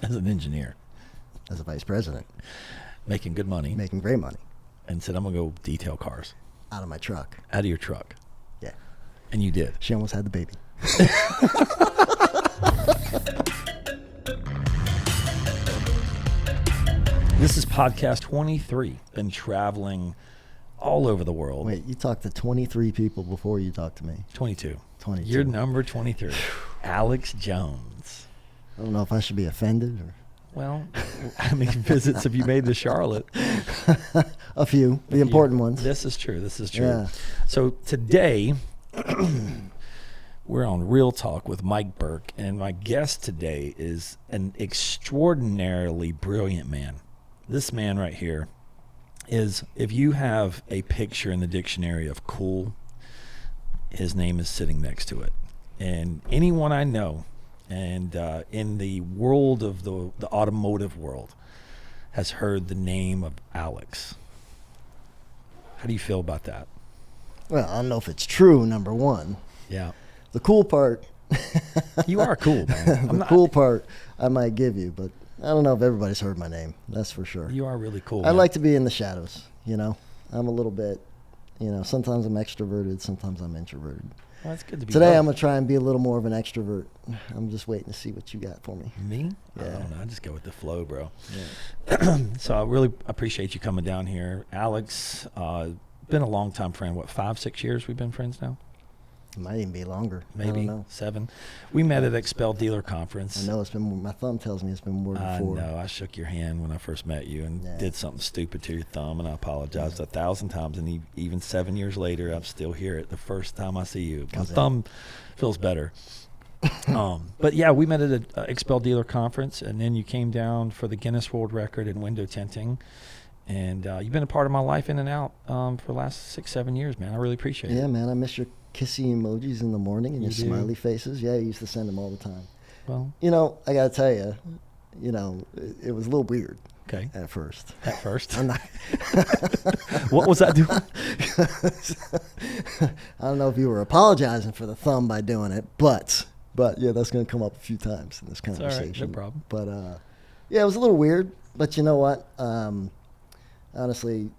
as an engineer, as a vice president, making good money, making great money, and said, I'm going to go detail cars. out of my truck. Out of your truck. Yeah. And you did. She almost had the baby. This is podcast 23. Been traveling all over the world. Wait, you talked to 23 people before you talked to me. 22. 22. You're number 23. Alex Jones. I don't know if I should be offended or... Well, how many visits have you made to Charlotte? A few. The important ones. This is true. This is true. Yeah. So today, we're on Real Talk with Mike Burke, and my guest today is an extraordinarily brilliant man. This man right here is, if you have a picture in the dictionary of cool, his name is sitting next to it. And anyone I know, and in the world of the automotive world, has heard the name of Alex. How do you feel about that? Well, I don't know if it's true, number one. Yeah. The cool part... You are cool, man. Cool part I might give you, but I don't know if everybody's heard my name. That's for sure. You are really cool. I like to be in the shadows, you know. I'm a little bit, you know, sometimes I'm extroverted, sometimes I'm introverted. Well, that's good to be. Today both. I'm going to try and be a little more of an extrovert. I'm just waiting to see what you got for me. Me? Yeah. I don't know. I just go with the flow, bro. Yeah. So I really appreciate you coming down here. Alex, been a long-time friend. What, 5-6 years we've been friends now? It might even be longer. I Maybe don't know. 7. We met at Expel Dealer Conference. I know it's been, my thumb tells me it's been more than 4. I know. I shook your hand when I first met you and did something stupid to your thumb, and I apologized 1,000 times. And even 7 years later, I'm still here at the first time I see you. My thumb feels better. But yeah, we met at an Expel Dealer Conference, and then you came down for the Guinness World Record in window tinting. And you've been a part of my life in and out for the last 6-7 years, man. I really appreciate it. Yeah, man. I miss your kissy emojis in the morning and You your do? smiley faces. Yeah, I used to send them all the time. Well, You know, I got to tell you, you know, it was a little weird okay. at first. At first. I'm not What was that doing? I don't know if you were apologizing for the thumb by doing it, but yeah, that's going to come up a few times in this It's all conversation. right. No problem. But yeah, it was a little weird. But you know what? Honestly,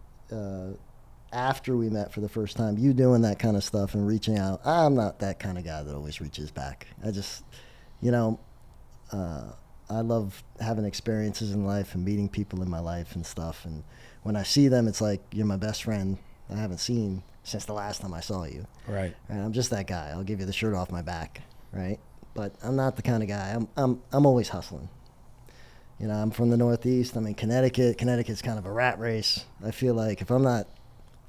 after we met for the first time, you doing that kind of stuff and reaching out, I'm not that kind of guy that always reaches back. I just, you know, I love having experiences in life and meeting people in my life and stuff. And when I see them, it's like you're my best friend I haven't seen since the last time I saw you. Right. And I'm just that guy. I'll give you the shirt off my back, right? But I'm not the kind of guy. I'm always hustling. You know, I'm from the Northeast. I'm in Connecticut. Connecticut's kind of a rat race. I feel like if I'm not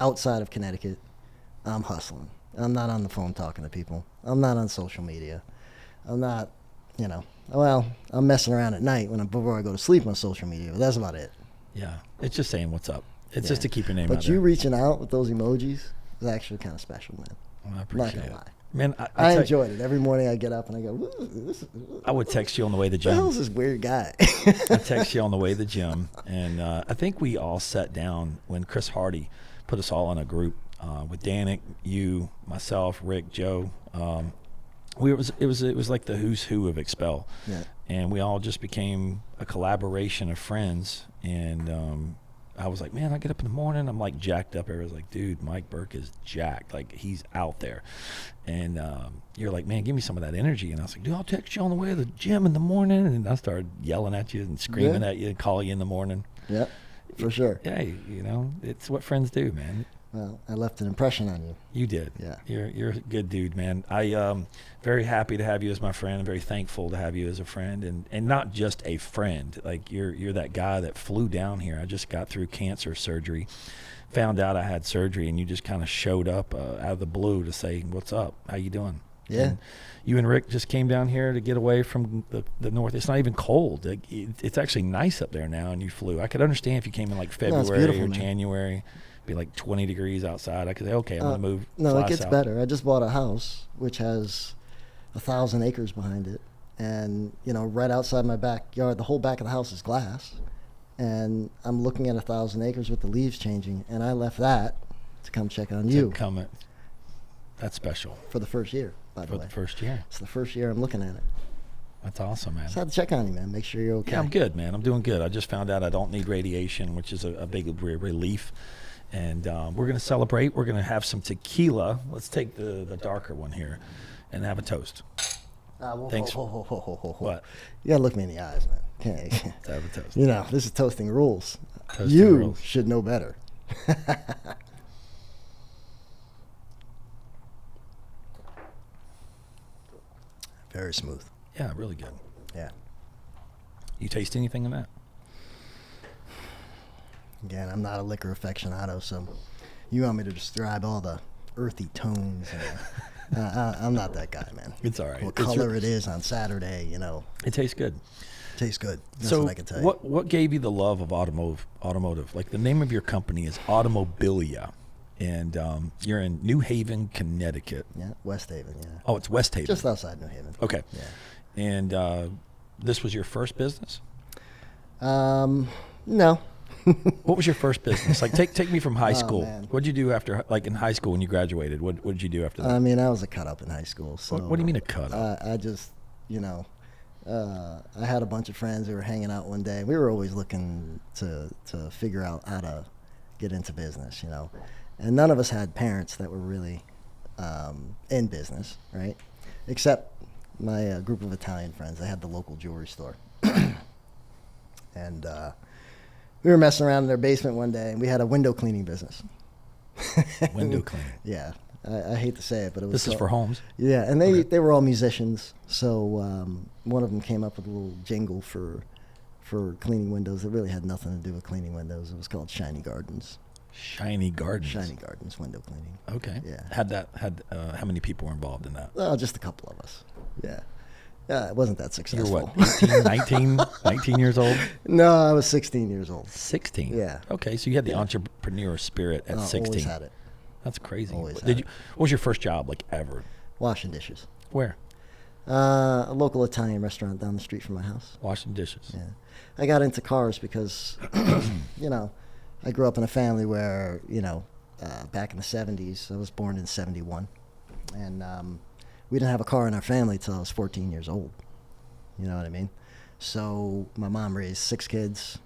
outside of Connecticut, I'm hustling. I'm not on the phone talking to people. I'm not on social media. I'm not, you know, well, I'm messing around at night before I go to sleep on social media, but that's about it. Yeah. It's just saying what's up. It's just to keep your name out But there. you reaching out with those emojis is actually kind of special, man. Well, I I'm appreciate not it. gonna lie. Man, I enjoyed it. Every morning I get up and I go, I would text you on the way to the the hell's gym. this weird guy? I text you on the way to the gym. And I think we all sat down when Chris Hardy put us all in a group with Danik, you, myself, Rick, Joe. It was like the who's who of Expel. Yeah. And we all just became a collaboration of friends. And I was like, man, I get up in the morning, I'm like jacked up. Everyone's like, dude, Mike Burke is jacked. Like, he's out there. And you're like, man, give me some of that energy. And I was like, dude, I'll text you on the way to the gym in the morning. And I started yelling at you and screaming at you and calling you in the morning. Yeah, for sure. Hey, you know, it's what friends do, man. Well, I left an impression on you. You did. Yeah. You're a good dude, man. I very happy to have you as my friend. I'm very thankful to have you as a friend, and not just a friend. Like you're that guy that flew down here. I just got through cancer surgery, found out I had surgery, and you just kind of showed up out of the blue to say, "What's up? How you doing?" Yeah. And you and Rick just came down here to get away from the north. It's not even cold. It's actually nice up there now, and you flew. I could understand if you came in like February beautiful, or man. January. Be like 20 degrees outside. I could say, okay, I'm gonna move. No, fly it gets south. better. I just bought a house which has 1,000 acres behind it, and you know, right outside my backyard, the whole back of the house is glass, and I'm looking at 1,000 acres with the leaves changing, and I left that to come check on you That's special for the first year. By the for way, the first year. it's the first year I'm looking at it. That's awesome, man. Just had to check on you, man. Make sure you're okay. Yeah, I'm good, man. I'm doing good. I just found out I don't need radiation, which is a big relief. And we're going to celebrate. We're going to have some tequila. Let's take the darker one here and have a toast. Thanks. What? You got to look me in the eyes, man. Okay. Let's have a toast. You know, this is toasting rules. Toasting you rules. should know better. Very smooth. Yeah, really good. Yeah. You taste anything in that? Again, I'm not a liquor aficionado, so you want me to describe all the earthy tones. And, I'm not that guy, man. It's all right. What color it is on Saturday, you know. It tastes good. Tastes good. That's So what I can tell you. what gave you the love of automotive? Like the name of your company is Automobilia, and you're in New Haven, Connecticut. Yeah, West Haven, yeah. Oh, it's West Haven. Just outside New Haven. Okay. Yeah. And this was your first business? No. What was your first business? Like, take me from high school. Man. What did you do after, like in high school when you graduated? What did you do after that? I mean, I was a cut up in high school. So What do you mean a cut up? I just, you know, I had a bunch of friends who were hanging out one day. We were always looking to figure out how to get into business, you know. And none of us had parents that were really in business, right? Except my group of Italian friends. They had the local jewelry store. And we were messing around in their basement one day, and we had a window cleaning business. Window cleaning. Yeah. I hate to say it, but it was. This is for homes. Yeah, and they were all musicians. So one of them came up with a little jingle for cleaning windows that really had nothing to do with cleaning windows. It was called Shiny Gardens. Shiny Gardens. Shiny Gardens window cleaning. Okay. Yeah. How many people were involved in that? Well, just a couple of us. Yeah. Yeah, it wasn't that successful. You're what, 18, 19 years old? No, I was 16 years old. 16? Yeah. Okay, so you had the entrepreneur spirit at 16. Always had it. That's crazy. Always had What it. was your first job, like, ever? Washing dishes. Where? A local Italian restaurant down the street from my house. Washing dishes. Yeah. I got into cars because, you know, I grew up in a family where, you know, back in the 70s, I was born in 71. And we didn't have a car in our family till I was 14 years old. You know what I mean? So my mom raised 6 kids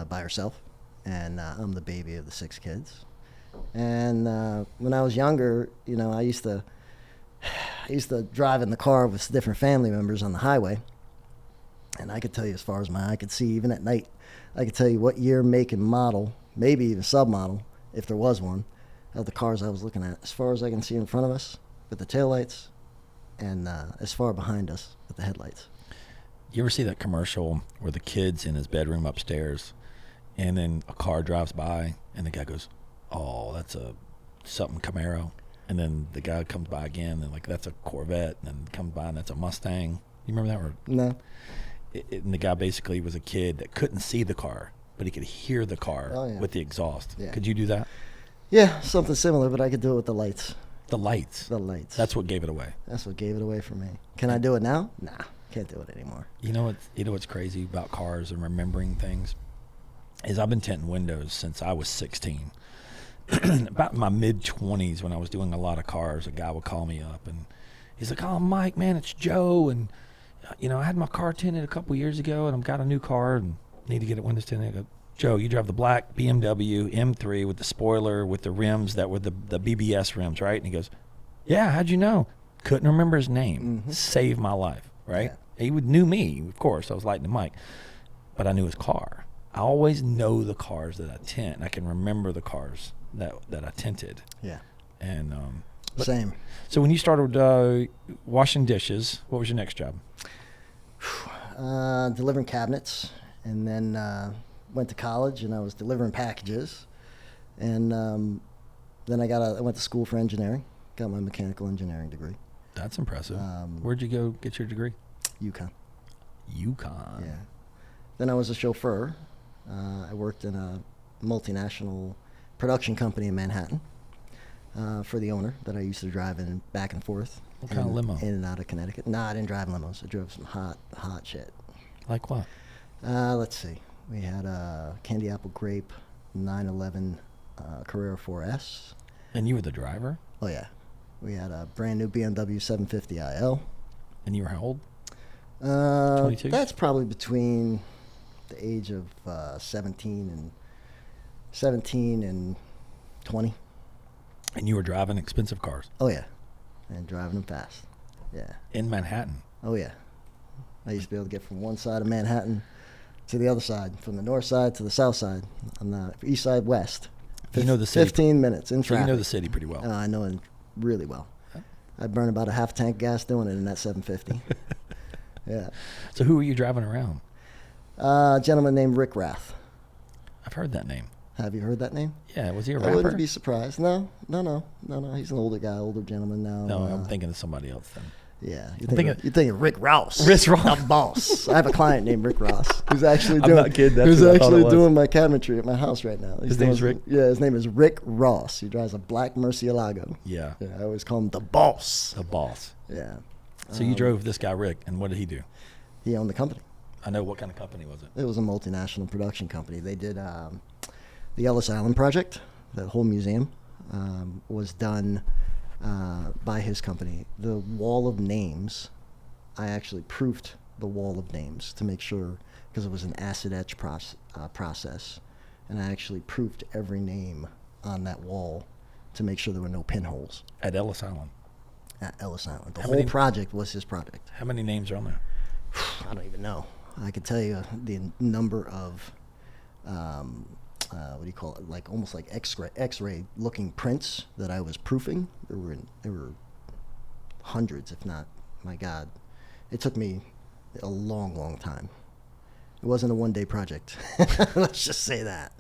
by herself, and I'm the baby of the 6 kids. And when I was younger, you know, I used to drive in the car with different family members on the highway, and I could tell you as far as my eye could see, even at night, I could tell you what year, make, and model, maybe even submodel, if there was one, of the cars I was looking at, as far as I can see in front of us with the taillights, and as far behind us with the headlights. You ever see that commercial where the kid's in his bedroom upstairs, and then a car drives by, and the guy goes, "Oh, that's a something Camaro," and then the guy comes by again, and like, "That's a Corvette," and then comes by, and that's a Mustang. You remember that? Or, No. And the guy basically was a kid that couldn't see the car, but he could hear the car Oh, yeah. with the exhaust. Yeah. Could you do that? Yeah, something similar, but I could do it with the lights. The lights. The lights. That's what gave it away. That's what gave it away for me. Can I do it now? Nah, can't do it anymore. You know what's crazy about cars and remembering things is I've been tinting windows since I was 16. About in my mid-20s, when I was doing a lot of cars, a guy would call me up and he's like, "Oh, Mike, man, it's Joe, and you know, I had my car tinted a couple years ago, and I've got a new car and need to get it windows tinted." I go, "Joe, you drive the black BMW M3 with the spoiler with the rims that were the BBS rims, right?" And he goes, "Yeah, how'd you know?" Couldn't remember his name. Saved my life, right? Yeah. He knew me, of course. I was Lightning Mike, but I knew his car. I always know the cars that I tint. I can remember the cars that I tinted. Yeah. And Same. so when you started washing dishes, what was your next job? Delivering cabinets, and then went to college, and I was delivering packages, and then I went to school for engineering, got my mechanical engineering degree. That's impressive. Where'd you go get your degree? UConn. UConn. Yeah. Then I was a chauffeur. I worked in a multinational production company in Manhattan for the owner that I used to drive in back and forth. What kind of limo? In and out of Connecticut. No, I didn't drive limos. I drove some hot shit. Like what? Let's see. We had a candy apple grape 911 Carrera 4S. And you were the driver? Oh, yeah. We had a brand new BMW 750 IL. And you were how old? 22? That's probably between the age of 17 and 20. And you were driving expensive cars Oh yeah, and driving them fast. Yeah. in Manhattan. Oh yeah. I used to be able to get from one side of Manhattan to the other side, from the north side to the south side, on the east side, west. You know the city. 15 minutes in So traffic. you know the city pretty well. I know it really well. I'd burn about a half tank gas doing it in that 750. Yeah. So who were you driving around? A gentleman named Rick Rath. I've heard that name. Have you heard that name? Yeah, was he a I rapper? wouldn't be surprised. No. He's an older guy, older gentleman now. No, I'm thinking of somebody else then. Yeah, thinking- you're thinking Rick Ross. Rick Ross. The boss. I have a client named Rick Ross who's actually I'm doing. not kidding, that's who's who I thought it actually was. doing my cabinetry at my house right now. His name's Rick? Yeah, his name is Rick Ross. He drives a black Murcielago. Yeah, Yeah, I always call him the boss. the boss. Yeah. So you drove this guy Rick, and what did he do? He owned the company. I know, what kind of company was it? It was a multinational production company. They did the Ellis Island project. That whole museum was done by his company. The wall of names, I actually proofed the wall of names to make sure, because it was an acid etch process, and I actually proofed every name on that wall to make sure there were no pinholes At Ellis Island. at Ellis Island. The How whole many- project was his project. How many names are on there? I don't even know. I could tell you the number of what do you call it? Like almost like X-ray looking prints that I was proofing. There were hundreds, if not, my God, it took me a long time. It wasn't a one-day project. Let's just say that.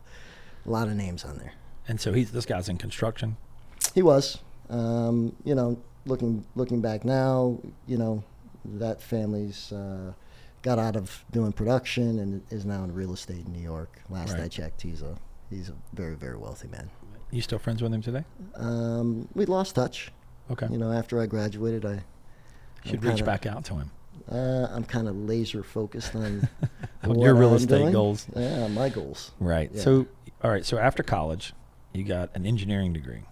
A lot of names on there. And so this guy's in construction. He was, looking back now, that family's got out of doing production and is now in real estate in New York. Last I Right. checked, he's a very, very wealthy man. You still friends with him today? We lost touch. Okay. After I graduated, I Should reach back out to him. I'm kind of laser focused on Your real I'm estate doing. goals. Yeah, my goals. Right. Yeah. So, all right. So after college, you got an engineering degree.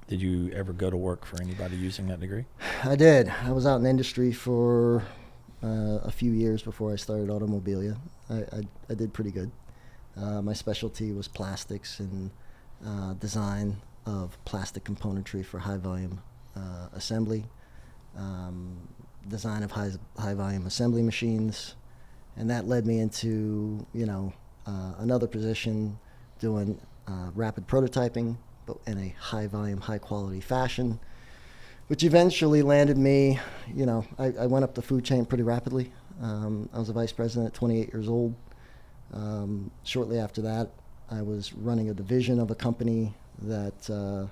Did you ever go to work for anybody using that degree? I did. I was out in industry for a few years before I started Automobilia. I did pretty good. My specialty was plastics and design of plastic componentry for high volume assembly, design of high volume assembly machines, and that led me into another position doing rapid prototyping, but in a high volume, high quality fashion, which eventually landed me, I went up the food chain pretty rapidly. I was a vice president at 28 years old. Shortly after that, I was running a division of a company that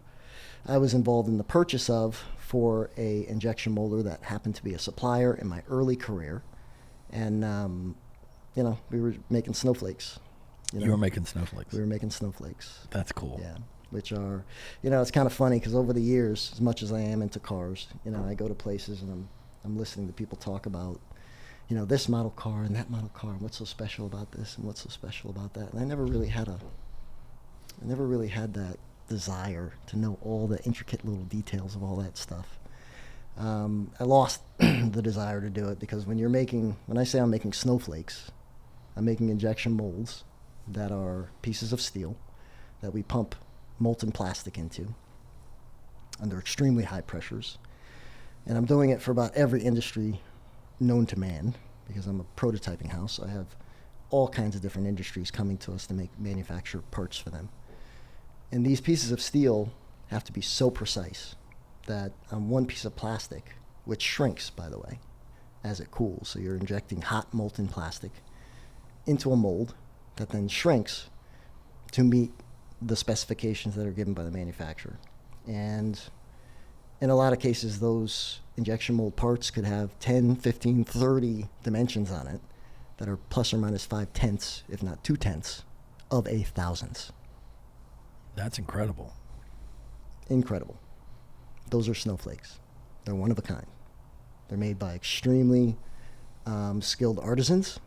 I was involved in the purchase of for a injection molder that happened to be a supplier in my early career. And, we were making snowflakes. You were making snowflakes. We were making snowflakes. That's cool. Yeah, which are, it's kind of funny because over the years, as much as I am into cars, I go to places and I'm listening to people talk about, this model car and that model car, and what's so special about this and what's so special about that. And I never really had that desire to know all the intricate little details of all that stuff. I lost the desire to do it because when I say I'm making snowflakes, I'm making injection molds that are pieces of steel that we pump molten plastic into under extremely high pressures. And I'm doing it for about every industry known to man because I'm a prototyping house. I have all kinds of different industries coming to us to manufacture parts for them. And these pieces of steel have to be so precise that on one piece of plastic, which shrinks, by the way, as it cools. So you're injecting hot molten plastic into a mold that then shrinks to meet the specifications that are given by the manufacturer. And in a lot of cases, those injection mold parts could have 10, 15, 30 dimensions on it that are plus or minus 5/10, if not 2/10 of a thousandths. That's incredible. Incredible. Those are snowflakes. They're one of a kind. They're made by extremely skilled artisans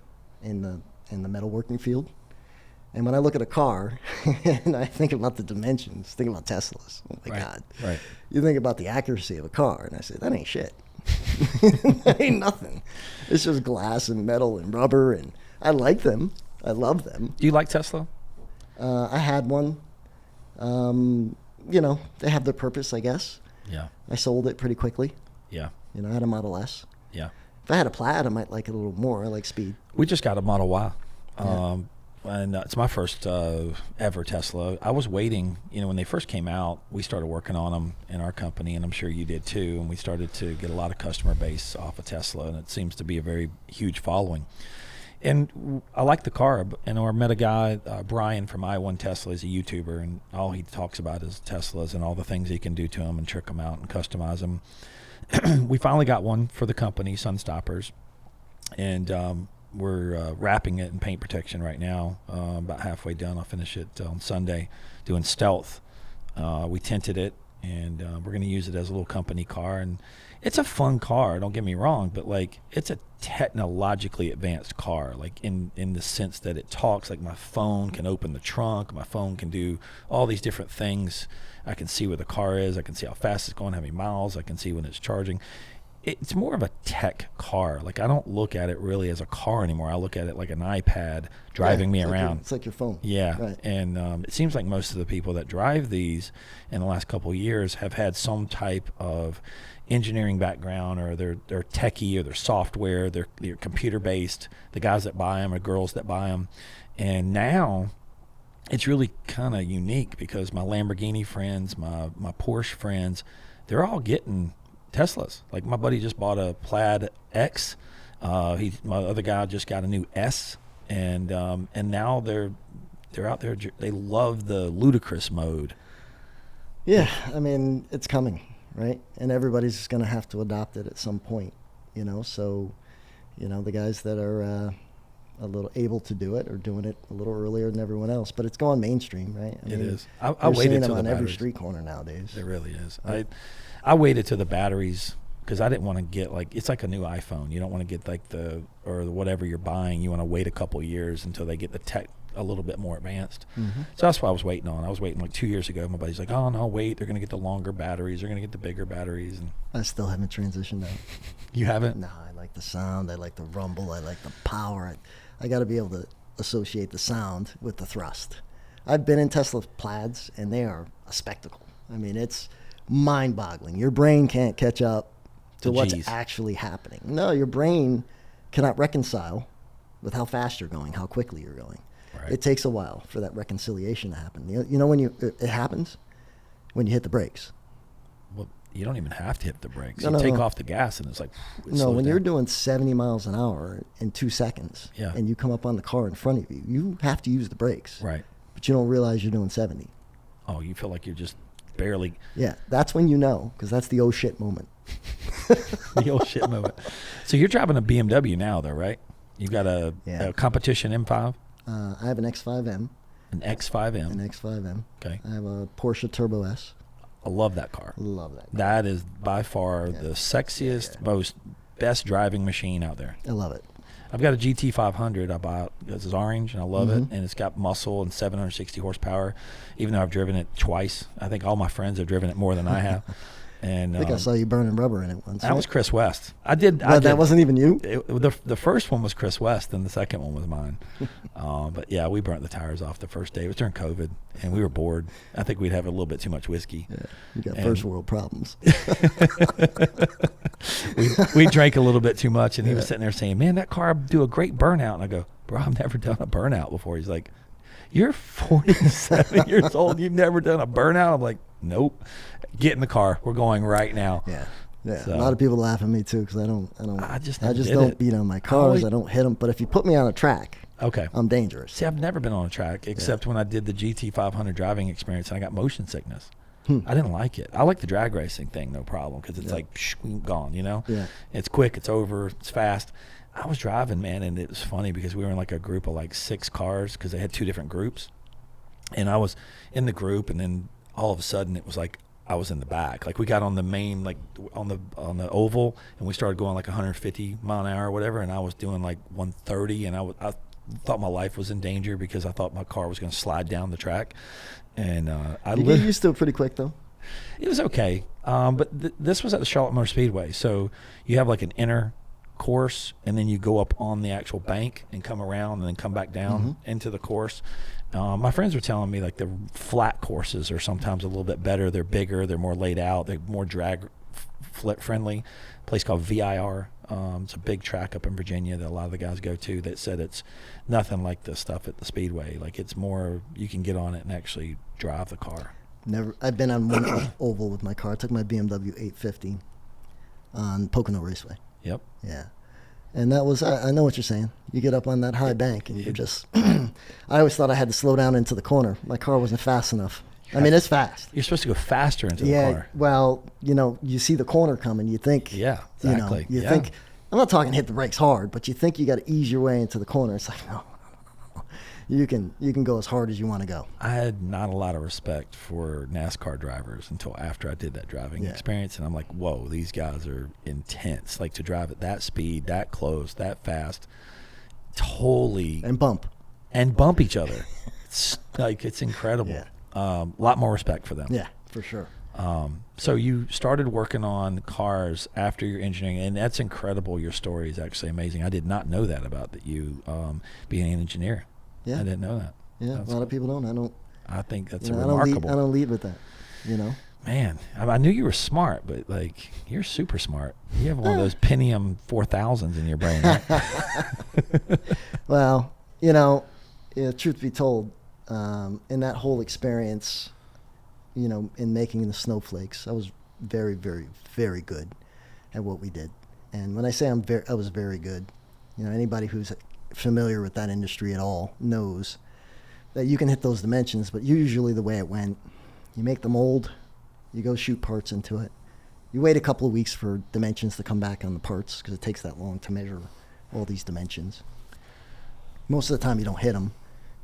in the metalworking field. And when I look at a car and I think about the dimensions, think about Teslas. Oh my Right, God. right. You think about the accuracy of a car, and I say, that ain't shit. That ain't nothing. It's just glass and metal and rubber, and I like them. I love them. Do you like Tesla? I had one. They have their purpose, I guess. Yeah. I sold it pretty quickly. Yeah. I had a Model S. Yeah. If I had a Plaid, I might like it a little more. I like speed. We just got a Model Y. Yeah. And it's my first ever Tesla. I was waiting, when they first came out, we started working on them in our company, and I'm sure you did too, and we started to get a lot of customer base off of Tesla, and it seems to be a very huge following. And I like the car, and I met a guy, Brian from I1 Tesla. He's a YouTuber, and all he talks about is Teslas and all the things he can do to them and trick them out and customize them. We finally got one for the company, Sunstoppers, and we're wrapping it in paint protection right now. About halfway done. I'll finish it on Sunday, doing stealth. We tinted it, and we're going to use it as a little company car. And it's a fun car, don't get me wrong, but like it's a technologically advanced car, like in the sense that it talks. Like my phone can open the trunk, my phone can do all these different things. I can see where the car is, I can see how fast it's going, how many miles, I can see when it's charging. It's more of a tech car. Like I don't look at it really as a car anymore. I look at it like an iPad driving me around. It's like your phone. Yeah, right. And it seems like most of the people that drive these in the last couple of years have had some type of engineering background, or they're techie, or they're software, they're computer based. The guys that buy them or girls that buy them, and now it's really kind of unique because my Lamborghini friends, my Porsche friends, they're all getting Teslas. Like my buddy just bought a Plaid X. My other guy just got a new S, and now they're out there. They love the ludicrous mode. Yeah, I mean it's coming, right? And everybody's just going to have to adopt it at some point, So, the guys that are a little able to do it are doing it a little earlier than everyone else. But it's going mainstream, right? It is. I waited seeing them till on the every batteries. street corner nowadays. It really is. I waited till the batteries because I didn't want to get it's like a new iPhone. You don't want to get or whatever you're buying. You want to wait a couple years until they get the tech a little bit more advanced. Mm-hmm. So that's what I was waiting on. I was waiting like 2 years ago. My buddy's like, "Oh no, wait! They're going to get the longer batteries. They're going to get the bigger batteries." And I still haven't transitioned out. You haven't? No, I like the sound. I like the rumble. I like the power. I got to be able to associate the sound with the thrust. I've been in Tesla Plaids, and they are a spectacle. I mean, it's mind-boggling. Your brain can't catch up to what's actually happening. No, your brain cannot reconcile with how fast you're going, how quickly you're going. Right. It takes a while for that reconciliation to happen. When it happens when you hit the brakes. Well, you don't even have to hit the brakes. No, you take off the gas, and it's like when you're doing 70 miles an hour in 2 seconds, and you come up on the car in front of you, you have to use the brakes. Right. But you don't realize you're doing 70. Oh, you feel like you're just barely. Yeah, that's when you know, because that's the oh shit moment. The oh shit moment. So you're driving a BMW now, though, right? You've got a competition M5? I have an X5M. An X5M? An X5M. Okay. I have a Porsche Turbo S. I love that car. Love that car. That is by far the sexiest, most best driving machine out there. I love it. I've got a GT500 I bought. It's orange, and I love it. And it's got muscle and 760 horsepower, even though I've driven it twice. I think all my friends have driven it more than I have. And I think I saw you burning rubber in it once. That was Chris West. I did. That wasn't even you? The first one was Chris West, and the second one was mine. But yeah, we burnt the tires off the first day. It was during COVID, and we were bored. I think we'd have a little bit too much whiskey. Yeah, you got first world problems. we drank a little bit too much, and he was sitting there saying, "Man, that car would do a great burnout." And I go, "Bro, I've never done a burnout before." He's like, "You're 47 years old. You've never done a burnout?" I'm like, "Nope." Get in the car. We're going right now. Yeah. So, a lot of people laugh at me too because I just don't don't beat on my cars. I don't hit them. But if you put me on a track, I'm dangerous. See, I've never been on a track except when I did the GT500 driving experience, and I got motion sickness. I didn't like it. I like the drag racing thing, no problem, because it's like gone. Yeah. It's quick. It's over. It's fast. I was driving, man, and it was funny because we were in like a group of like 6 cars because they had 2 different groups, and I was in the group, and then all of a sudden it was like I was in the back. Like we got on the main, like on the oval, and we started going like 150 mile an hour or whatever, and I was doing like 130, and I thought my life was in danger because I thought my car was going to slide down the track. And you get used to it pretty quick though. It was okay. But this was at the Charlotte Motor Speedway. So you have like an inner course, and then you go up on the actual bank and come around and then come back down into the course. My friends were telling me like the flat courses are sometimes a little bit better. They're bigger, they're more laid out, they're more drag friendly. A place called VIR. It's a big track up in Virginia that a lot of the guys go to, that said it's nothing like the stuff at the Speedway. Like it's more, you can get on it and actually drive the car. Never. I've been on one oval with my car. I took my BMW 850 on Pocono Raceway. Yep. Yeah. And that was, I know what you're saying. You get up on that high bank and you're just, I always thought I had to slow down into the corner. My car wasn't fast enough. I mean, it's fast. You're supposed to go faster into the car. Well, you see the corner coming. You think, yeah, exactly. You think, I'm not talking hit the brakes hard, but you think you got to ease your way into the corner. It's like, no. You can go as hard as you want to go. I had not a lot of respect for NASCAR drivers until after I did that driving experience, and I'm like, whoa, these guys are intense. Like to drive at that speed, that close, that fast, totally and bump each other. It's like it's incredible. Yeah. A lot more respect for them. Yeah, for sure. So you started working on cars after your engineering, and that's incredible. Your story is actually amazing. I did not know that about you being an engineer. Yeah. I didn't know that. Yeah, That's a lot of people don't. I think that's remarkable. I don't lead with that, Man, I knew you were smart, but like you're super smart. You have one of those Pentium 4000s in your brain, right? Well, truth be told, in that whole experience, in making the snowflakes, I was very, very, very good at what we did. And when I say I was very good, anybody who's familiar with that industry at all knows that you can hit those dimensions, but usually the way it went, you make the mold, you go shoot parts into it, you wait a couple of weeks for dimensions to come back on the parts because it takes that long to measure all these dimensions. Most of the time you don't hit them.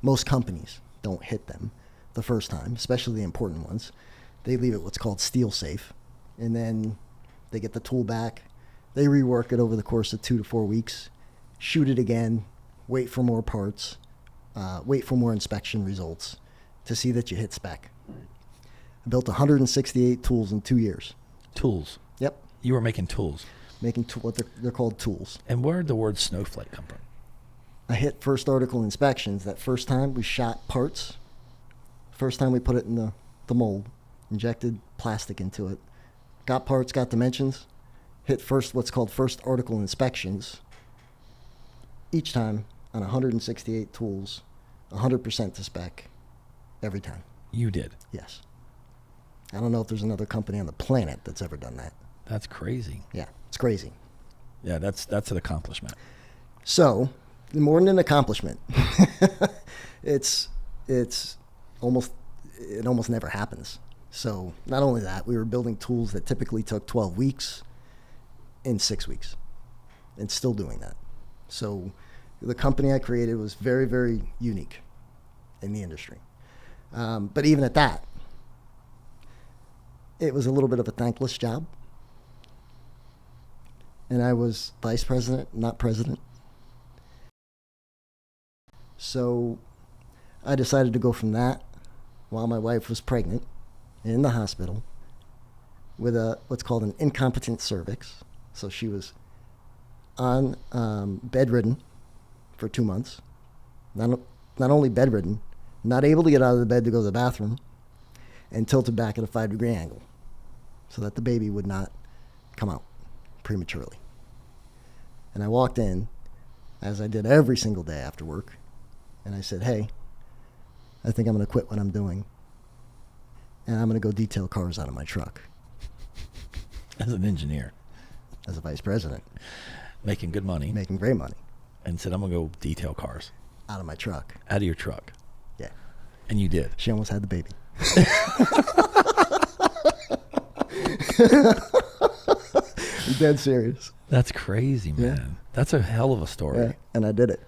Most companies don't hit them the first time, especially the important ones. They leave it what's called steel safe, and then they get the tool back, they rework it over the course of 2 to 4 weeks, shoot it again, wait for more parts, wait for more inspection results to see that you hit spec. I built 168 tools in 2 years. Tools? Yep. You were making tools? Making what they're called tools. And where did the word snowflake come from? I hit first article inspections. That first time we shot parts, first time we put it in the mold, injected plastic into it, got parts, got dimensions, hit what's called first article inspections. Each time on 168 tools, 100% to spec, every time. You did? Yes. I don't know if there's another company on the planet that's ever done that. That's crazy. Yeah, it's crazy. Yeah, that's an accomplishment. So, more than an accomplishment, it almost never happens. So, not only that, we were building tools that typically took 12 weeks in 6 weeks, and still doing that. So, the company I created was very, very unique in the industry. But even at that, it was a little bit of a thankless job. And I was vice president, not president. So I decided to go from that while my wife was pregnant in the hospital with what's called an incompetent cervix. So she was on bedridden for 2 months. Not only bedridden, not able to get out of the bed to go to the bathroom, and tilted back at a 5-degree angle so that the baby would not come out prematurely. And I walked in, as I did every single day after work, and I said, hey, I think I'm going to quit what I'm doing, and I'm going to go detail cars out of my truck. As an engineer. As a vice president. Making good money. Making great money. And said, I'm going to go detail cars. Out of my truck. Out of your truck. Yeah. And you did. She almost had the baby. Dead serious. That's crazy, man. Yeah. That's a hell of a story. Yeah, and I did it.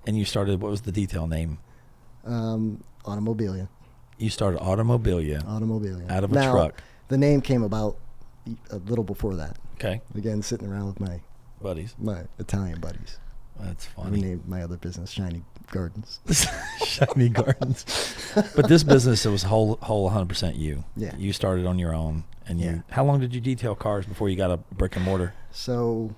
And you started, what was the detail name? Automobilia. You started Automobilia. Automobilia. Out of a truck. The name came about a little before that. Okay. Again, sitting around with my buddies. My Italian buddies. That's funny. We named my other business Shiny gardens. Shiny gardens. But this business, it was whole 100% you. Yeah. You started on your own. And you, Yeah. how long did you detail cars before you got a brick and mortar? So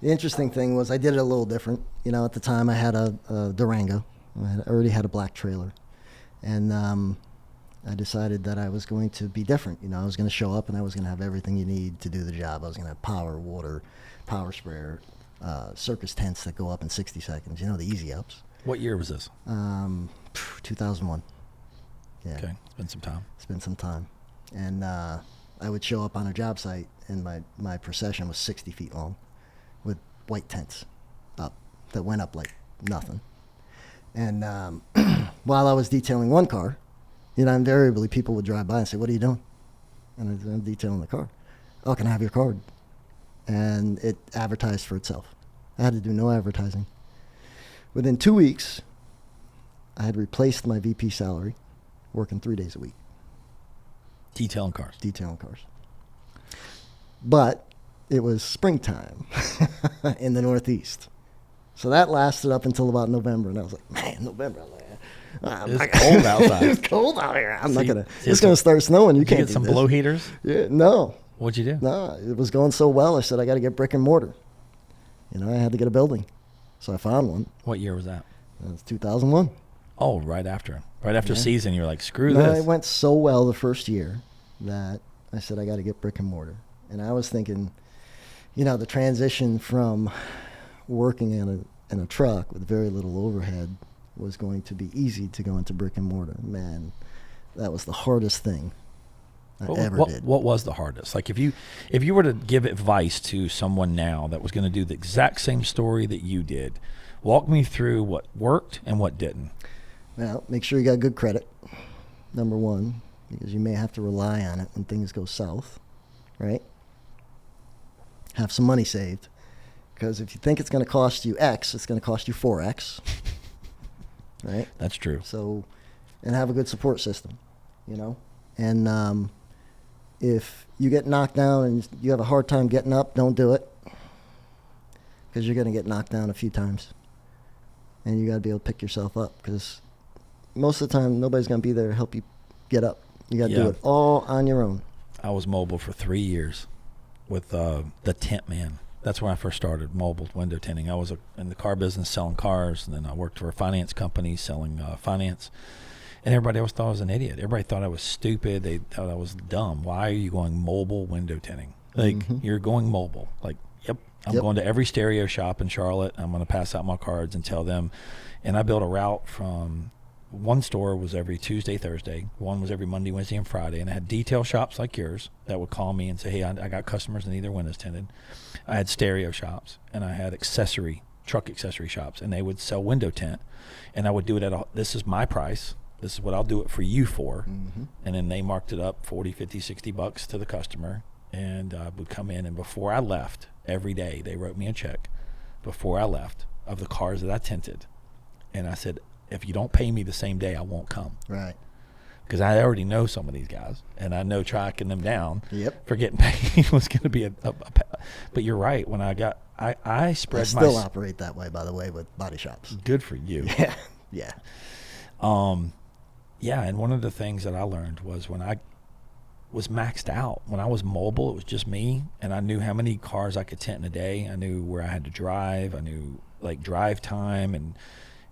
the interesting thing was I did it a little different. You know, at the time I had a Durango. I already had a black trailer. And I decided that I was going to be different. You know, I was going to show up and I was going to have everything you need to do the job. I was going to have power, water, power sprayer, circus tents that go up in 60 seconds. You know, the easy ups. What year was this? 2001. Yeah. Okay, it's been some time. It's been some time. And I would show up on a job site and my procession was 60 feet long with white tents up that went up like nothing. And while I was detailing one car, you know, invariably people would drive by and say, "What are you doing?" And I said, "I'm detailing the car." "Oh, can I have your card?" And it advertised for itself. I had to do no advertising. Within 2 weeks, I had replaced my VP salary, working 3 days a week. Detailing cars. Detailing cars. But it was springtime in the Northeast. So that lasted up until about November. And I was like, man, November. It's cold outside. It's cold out here. I'm not going to. It's going to start snowing. You can't get do some this. blow heaters? Yeah, no. What'd you do? No, it was going so well. I said, I got to get brick and mortar. You know, I had to get a building. So I found one. What year was that? It was 2001. Oh, right after. Right after Yeah. season, you're like, screw No, this. it went so well the first year that I said, I got to get brick and mortar. And I was thinking, you know, the transition from working in a truck with very little overhead was going to be easy to go into brick and mortar. Man, that was the hardest thing I ever did. What was the hardest? Like if you were to give advice to someone now that was going to do the exact same story that you did, walk me through what worked and what didn't. Now, make sure you got good credit, number one, because you may have to rely on it when things go south, right? Have some money saved, because if you think it's going to cost you X, it's going to cost you 4X, right? That's true. So, and have a good support system, you know? And if you get knocked down and you have a hard time getting up, don't do it, because you're going to get knocked down a few times. And you got to be able to pick yourself up, because most of the time, nobody's going to be there to help you get up. You got to do it all on your own. I was mobile for 3 years with the Tent Man. That's when I first started mobile window tinting. I was in the car business selling cars, and then I worked for a finance company selling finance. And everybody else thought I was an idiot. Everybody thought I was stupid. They thought I was dumb. Why are you going mobile window tinting? Like, you're going mobile. Like, yep, I'm going to every stereo shop in Charlotte. I'm going to pass out my cards and tell them. And I built a route from one store was every Tuesday, Thursday. One was every Monday, Wednesday, and Friday. And I had detail shops like yours that would call me and say, hey, I got customers that need their windows tinted. I had stereo shops, and I had truck accessory shops, and they would sell window tint. And I would do it this is my price. This is what I'll do it for you for. And then they marked it up 40, 50, 60 bucks to the customer. And I would come in, and before I left, every day they wrote me a check before I left of the cars that I tinted. And I said, if you don't pay me the same day, I won't come. Right. Because I already know some of these guys, and I know tracking them down Yep. for getting paid was going to be but you're right. When I spread I still operate that way, by the way, with body shops. Good for you. Yeah. Yeah. Yeah, and one of the things that I learned was when I was maxed out, when I was mobile, it was just me, and I knew how many cars I could tint in a day. I knew where I had to drive. I knew like drive time, and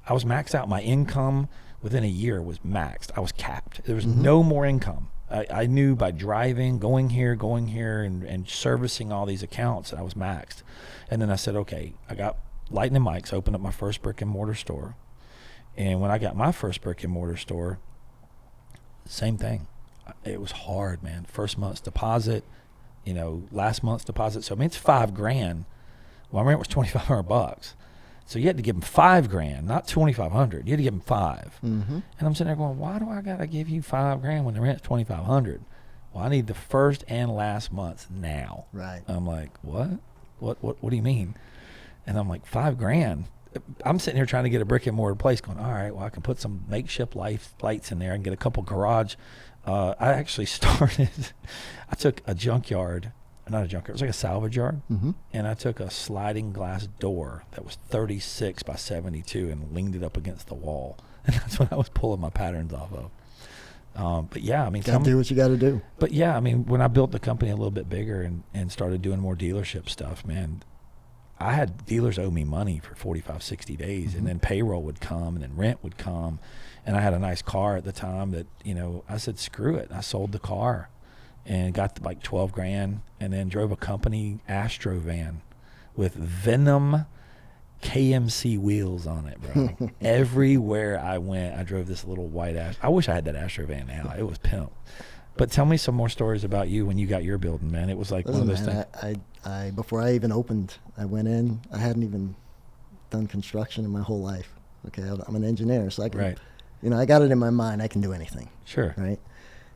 I was maxed out. My income within a year was maxed. I was capped. There was no more income. I knew by driving, going here, and servicing all these accounts that I was maxed. And then I said, okay, I got Lightning Mike's, opened up my first brick and mortar store. And when I got my first brick and mortar store, same thing. It was hard, man. First month's deposit, last month's deposit. So I mean, it's $5,000. Well, my rent was $2,500. So you had to give them $5,000, not $2,500. You had to give them $5,000. And I'm sitting there going, why do I gotta give you $5,000 when the rent's $2,500? Well, I need the first and last months now. Right. I'm like, what? What do you mean? And I'm like, $5,000. I'm sitting here trying to get a brick and mortar place going, all right, well, I can put some makeshift lights in there and get a couple garage. I actually started, I took a junkyard not a junkyard, it was like a salvage yard. Mm-hmm. And I took a sliding glass door that was 36 by 72 and leaned it up against the wall. And that's what I was pulling my patterns off of. But yeah, I mean, Gotta do what you got to do. But yeah, I mean, when I built the company a little bit bigger and started doing more dealership stuff, man, I had dealers owe me money for 45, 60 days. Mm-hmm. And then payroll would come and then rent would come. And I had a nice car at the time that, you know, I said, screw it. I sold the car and got like 12 grand and then drove a company Astro van with Venom KMC wheels on it, bro. Everywhere I went, I drove this little white I wish I had that Astro van now. It was pimp. But tell me some more stories about you when you got your building, man. It was like one of those things. I before I even opened, I went in. I hadn't even done construction in my whole life. Okay, I'm an engineer, so I can, Right. you know, I got it in my mind. I can do anything. Sure. Right.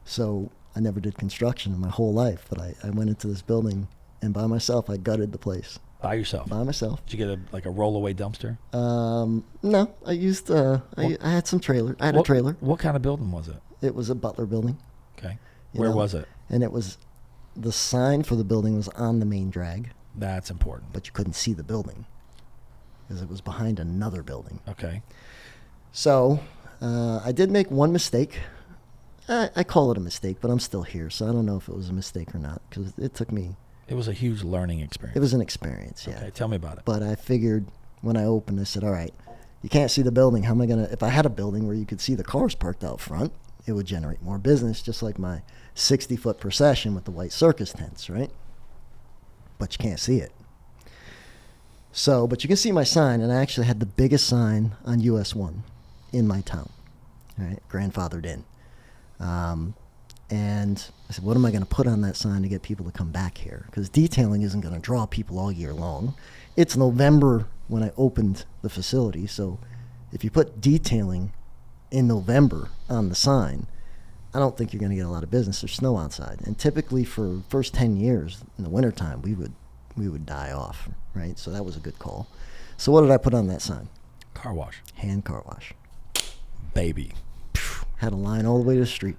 So I never did construction in my whole life, but I went into this building and by myself, I gutted the place. By yourself? By myself. Did you get a rollaway dumpster? No, I used, I had some trailer. I had a trailer. What kind of building was it? It was a Butler building. Okay. You Where know, was it? And it was, the sign for the building was on the main drag, That's important. but you couldn't see the building because it was behind another building. Okay. So I did make one mistake. I call it a mistake, but I'm still here, so I don't know if it was a mistake or not because it took me. It was a huge learning experience. It was an experience, yeah. Okay, tell me about it. But I figured when I opened, I said, all right, you can't see the building. How am I going to, if I had a building where you could see the cars parked out front, it would generate more business, just like my 60-foot procession with the white circus tents, right? But you can't see it. So, but you can see my sign, and I actually had the biggest sign on US 1 in my town, right? Grandfathered in. And I said, what am I going to put on that sign to get people to come back here? Because detailing isn't going to draw people all year long. It's November when I opened the facility, so if you put detailing in November on the sign, I don't think you're going to get a lot of business. There's snow outside. And typically for first 10 years in the wintertime, we would die off, right? So that was a good call. So what did I put on that sign? Car wash. Hand car wash. Baby. Had a line all the way to the street.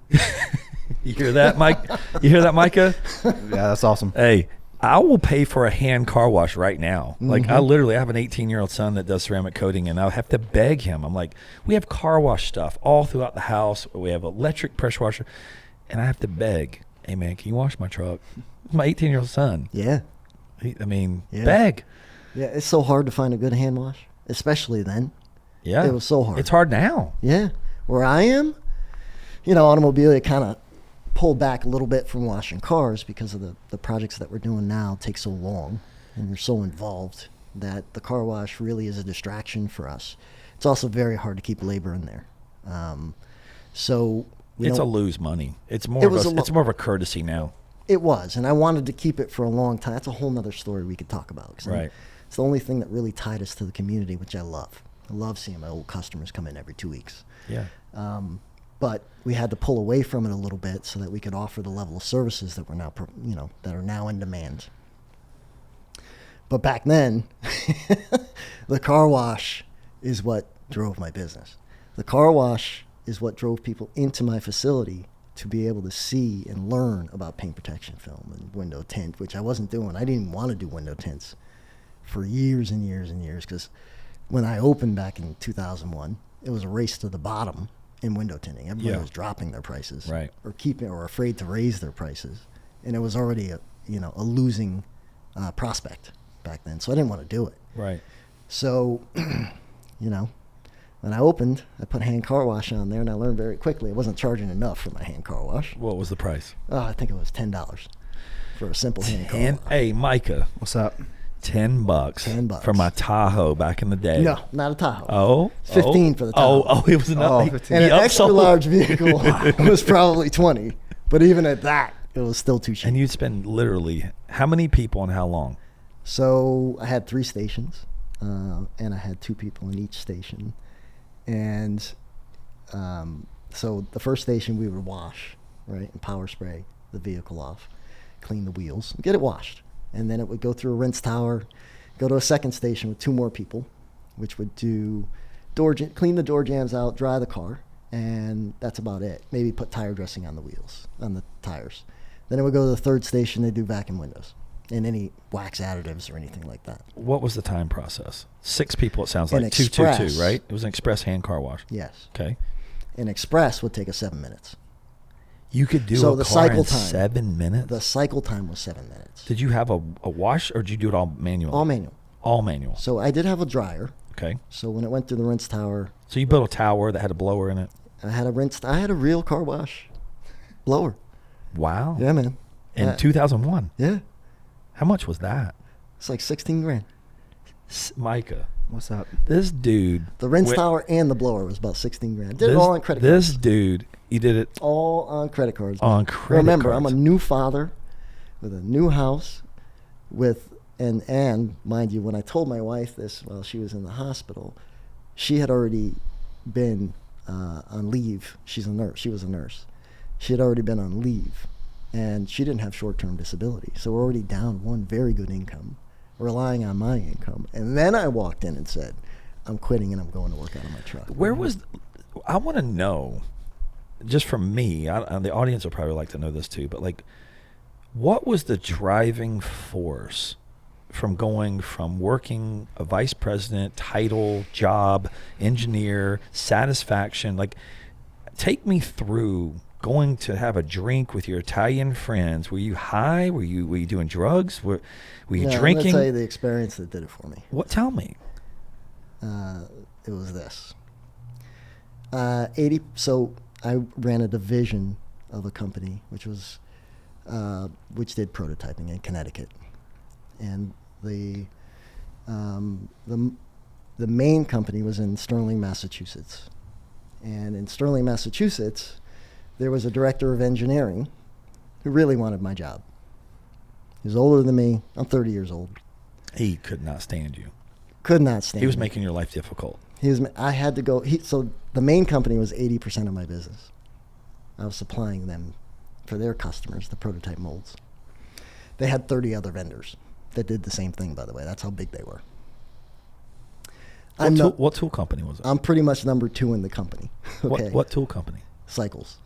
You hear that, Mike? You hear that, Micah? Yeah, that's awesome. Hey, I will pay for a hand car wash right now. Mm-hmm. Like, I have an 18-year-old son that does ceramic coating, and I'll have to beg him. I'm like, we have car wash stuff all throughout the house. We have electric pressure washer. And I have to beg, hey, man, can you wash my truck? It's my 18-year-old son. Yeah. Beg. Yeah, it's so hard to find a good hand wash, especially then. Yeah. It was so hard. It's hard now. Yeah. Where I am, you know, Automobilia kind of pulled back a little bit from washing cars because of the projects that we're doing now take so long and you're so involved that the car wash really is a distraction for us. It's also very hard to keep labor in there. So It's a lose money. It's more of a courtesy now. It was, and I wanted to keep it for a long time. That's a whole nother story we could talk about. 'Cause Right. It's the only thing that really tied us to the community, which I love. I love seeing my old customers come in every 2 weeks. Yeah. But we had to pull away from it a little bit so that we could offer the level of services that we're now, that are now in demand. But back then, the car wash is what drove my business. The car wash is what drove people into my facility to be able to see and learn about paint protection film and window tint, which I wasn't doing. I didn't even want to do window tints for years and years and years because when I opened back in 2001, it was a race to the bottom in window tinting. Everybody was dropping their prices, right, or afraid to raise their prices, and it was already a losing prospect back then. So I didn't want to do it. Right. So, when I opened, I put hand car wash on there, and I learned very quickly I wasn't charging enough for my hand car wash. What was the price? I think it was $10 for a simple hand car wash. Hey, Micah, what's up? $10. $10 for my Tahoe back in the day. No, not a Tahoe. Oh, it's 15 for the Tahoe. It was enough. 15. And an extra large vehicle was probably 20. But even at that, it was still too cheap. And you'd spend literally how many people and how long? So I had 3 stations, and I had 2 people in each station. And so the first station we would wash, right, and power spray the vehicle off, clean the wheels, get it washed. And then it would go through a rinse tower, go to a second station with 2 more people, which would do clean the door jams out, dry the car, and that's about it. Maybe put tire dressing on the wheels, on the tires. Then it would go to the third station, they do vacuum windows. in any wax additives or anything like that. What was the time process? 6 people, it sounds An like. 222, express. right? It was an express hand car wash. Yes. Okay. An express would take us 7 minutes. You could do So a the car cycle in time- 7 minutes? The cycle time was 7 minutes. Did you have a wash, or did you do it all manual? All manual. All manual. So I did have a dryer. Okay. So when it went through the rinse tower, So you built a tower that had a blower in it? I had a real car wash blower. Wow. Yeah, man. In 2001. Yeah. How much was that? It's like 16 grand. Micah, What's up? this dude. The rinse went- tower and the blower was about 16 grand. Did it this, all on credit This cards. dude, he did it All on credit cards. on credit Remember, cards. I'm a new father with a new house with, and mind you, when I told my wife this while she was in the hospital, she had already been on leave. She's a nurse. She was a nurse. She had already been on leave, and she didn't have short-term disability. So we're already down one very good income, relying on my income. And then I walked in and said, I'm quitting and I'm going to work out of my truck. Where was, I want to know, just from me, and the audience will probably like to know this too, but like, what was the driving force from going from working a vice president, title, job, engineer, satisfaction? Like, take me through going to have a drink with your Italian friends. Were you high? Were you doing drugs? Were you No, I'm drinking? going to tell you the experience that did it for me. What? Tell me. It was this. So I ran a division of a company which did prototyping in Connecticut, and the main company was in Sterling, Massachusetts, and in Sterling, Massachusetts, there was a director of engineering who really wanted my job. He was older than me. I'm 30 years old. He could not stand you. Could not stand He was me. making your life difficult. I had to go. So the main company was 80% of my business. I was supplying them for their customers, the prototype molds. They had 30 other vendors that did the same thing, by the way. That's how big they were. What tool company was it? I'm pretty much number 2 in the company. Okay. What tool company? Cycles.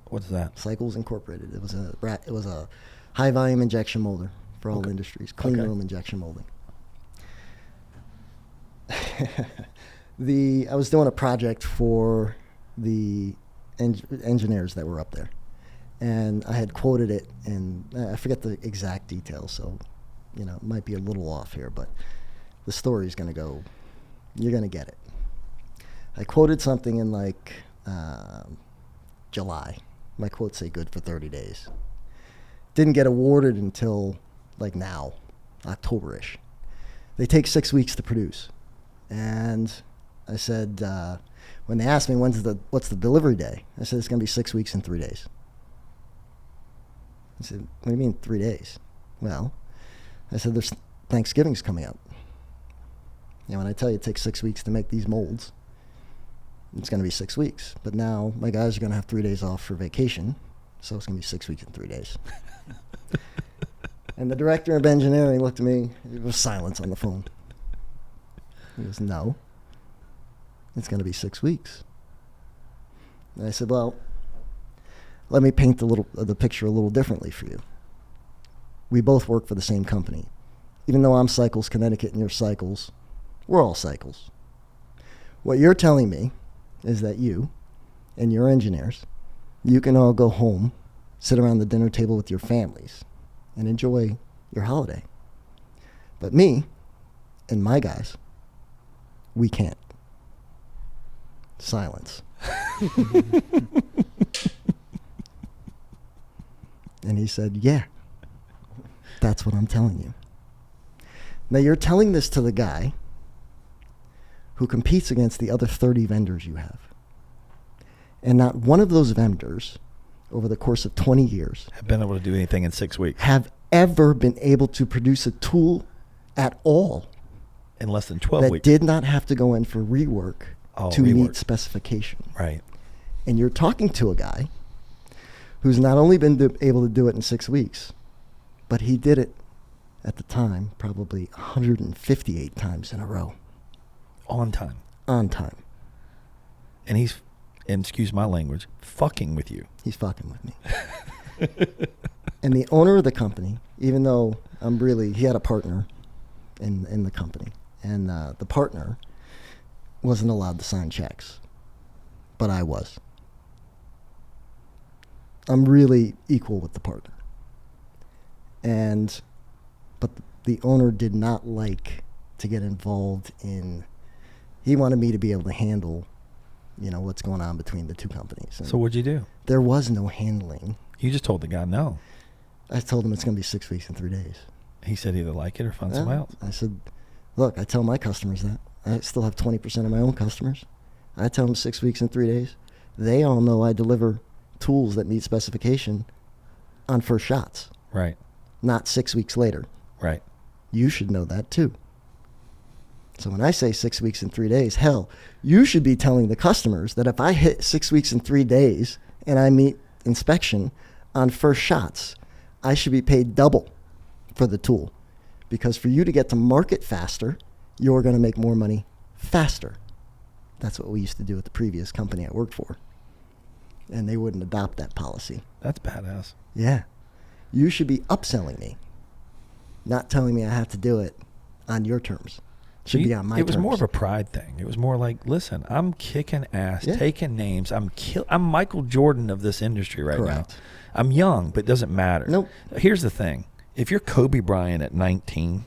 What's that? Cycles Incorporated. It was a high volume injection molder for all industries, clean room injection molding. I was doing a project for the engineers that were up there, and I had quoted it, and I forget the exact details, so it might be a little off here, but the story's going to go, you're going to get it. I quoted something in like July. My quotes say good for 30 days. Didn't get awarded until like now, October-ish. They take 6 weeks to produce. And I said, when they asked me what's the delivery day, I said, it's going to be 6 weeks and 3 days. I said, what do you mean 3 days? Well, I said, there's Thanksgiving's coming up. And when I tell you it takes 6 weeks to make these molds, it's going to be 6 weeks. But now my guys are going to have 3 days off for vacation, so it's going to be 6 weeks and 3 days. And the director of engineering looked at me. There was silence on the phone. He goes, no, it's going to be 6 weeks. And I said, well, let me paint the picture a little differently for you. We both work for the same company. Even though I'm Cycles Connecticut and you're Cycles, we're all Cycles. What you're telling me is that you and your engineers, you can all go home, sit around the dinner table with your families, and enjoy your holiday. But me and my guys, we can't. Silence. And he said, yeah, that's what I'm telling you. Now you're telling this to the guy who competes against the other 30 vendors you have. And not one of those vendors, over the course of 20 years, Have been able to do anything in 6 weeks have ever been able to produce a tool at all in less than 12 that weeks. did not have to go in for rework to rework. meet specification. Right. And you're talking to a guy who's not only been able to do it in 6 weeks, but he did it at the time probably 158 times in a row. On time. On time. And he's, and excuse my language, fucking with you. He's fucking with me. And the owner of the company, even though he had a partner in the company, and the partner wasn't allowed to sign checks, but I was. I'm really equal with the partner. But the owner did not like to get involved in, he wanted me to be able to handle, what's going on between the two companies. And so what'd you do? there was no handling. You just told the guy no. I told him it's going to be 6 weeks and 3 days. He said either like it or find somebody else. I said, look, I tell my customers that. I still have 20% of my own customers. I tell them 6 weeks and 3 days. They all know I deliver tools that meet specification on first shots. Right. Not 6 weeks later. Right. You should know that too. So when I say 6 weeks and 3 days, hell, you should be telling the customers that if I hit 6 weeks and 3 days and I meet inspection on first shots, I should be paid double for the tool. Because for you to get to market faster, you're going to make more money faster. That's what we used to do at the previous company I worked for. And they wouldn't adopt that policy. That's badass. Yeah. You should be upselling me, not telling me I have to do it on your terms. It should be on my terms. It was more of a pride thing. It was more like, listen, I'm kicking ass, taking names. I'm Michael Jordan of this industry right Correct. now. I'm young, but it doesn't matter. Nope. Here's the thing. If you're Kobe Bryant at 19,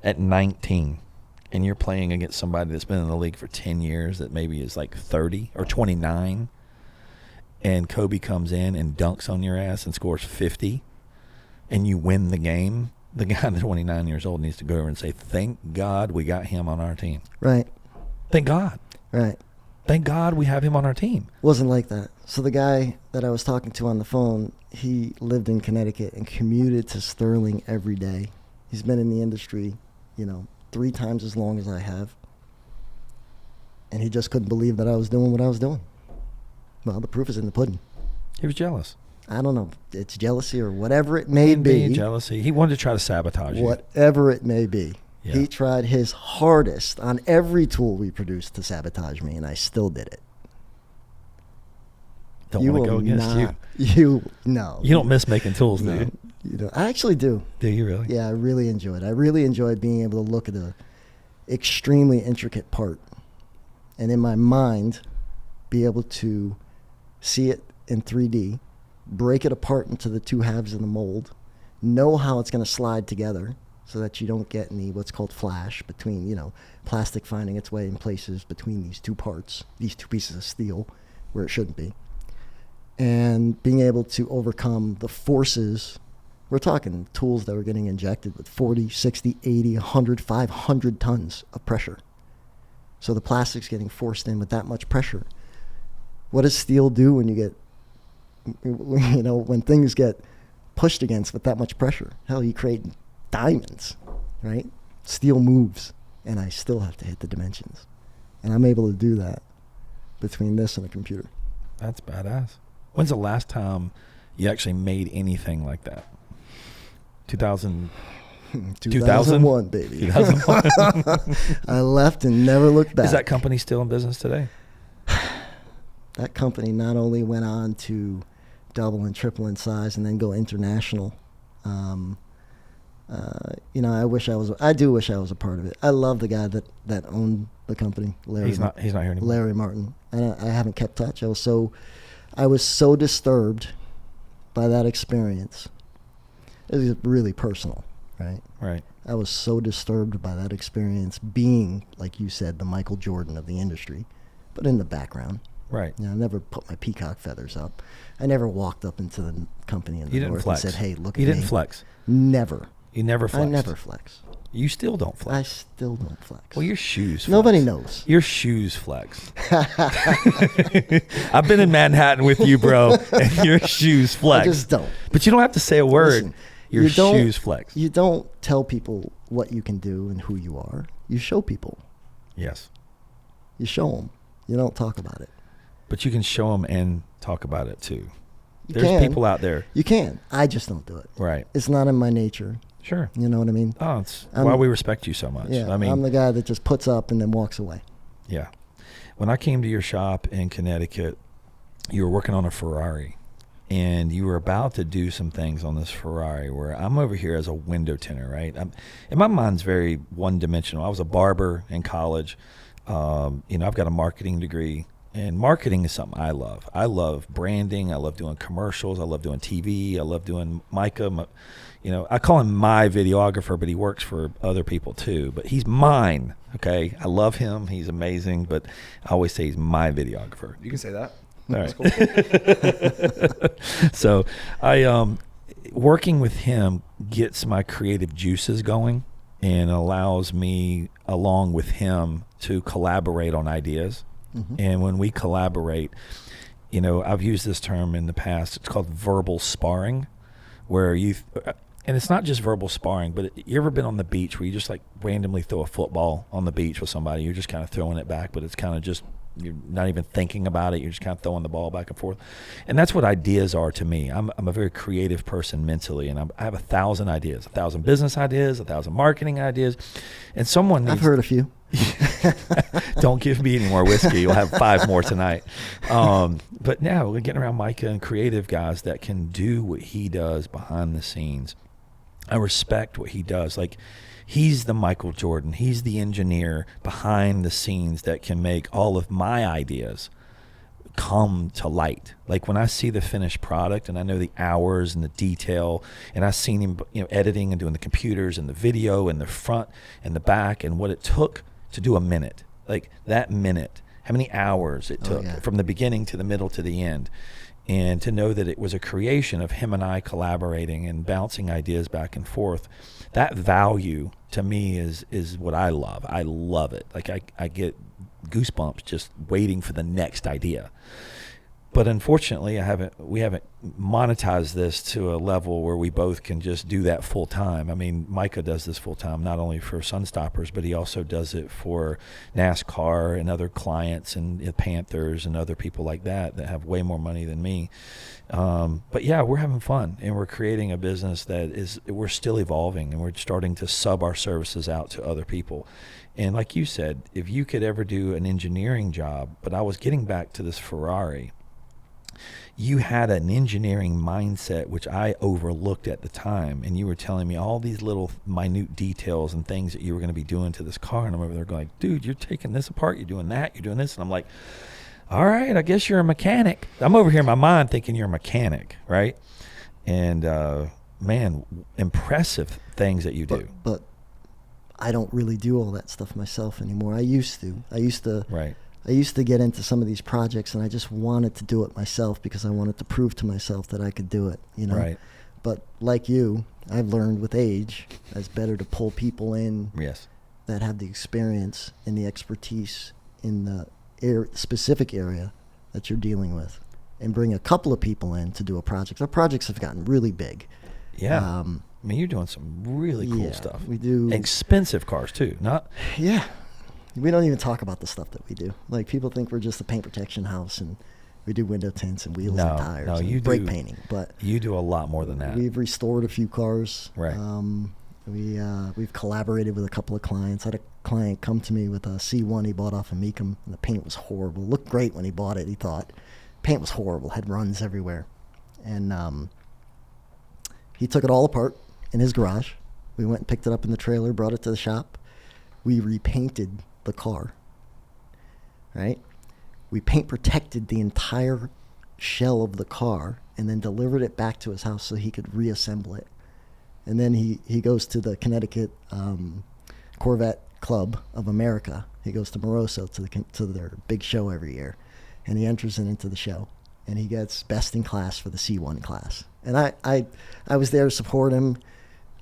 and you're playing against somebody that's been in the league for 10 years that maybe is like 30 or 29, and Kobe comes in and dunks on your ass and scores 50, and you win the game, the guy that's 29 years old needs to go over and say, thank God we got him on our team. Right. Thank God. Right. Thank God we have him on our team. Wasn't like that. So the guy that I was talking to on the phone, he lived in Connecticut and commuted to Sterling every day. He's been in the industry, 3 times as long as I have. And he just couldn't believe that I was doing what I was doing. Well, the proof is in the pudding. He was jealous. I don't know. It's jealousy or whatever it may be. Jealousy. He wanted to try to sabotage you. Whatever it may be. Yeah. He tried his hardest on every tool we produced to sabotage me, and I still did it. Don't want to go against you. No. You don't miss making tools, do you? You don't. I actually do. Do you really? Yeah, I really enjoy it. I really enjoyed being able to look at a extremely intricate part and in my mind be able to see it in 3D, break it apart into the two halves of the mold, know how it's going to slide together so that you don't get any what's called flash between, plastic finding its way in places between these two parts, these two pieces of steel where it shouldn't be. And being able to overcome the forces. We're talking tools that were getting injected with 40, 60, 80, 100, 500 tons of pressure. So the plastic's getting forced in with that much pressure. What does steel do when you get, when things get pushed against with that much pressure? Hell, you create diamonds, right? Steel moves, and I still have to hit the dimensions. And I'm able to do that between this and a computer. That's badass. When's the last time you actually made anything like that? 2001, baby. 2001. I left and never looked back. Is that company still in business today? That company not only went on to double and triple in size and then go international. I do wish I was a part of it. I love the guy that owned the company, Larry. He's not here anymore. Larry Martin. And I haven't kept touch. I was so disturbed by that experience. It was really personal, right? Right. I was so disturbed by that experience being, like you said, the Michael Jordan of the industry, but in the background. Right. I never put my peacock feathers up. I never walked up into the company in the north and said, hey, look at me. You didn't flex. Never. You never flexed. I never flex. You still don't flex. I still don't flex. Well, your shoes flex. Nobody knows. Your shoes flex. I've been in Manhattan with you, bro, and your shoes flex. I just don't. But you don't have to say a word. Listen, your shoes flex. You don't tell people what you can do and who you are. You show people. Yes. You show them. You don't talk about it. But you can show them and talk about it too. There's people out there. You can. I just don't do it. Right. It's not in my nature. Sure. You know what I mean? Oh, it's why we respect you so much. Yeah, I mean, I'm the guy that just puts up and then walks away. Yeah. When I came to your shop in Connecticut, you were working on a Ferrari. and you were about to do some things on this Ferrari where I'm over here as a window tinter, right? And my mind's very one-dimensional. I was a barber in college. I've got a marketing degree, and marketing is something I love. I love branding. I love doing commercials. I love doing TV. I love doing Micah. I call him my videographer, but he works for other people too. But he's mine, okay? I love him. He's amazing, but I always say he's my videographer. You can say that. All right. Cool. So working with him gets my creative juices going and allows me, along with him, to collaborate on ideas. Mm-hmm. And when we collaborate, I've used this term in the past. It's called verbal sparring, where and it's not just verbal sparring, but you ever been on the beach where you just like randomly throw a football on the beach with somebody? You're just kind of throwing it back, but it's kind of just, you're not even thinking about it. You're just kind of throwing the ball back and forth. And that's what ideas are to me. I'm a very creative person mentally, and I have 1,000 ideas, 1,000 business ideas, 1,000 marketing ideas. And I've heard a few. Don't give me any more whiskey. You'll have 5 more tonight. But now we're getting around Micah and creative guys that can do what he does behind the scenes. I respect what he does. Like, he's the Michael Jordan. He's the engineer behind the scenes that can make all of my ideas come to light. Like, when I see the finished product and I know the hours and the detail, and I've seen him, editing and doing the computers and the video and the front and the back and what it took to do a minute, like that minute, how many hours it took from the beginning to the middle to the end. And to know that it was a creation of him and I collaborating and bouncing ideas back and forth, that value to me is what I love. I love it. Like, I get goosebumps just waiting for the next idea. But unfortunately, we haven't monetized this to a level where we both can just do that full time. I mean, Micah does this full time, not only for Sunstoppers, but he also does it for NASCAR and other clients and Panthers and other people like that have way more money than me. But yeah, we're having fun, and we're creating a business that we're still evolving, and we're starting to sub our services out to other people. And like you said, if you could ever do an engineering job, but I was getting back to this Ferrari, you had an engineering mindset, which I overlooked at the time. And you were telling me all these little minute details and things that you were going to be doing to this car. And I'm over there going, dude, you're taking this apart. You're doing that. You're doing this. And I'm like, all right, I guess you're a mechanic. I'm over here in my mind thinking you're a mechanic, right? And, man, impressive things that you do. But I don't really do all that stuff myself anymore. I used to. Right. I used to get into some of these projects, and I just wanted to do it myself because I wanted to prove to myself that I could do it, Right. But like you, I've learned with age, it's better to pull people in that have the experience and the expertise in the specific area that you're dealing with, and bring a couple of people in to do a project. Our projects have gotten really big. Yeah. I mean, you're doing some really cool stuff. We do. Expensive cars, too. Yeah. We don't even talk about the stuff that we do. Like, people think we're just a paint protection house and we do window tints and wheels and tires and brake painting. But you do a lot more than that. We've restored a few cars. Right. We've collaborated with a couple of clients. I had a client come to me with a C1 he bought off of Meekum, and the paint was horrible. It looked great when he bought it, he thought. Paint was horrible, had runs everywhere. And he took it all apart in his garage. We went and picked it up in the trailer, brought it to the shop. We repainted the car, right? We paint protected the entire shell of the car and then delivered it back to his house so he could reassemble it. And then he goes to the Connecticut Corvette Club of America. He goes to Moroso to their big show every year, and he enters it into the show, and he gets best in class for the C1 class. And I was there to support him.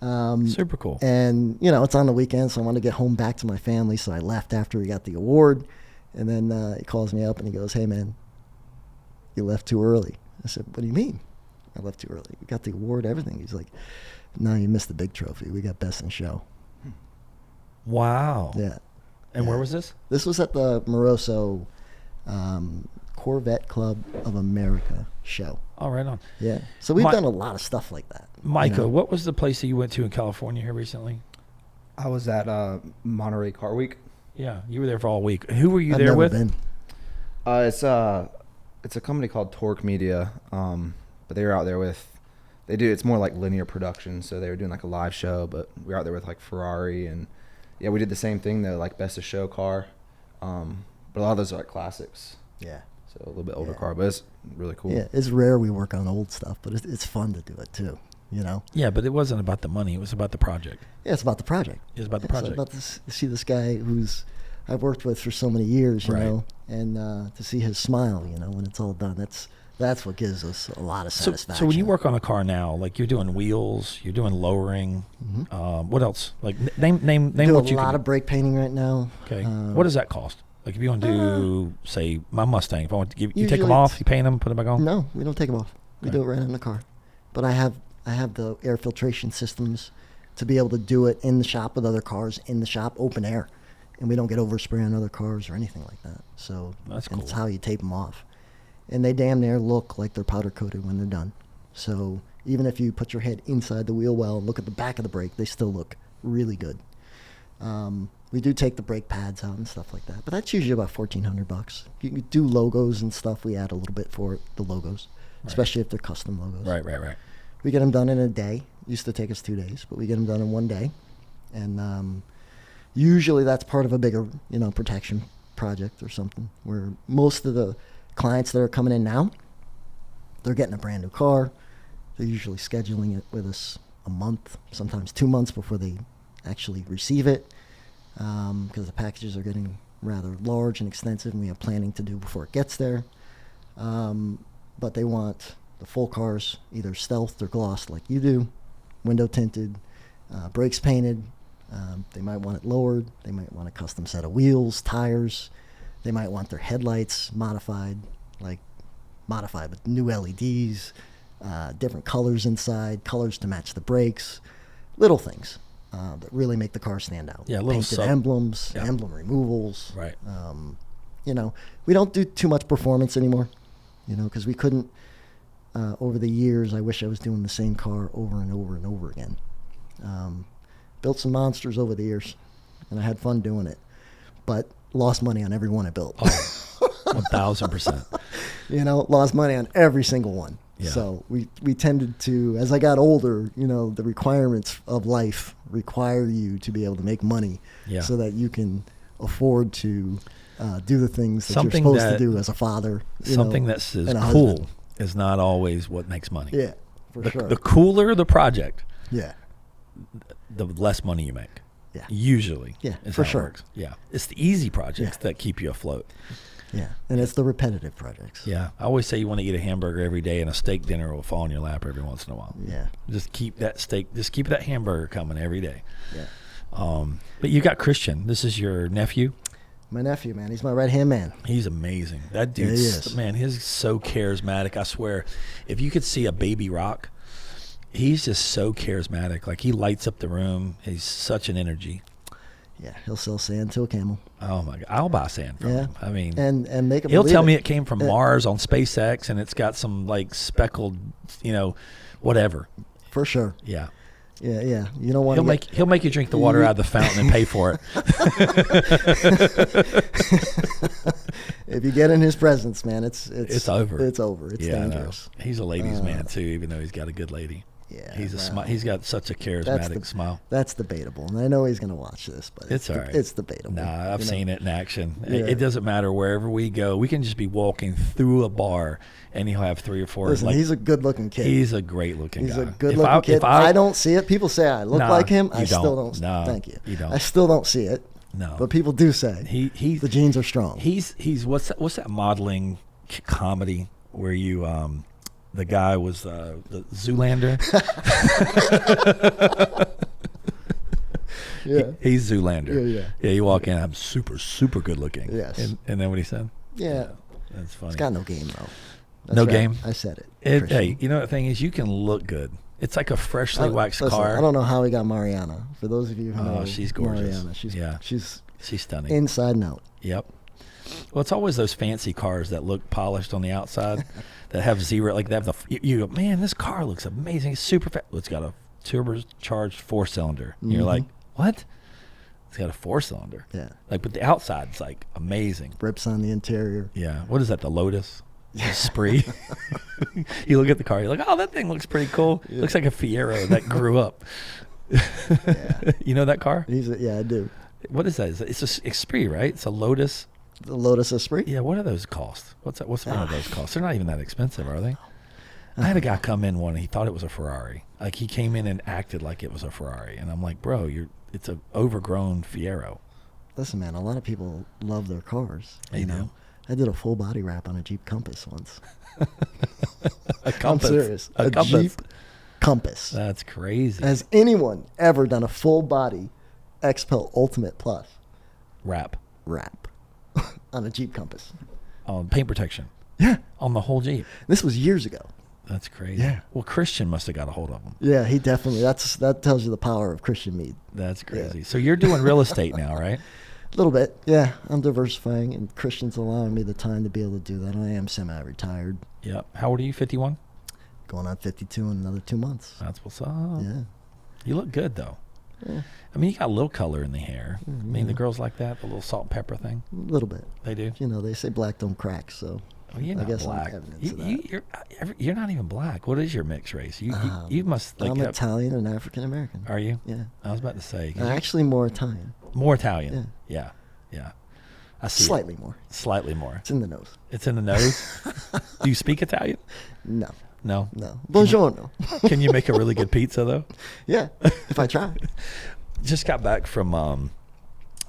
Super cool. And, it's on the weekend, so I want to get home back to my family, so I left after he got the award. And then he calls me up and he goes, hey, man, you left too early. I said, what do you mean? I left too early. We got the award, everything. He's like, no, you missed the big trophy. We got best in show. Wow. Yeah. And where was this? This was at the Moroso Corvette Club of America show. Oh, right on. Yeah. So we've done a lot of stuff like that. Micah, what was the place that you went to in California here recently? I was at Monterey Car Week. Yeah, you were there for all week. Who were you I've there with? Been. It's a company called Torque Media. but they were out there with. It's more like linear production, so they were doing like a live show, but we were out there with like Ferrari, and yeah, we did the same thing, the like best of show car, but a lot of those are like classics. Yeah. So a little bit older car, but it's really cool. Yeah, it's rare we work on old stuff, but it's fun to do it too, you know? Yeah, but it wasn't about the money. It was about the project. Yeah, it's about the project. It was about the It's project. about to see this guy who's I've worked with for so many years, you Right. know, and to see his smile, you know, when it's all done. That's what gives us a lot of satisfaction. So when you work on a car now, like you're doing wheels, you're doing lowering, what else? Like name do what you a lot can of brake painting right now. do. Okay. What does that cost? Like if you want to do, say, my Mustang, if I want to give, you take them Usually off, it's- you paint them, put them back on? No, we don't take them off. We Okay. do it right in the car. But I have the air filtration systems to be able to do it in the shop with other cars in the shop, open air, and we don't get overspray on other cars or anything like that. So That's and it's cool. how you tape them off, and they damn near look like they're powder coated when they're done. So even if you put your head inside the wheel well and look at the back of the brake, they still look really good. We do take the brake pads out and stuff like that, but that's usually about $1,400. You can do logos and stuff. We add a little bit for it, the logos, especially if they're custom logos. Right. We get them done in a day. Used to take us 2 days, but we get them done in 1 day, and usually that's part of a bigger, you know, protection project or something. Where most of the clients that are coming in now, they're getting a brand new car. They're usually scheduling it with us a month, sometimes 2 months before they actually receive it, because the packages are getting rather large and extensive, and we have planning to do before it gets there. But they want the full cars, either stealthed or glossed like you do, window tinted, brakes painted. They might want it lowered. They might want a custom set of wheels, tires. They might want their headlights modified with new LEDs, different colors inside, colors to match the brakes, little things that really make the car stand out. Yeah, little painted emblems, yeah. emblem removals. Right. You know, we don't do too much performance anymore, you know, because we couldn't. Over the years, I wish I was doing the same car over and over and over again. Built some monsters over the years, and I had fun doing it, but lost money on every one I built. 1,000%. You know, lost money on every single one. Yeah. So we tended to, as I got older, you know, the requirements of life require you to be able to make money Yeah. so that you can afford to do the things that Something you're supposed that- to do as a father. Something know, that's and a cool husband. is not always what makes money. Yeah, for The, sure. the cooler the project, Yeah. the less money you make. Yeah. Usually. Yeah, is for how it sure. works. Yeah. It's the easy projects Yeah. that keep you afloat. Yeah. And it's the repetitive projects. Yeah. I always say you want to eat a hamburger every day and a steak dinner will fall in your lap every once in a while. Yeah. Just keep that hamburger coming every day. Yeah. But you got Christian. This is your nephew. My nephew, man, he's my right-hand man. He's amazing. That Yeah, he dude's, is. man, he's so charismatic. I swear, if you could see a baby rock, he's just so charismatic. Like he lights up the room. He's such an energy. Yeah, he'll sell sand to a camel. Oh my God, I'll buy sand from Yeah. him. I mean, And make him he'll believe tell me it. it came from Yeah. Mars on SpaceX, and it's got some like speckled, whatever. For sure. Yeah, Yeah, yeah. You don't want he'll make you drink the water out of the fountain and pay for it. If you get in his presence, man, it's over. It's over. It's Yeah, I know. dangerous. He's a ladies' man too, even though he's got a good lady. Yeah, He's a well, smile. He's got such a charismatic smile. That's debatable, and I know he's going to watch this, but It's all right. It's debatable. Nah, I've seen it in action. Yeah. It doesn't matter wherever we go. We can just be walking through a bar, and he'll have 3 or 4. Listen, he's a good-looking kid. He's a great looking He's guy. a good-looking kid. I don't see it. People say I look Nah, like him. I you still don't. don't. No, Thank you. you don't. I still don't see it. No, But people do say he's the genes are strong. He's what's that modeling comedy where you the guy was the Zoolander. Yeah. He's Zoolander. Yeah. Yeah, you walk in, I'm super good looking. Yes. And then what he said? Yeah. That's funny. It's got no game though. That's No right. game? I said it. Hey, Christian. you know the thing is, you can look good. It's like a freshly waxed Listen, car. I don't know how he got Mariana. For those of you who know, she's gorgeous. Mariana, Yeah. she's She's stunning. inside and out. Yep. Well, it's always those fancy cars that look polished on the outside that have zero, like they have you go, man, this car looks amazing. It's super fast. Well, it's got a turbocharged 4-cylinder. And you're Mhm. like, what? It's got a 4-cylinder. Yeah. Like, but the outside's like amazing. Rips on the interior. Yeah. What is that? The Lotus? Spree. You look at the car, you're like, oh, that thing looks pretty cool. Yeah. Looks like a Fiero that grew up. Yeah. You know that car? Yeah, I do. What is that? It's a Spree, right? It's a Lotus. The Lotus Esprit? Yeah, what are those cost? What's one of those cost? They're not even that expensive, are they? I had a guy come in one and he thought it was a Ferrari. Like he came in and acted like it was a Ferrari. And I'm like, bro, it's an overgrown Fiero. Listen, man, a lot of people love their cars. You know? I did a full body wrap on a Jeep Compass once. A Compass. I'm serious. A Compass. Jeep Compass. That's crazy. Has anyone ever done a full body XPEL Ultimate Plus wrap on a Jeep Compass? on paint protection Yeah. on the whole Jeep. This was years ago. That's crazy. Yeah. Well, Christian must have got a hold of them. Yeah, he definitely. That tells you the power of Christian Mead. That's crazy. Yeah. So you're doing real estate now, right? A little bit, yeah. I'm diversifying, and Christian's allowing me the time to be able to do that. I am semi-retired, Yep. How old are you? 51? going on 52 in another 2 months. That's what's up. Yeah. You look good though. Yeah. I mean, you got a little color in the hair. I mean, the Yeah. girls like that, the little salt and pepper thing. A little bit. They do. You know, they say black don't crack, so Oh, you're I not guess black. I'm evidence of that. You're not even black. What is your mixed race? You must like. I'm Italian and African American. Are you? Yeah. I was about to say. Actually, more Italian. More Italian. Yeah. I see. Slightly more. Slightly more. It's in the nose. It's in the nose. Do you speak Italian? No. No. No. Buongiorno. Can you make a really good pizza though? Yeah, if I try. Just got back from.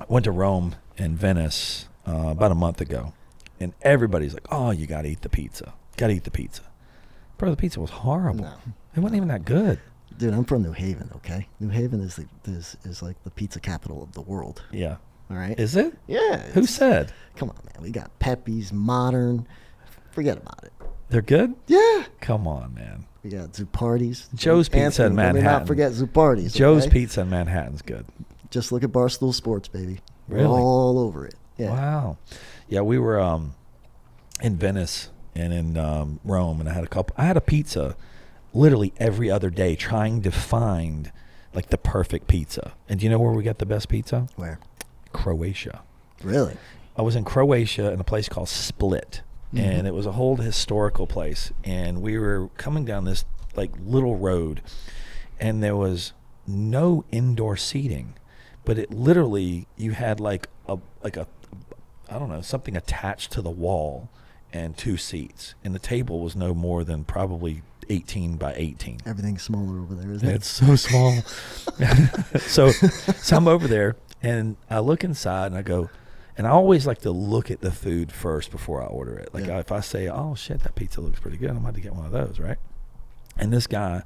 Went to Rome and Venice about a month ago, and everybody's like, "Oh, you got to eat the pizza. Got to eat the pizza." Bro, the pizza was horrible. No. It wasn't even that good. Dude, I'm from New Haven, okay? New Haven is like the pizza capital of the world, Yeah. all right? Is it? Yeah. Who it's- said? Come on, man. We got Pepe's, Modern. Forget about it. They're good? Yeah. Come on, man. We got Zupardi's. Joe's Pizza in Let me Manhattan. not forget Zupardi's. Joe's okay? Pizza in Manhattan's good. Just look at Barstool Sports, baby. We're Really? all over it. Yeah. Wow. Yeah, we were in Venice and in Rome, and I had a pizza literally every other day trying to find like the perfect pizza. And do you know where we got the best pizza? Where? Croatia. Really? I was in Croatia in a place called Split, and it was a whole historical place. And we were coming down this like little road, and there was no indoor seating, but it literally you had like a I don't know, something attached to the wall and 2 seats, and the table was no more than probably 18 by 18. Everything's smaller over there, isn't it? It's so small. so I'm over there, and I look inside, and I go, and I always like to look at the food first before I order it. Like Yeah. if I say, oh shit, that pizza looks pretty good, I'm about to get one of those, right? And this guy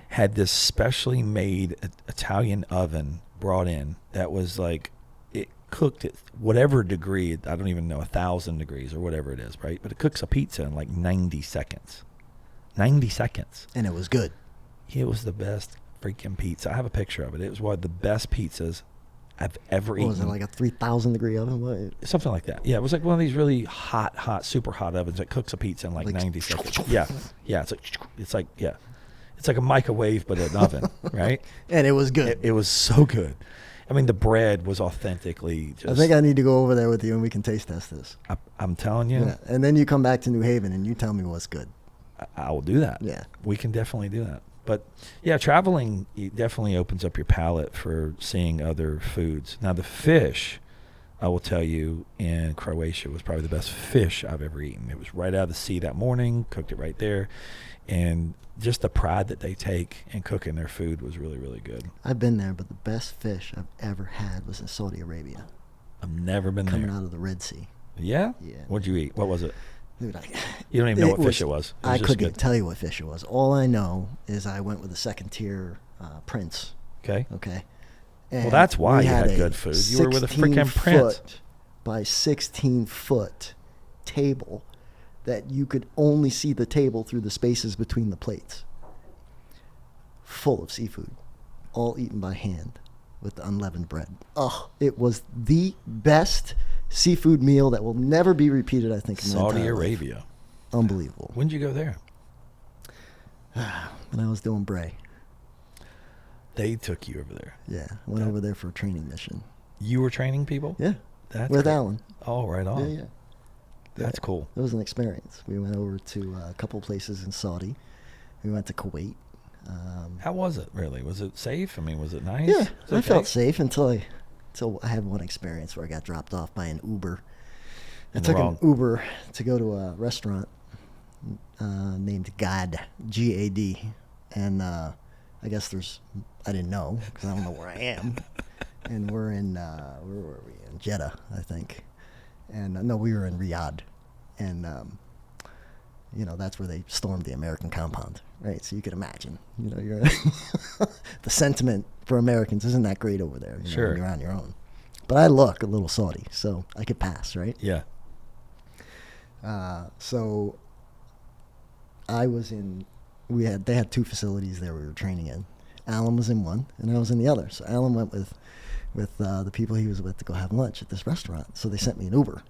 had this specially made Italian oven brought in that was like, it cooked at whatever degree, I don't even know, 1,000 degrees or whatever it is, right? But it cooks a pizza in like 90 seconds. 90 seconds. And it was good. It was the best freaking pizza. I have a picture of it. It was one of the best pizzas I've ever What eaten. was it, like a 3,000 degree oven? What? Something like that. Yeah, it was like one of these really hot, super hot ovens that cooks a pizza in like 90 seconds. Yeah. It's like a microwave, but an oven, right? And it was good. It was so good. I mean, the bread was authentically just. I think I need to go over there with you and we can taste test this. I'm telling you, Yeah. And then you come back to New Haven and you tell me what's good. I will do that. Yeah. We can definitely do that. But yeah, traveling it definitely opens up your palate for seeing other foods. Now the fish, I will tell you, in Croatia was probably the best fish I've ever eaten. It was right out of the sea that morning, cooked it right there. And just the pride that they take in cooking their food was really, really good. I've been there, but the best fish I've ever had was in Saudi Arabia, I've never been coming there. out of the Red Sea. Yeah? Yeah. What'd you eat? What was it? Dude, You don't even know what fish it was. It was I just couldn't good. even tell you what fish it was. All I know is I went with a second tier Prince. Okay. Okay. Well, that's why we you had a good food. You were with a freaking 16 Prince. foot by 16 foot table that you could only see the table through the spaces between the plates. Full of seafood, all eaten by hand with the unleavened bread. Oh, it was the best seafood meal that will never be repeated, I think, in my Saudi entire life. Arabia. Unbelievable. When did you go there? When I was doing Bray. They took you over there. Yeah, I went over there for a training mission. You were training people? Yeah, That's with great. Alan. Oh, right on. Yeah, yeah. That's cool. It was an experience. We went over to a couple places in Saudi. We went to Kuwait. How was it, really? Was it safe? I mean, was it nice? Yeah, Was it I felt okay? safe until I had one experience where I got dropped off by an Uber. I In the took wrong- an Uber to go to a restaurant named GAD, G-A-D. And I guess I didn't know because I don't know where I am. And we're in, where were we? In Jeddah, I think. And no, we were in Riyadh. And, that's where they stormed the American compound, right? So you could imagine, you're the sentiment for Americans isn't that great over there. Sure. When you're on your own. But I look a little Saudi, so I could pass, right? Yeah. So I was they had two facilities there we were training in. Alan was in one, and I was in the other. So Alan went with the people he was with to go have lunch at this restaurant. So they sent me an Uber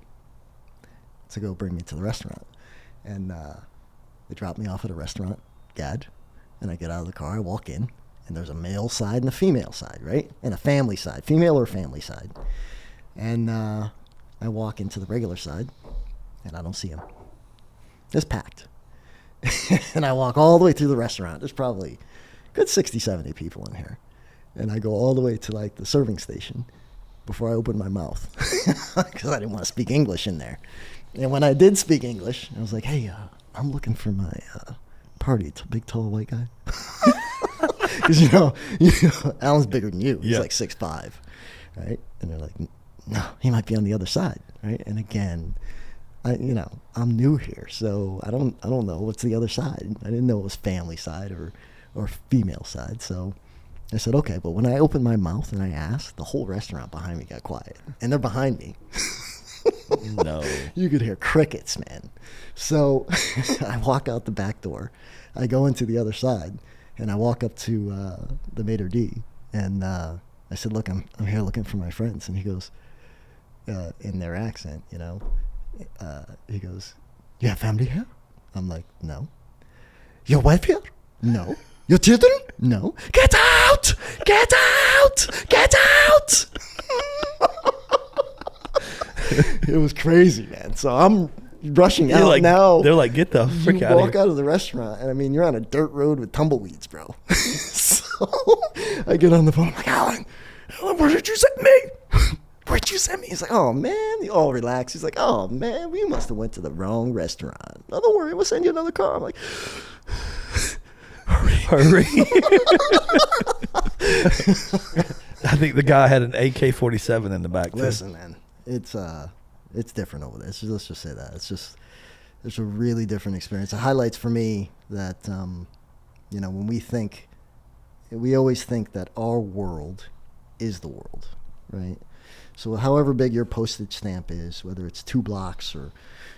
to go bring me to the restaurant. And they dropped me off at a restaurant, GAD, and I get out of the car, I walk in, and there's a male side and a female side, right? And a family side, female or family side. And I walk into the regular side, and I don't see him. It's packed. And I walk all the way through the restaurant. There's probably a good 60, 70 people in here. And I go all the way to like the serving station before I open my mouth because I didn't want to speak English in there. And when I did speak English, I was like, hey, I'm looking for my party. It's a big, tall, white guy. Because, Alan's bigger than you. He's Yeah. like 6'5", right? And they're like, no, he might be on the other side, right? And again, I'm new here, so I don't know what's the other side. I didn't know it was family side or female side. So I said, okay. But when I opened my mouth and I asked, the whole restaurant behind me got quiet, and they're behind me. No. You could hear crickets, man. So I walk out the back door. I go into the other side, and I walk up to the maitre d', and I said, look, I'm here looking for my friends. And he goes, in their accent, he goes, you have family here? I'm like, no. Your wife here? No. Your children? No. Get out! Get out! Get out! It was crazy, man. So I'm rushing out now. They're like, get the frick You out of walk here. out of the restaurant, and I mean, you're on a dirt road with tumbleweeds, bro. So I get on the phone. I'm like, Alan, where did you send me? Where'd you send me? He's like, oh, man. He all relaxed. He's like, oh, man, we must have went to the wrong restaurant. No, don't worry. We'll send you another car. I'm like, Hurry. I think the guy had an AK-47 in the back. listen, man, it's different over there. Let's just say that. It's a really different experience. It highlights for me that, when we always think that our world is the world, right? So however big your postage stamp is, whether it's 2 blocks or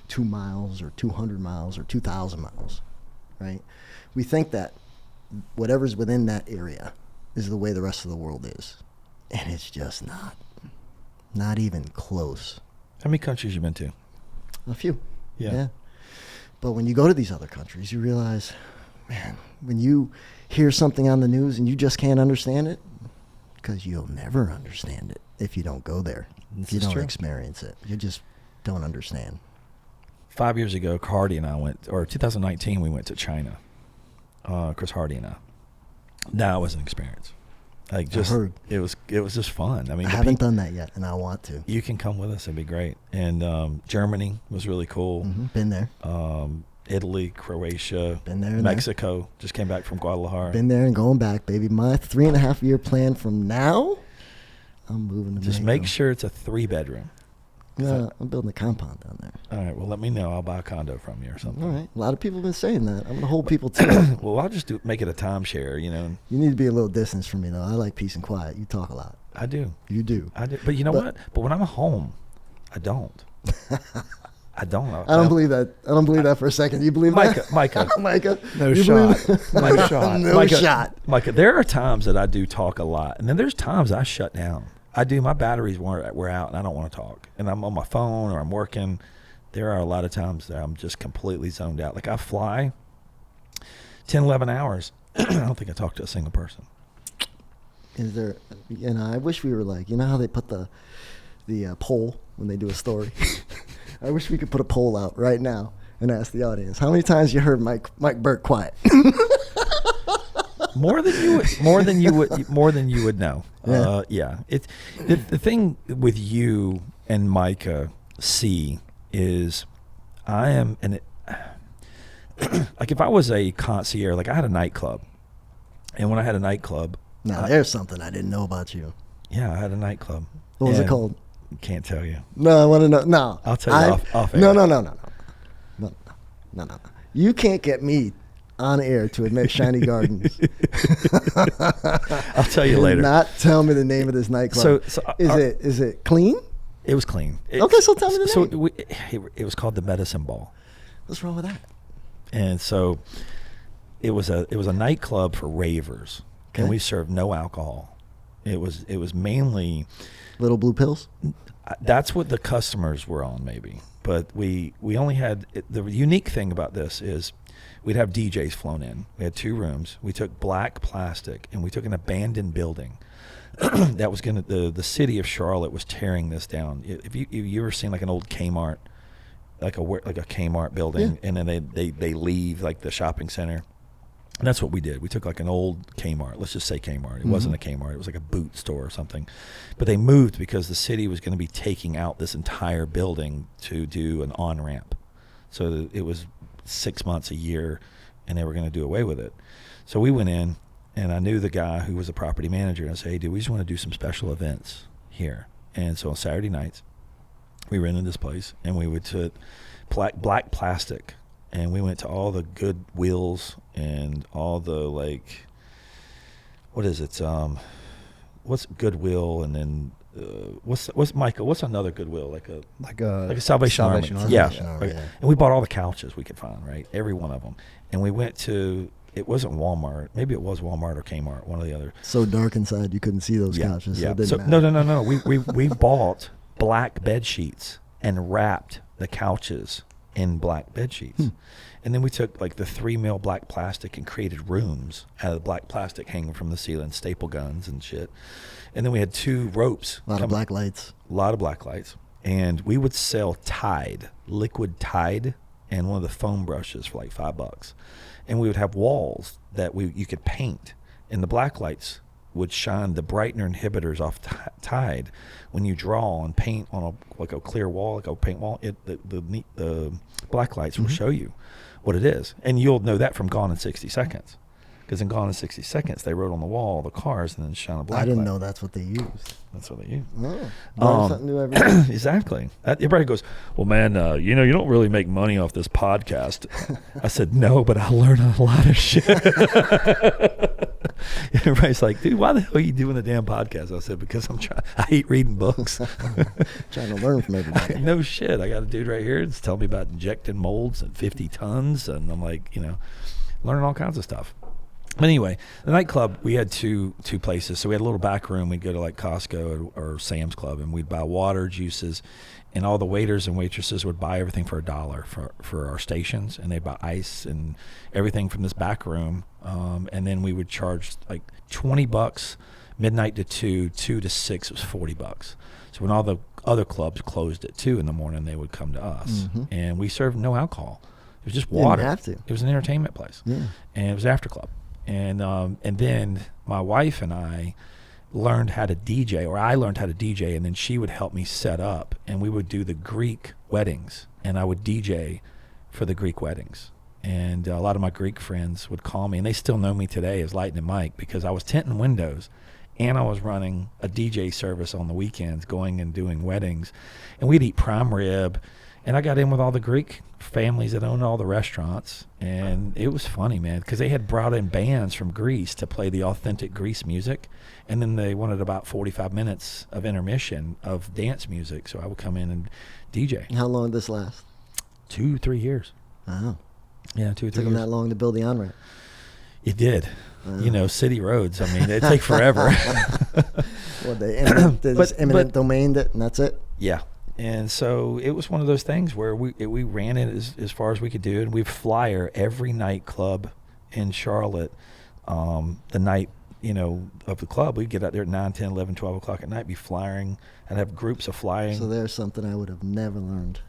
2 miles or 200 miles or 2,000 miles, right? We think that whatever's within that area is the way the rest of the world is. And it's just not. Not even close. How many countries you been to? A few. Yeah. But when you go to these other countries, you realize, man, when you hear something on the news and you just can't understand it, because you'll never understand it if you don't go there. This If you is don't true. experience it. You just don't understand. 5 years ago, Hardy and I went, or 2019, we went to China. Chris Hardy and I. That was an experience. Like just, heard. it was just fun. I mean, I the haven't done that yet, and I want to. You can come with us; it'd be great. And Germany was really cool. Been there. Italy, Croatia, Been there and Mexico. Just came back from Guadalajara. Been there and going back, baby. My 3.5 year plan from now, I'm moving to Just Mexico. make sure it's a 3-bedroom. Yeah, I'm building a compound down there. All right. Well, let me know. I'll buy a condo from you or something. All right. A lot of people have been saying that. I'm going to hold people to it. Well, I'll just make it a timeshare. You You need to be a little distance from me, though. I like peace and quiet. You talk a lot. I do. You do. I do. But you know But- what? But when I'm home, I don't. I don't. I don't believe that. I don't believe that for a second. You believe that? Micah. Micah. No you shot. believe- No shot. No Micah, shot. Micah, there are times that I do talk a lot, and then there's times I shut down. I do. My batteries wear out, and I don't want to talk. And I'm on my phone or I'm working. There are a lot of times that I'm just completely zoned out. Like I fly 10, 11 hours. I don't think I talk to a single person. Is there? I wish we were like, you know how they put the poll when they do a story. I wish we could put a poll out right now and ask the audience how many times you heard Mike Burke quiet. More than you would know. Yeah. It's the thing with you and Micah C is I am like if I was a concierge, like I had a nightclub, and when I had a nightclub, Now there's something I didn't know about you. yeah, I had a nightclub. What was it And called? Can't tell you. No, I want to know. No, I'll tell you off air. No. You can't get me on air to admit Shiny Gardens. I'll tell you later. Not tell me the name of this nightclub. So is it clean? it was clean. Okay, so tell me the name. It was called the Medicine Ball. What's wrong with that? And so it was a nightclub for ravers, and Okay. we served no alcohol. It was mainly Little blue pills? that's what the customers were on, maybe. But we only had the unique thing about this is we'd have DJs flown in. We had 2 rooms. We took black plastic and we took an abandoned building that was gonna the city of Charlotte was tearing this down. If you ever seen like an old Kmart, like a Kmart building, Yeah. and then they leave like the shopping center. And that's what we did. We took like an old Kmart. Let's just say Kmart. It wasn't a Kmart. It was like a boot store or something. But they moved because the city was going to be taking out this entire building to do an on-ramp. So it was 6 months, a year, and they were going to do away with it. So we went in, and I knew the guy who was a property manager. And I said, hey, dude, we just want to do some special events here. And so on Saturday nights, we rented this place, and we would put black plastic. And we went to all the Goodwills and all the like, what is it? What's Goodwill, and then what's Michael? What's another Goodwill? Like a Salvation Army. Yeah. Salvation Army, yeah. And we bought all the couches we could find, right? Every one of them. And we went to, it wasn't Walmart. Maybe it was Walmart or Kmart, one or the other. So dark inside you couldn't see those couches. So Yeah. it didn't So matter. no. We bought black bed sheets and wrapped the couches in black bed sheets. And then we took like the 3 mil black plastic and created rooms out of the black plastic hanging from the ceiling, staple guns and shit. And then we had 2 ropes. A lot of black lights. A lot of black lights. And we would sell Tide, liquid Tide, and one of the foam brushes for like $5. And we would have walls that you could paint, and the black lights would shine the brightener inhibitors off Tide. When you draw and paint on a clear wall, like a paint wall, the black lights will show you what it is. And you'll know that from Gone in 60 Seconds. Because in Gone in 60 Seconds, they wrote on the wall the cars and then shine a black light. I didn't know that's what they used. That's what they use. Oh, learn something new every day. Exactly. Everybody goes, well, man, you don't really make money off this podcast. I said, no, but I learn a lot of shit. Everybody's like, dude, why the hell are you doing the damn podcast? I said, because I hate reading books. Trying to learn from everybody. No shit. I got a dude right here that's telling me about injecting molds at 50 tons. And I'm like, learning all kinds of stuff. But anyway, the nightclub, we had two places. So we had a little back room. We'd go to like Costco or Sam's Club, and we'd buy water, juices, and all the waiters and waitresses would buy everything for $1 for our stations, and they'd buy ice and everything from this back room. And then we would charge like $20 midnight to 2 to 6 was $40. So when all the other clubs closed at 2 in the morning, they would come to us, and we served no alcohol. It was just water. Didn't have to. It was an entertainment place, and it was after club. And then my wife and I learned how to DJ, or I learned how to DJ, and then she would help me set up, and we would do the Greek weddings, and I would DJ for the Greek weddings. And a lot of my Greek friends would call me, and they still know me today as Lightning Mike, because I was tinting windows, and I was running a DJ service on the weekends, going and doing weddings, and we'd eat prime rib. And I got in with all the Greek families that owned all the restaurants, and it was funny, man, because they had brought in bands from Greece to play the authentic Greece music, and then they wanted about 45 minutes of intermission of dance music, so I would come in and DJ. How long did this last? 2-3 years. Wow. Yeah, 2 or 3 Took them years. that long to build the on-ramp. It did. City roads, I mean, they take forever. Well, they just eminent domained it, and that's it? Yeah. And so it was one of those things where we ran it as far as we could do, and we'd flyer every nightclub in Charlotte. The night, of the club, we'd get out there at 9, 10, 11, 12 o'clock at night, be flying, and have groups of flying. So there's something I would have never learned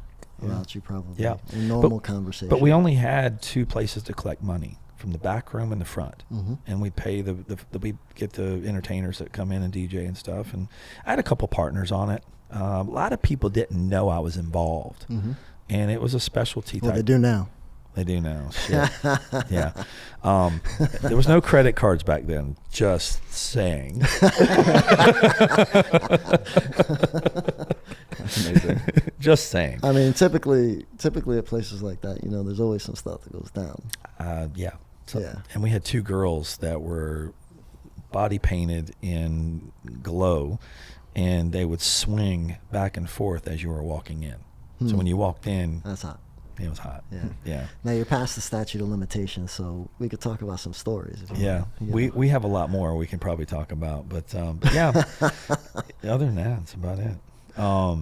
throughout you probably. Yeah. In normal conversation. But we only had 2 places to collect money, from the back room and the front. Mm-hmm. And we pay we get the entertainers that come in and DJ and stuff. And I had a couple partners on it. A lot of people didn't know I was involved. Mm-hmm. And it was a specialty Well, type. they do now. They do now. Shit. Yeah. There was no credit cards back then. Just saying. That's amazing. Just saying. I mean, typically at places like that, there's always some stuff that goes down. Yeah. So, Yeah. And we had 2 girls that were body painted in glow, and they would swing back and forth as you were walking in. So when you walked in, That's hot. it was hot. Yeah. Yeah. Now you're past the statute of limitations, so we could talk about some stories. If you Yeah. want. We have a lot more we can probably talk about, but yeah. Other than that, that's about it. I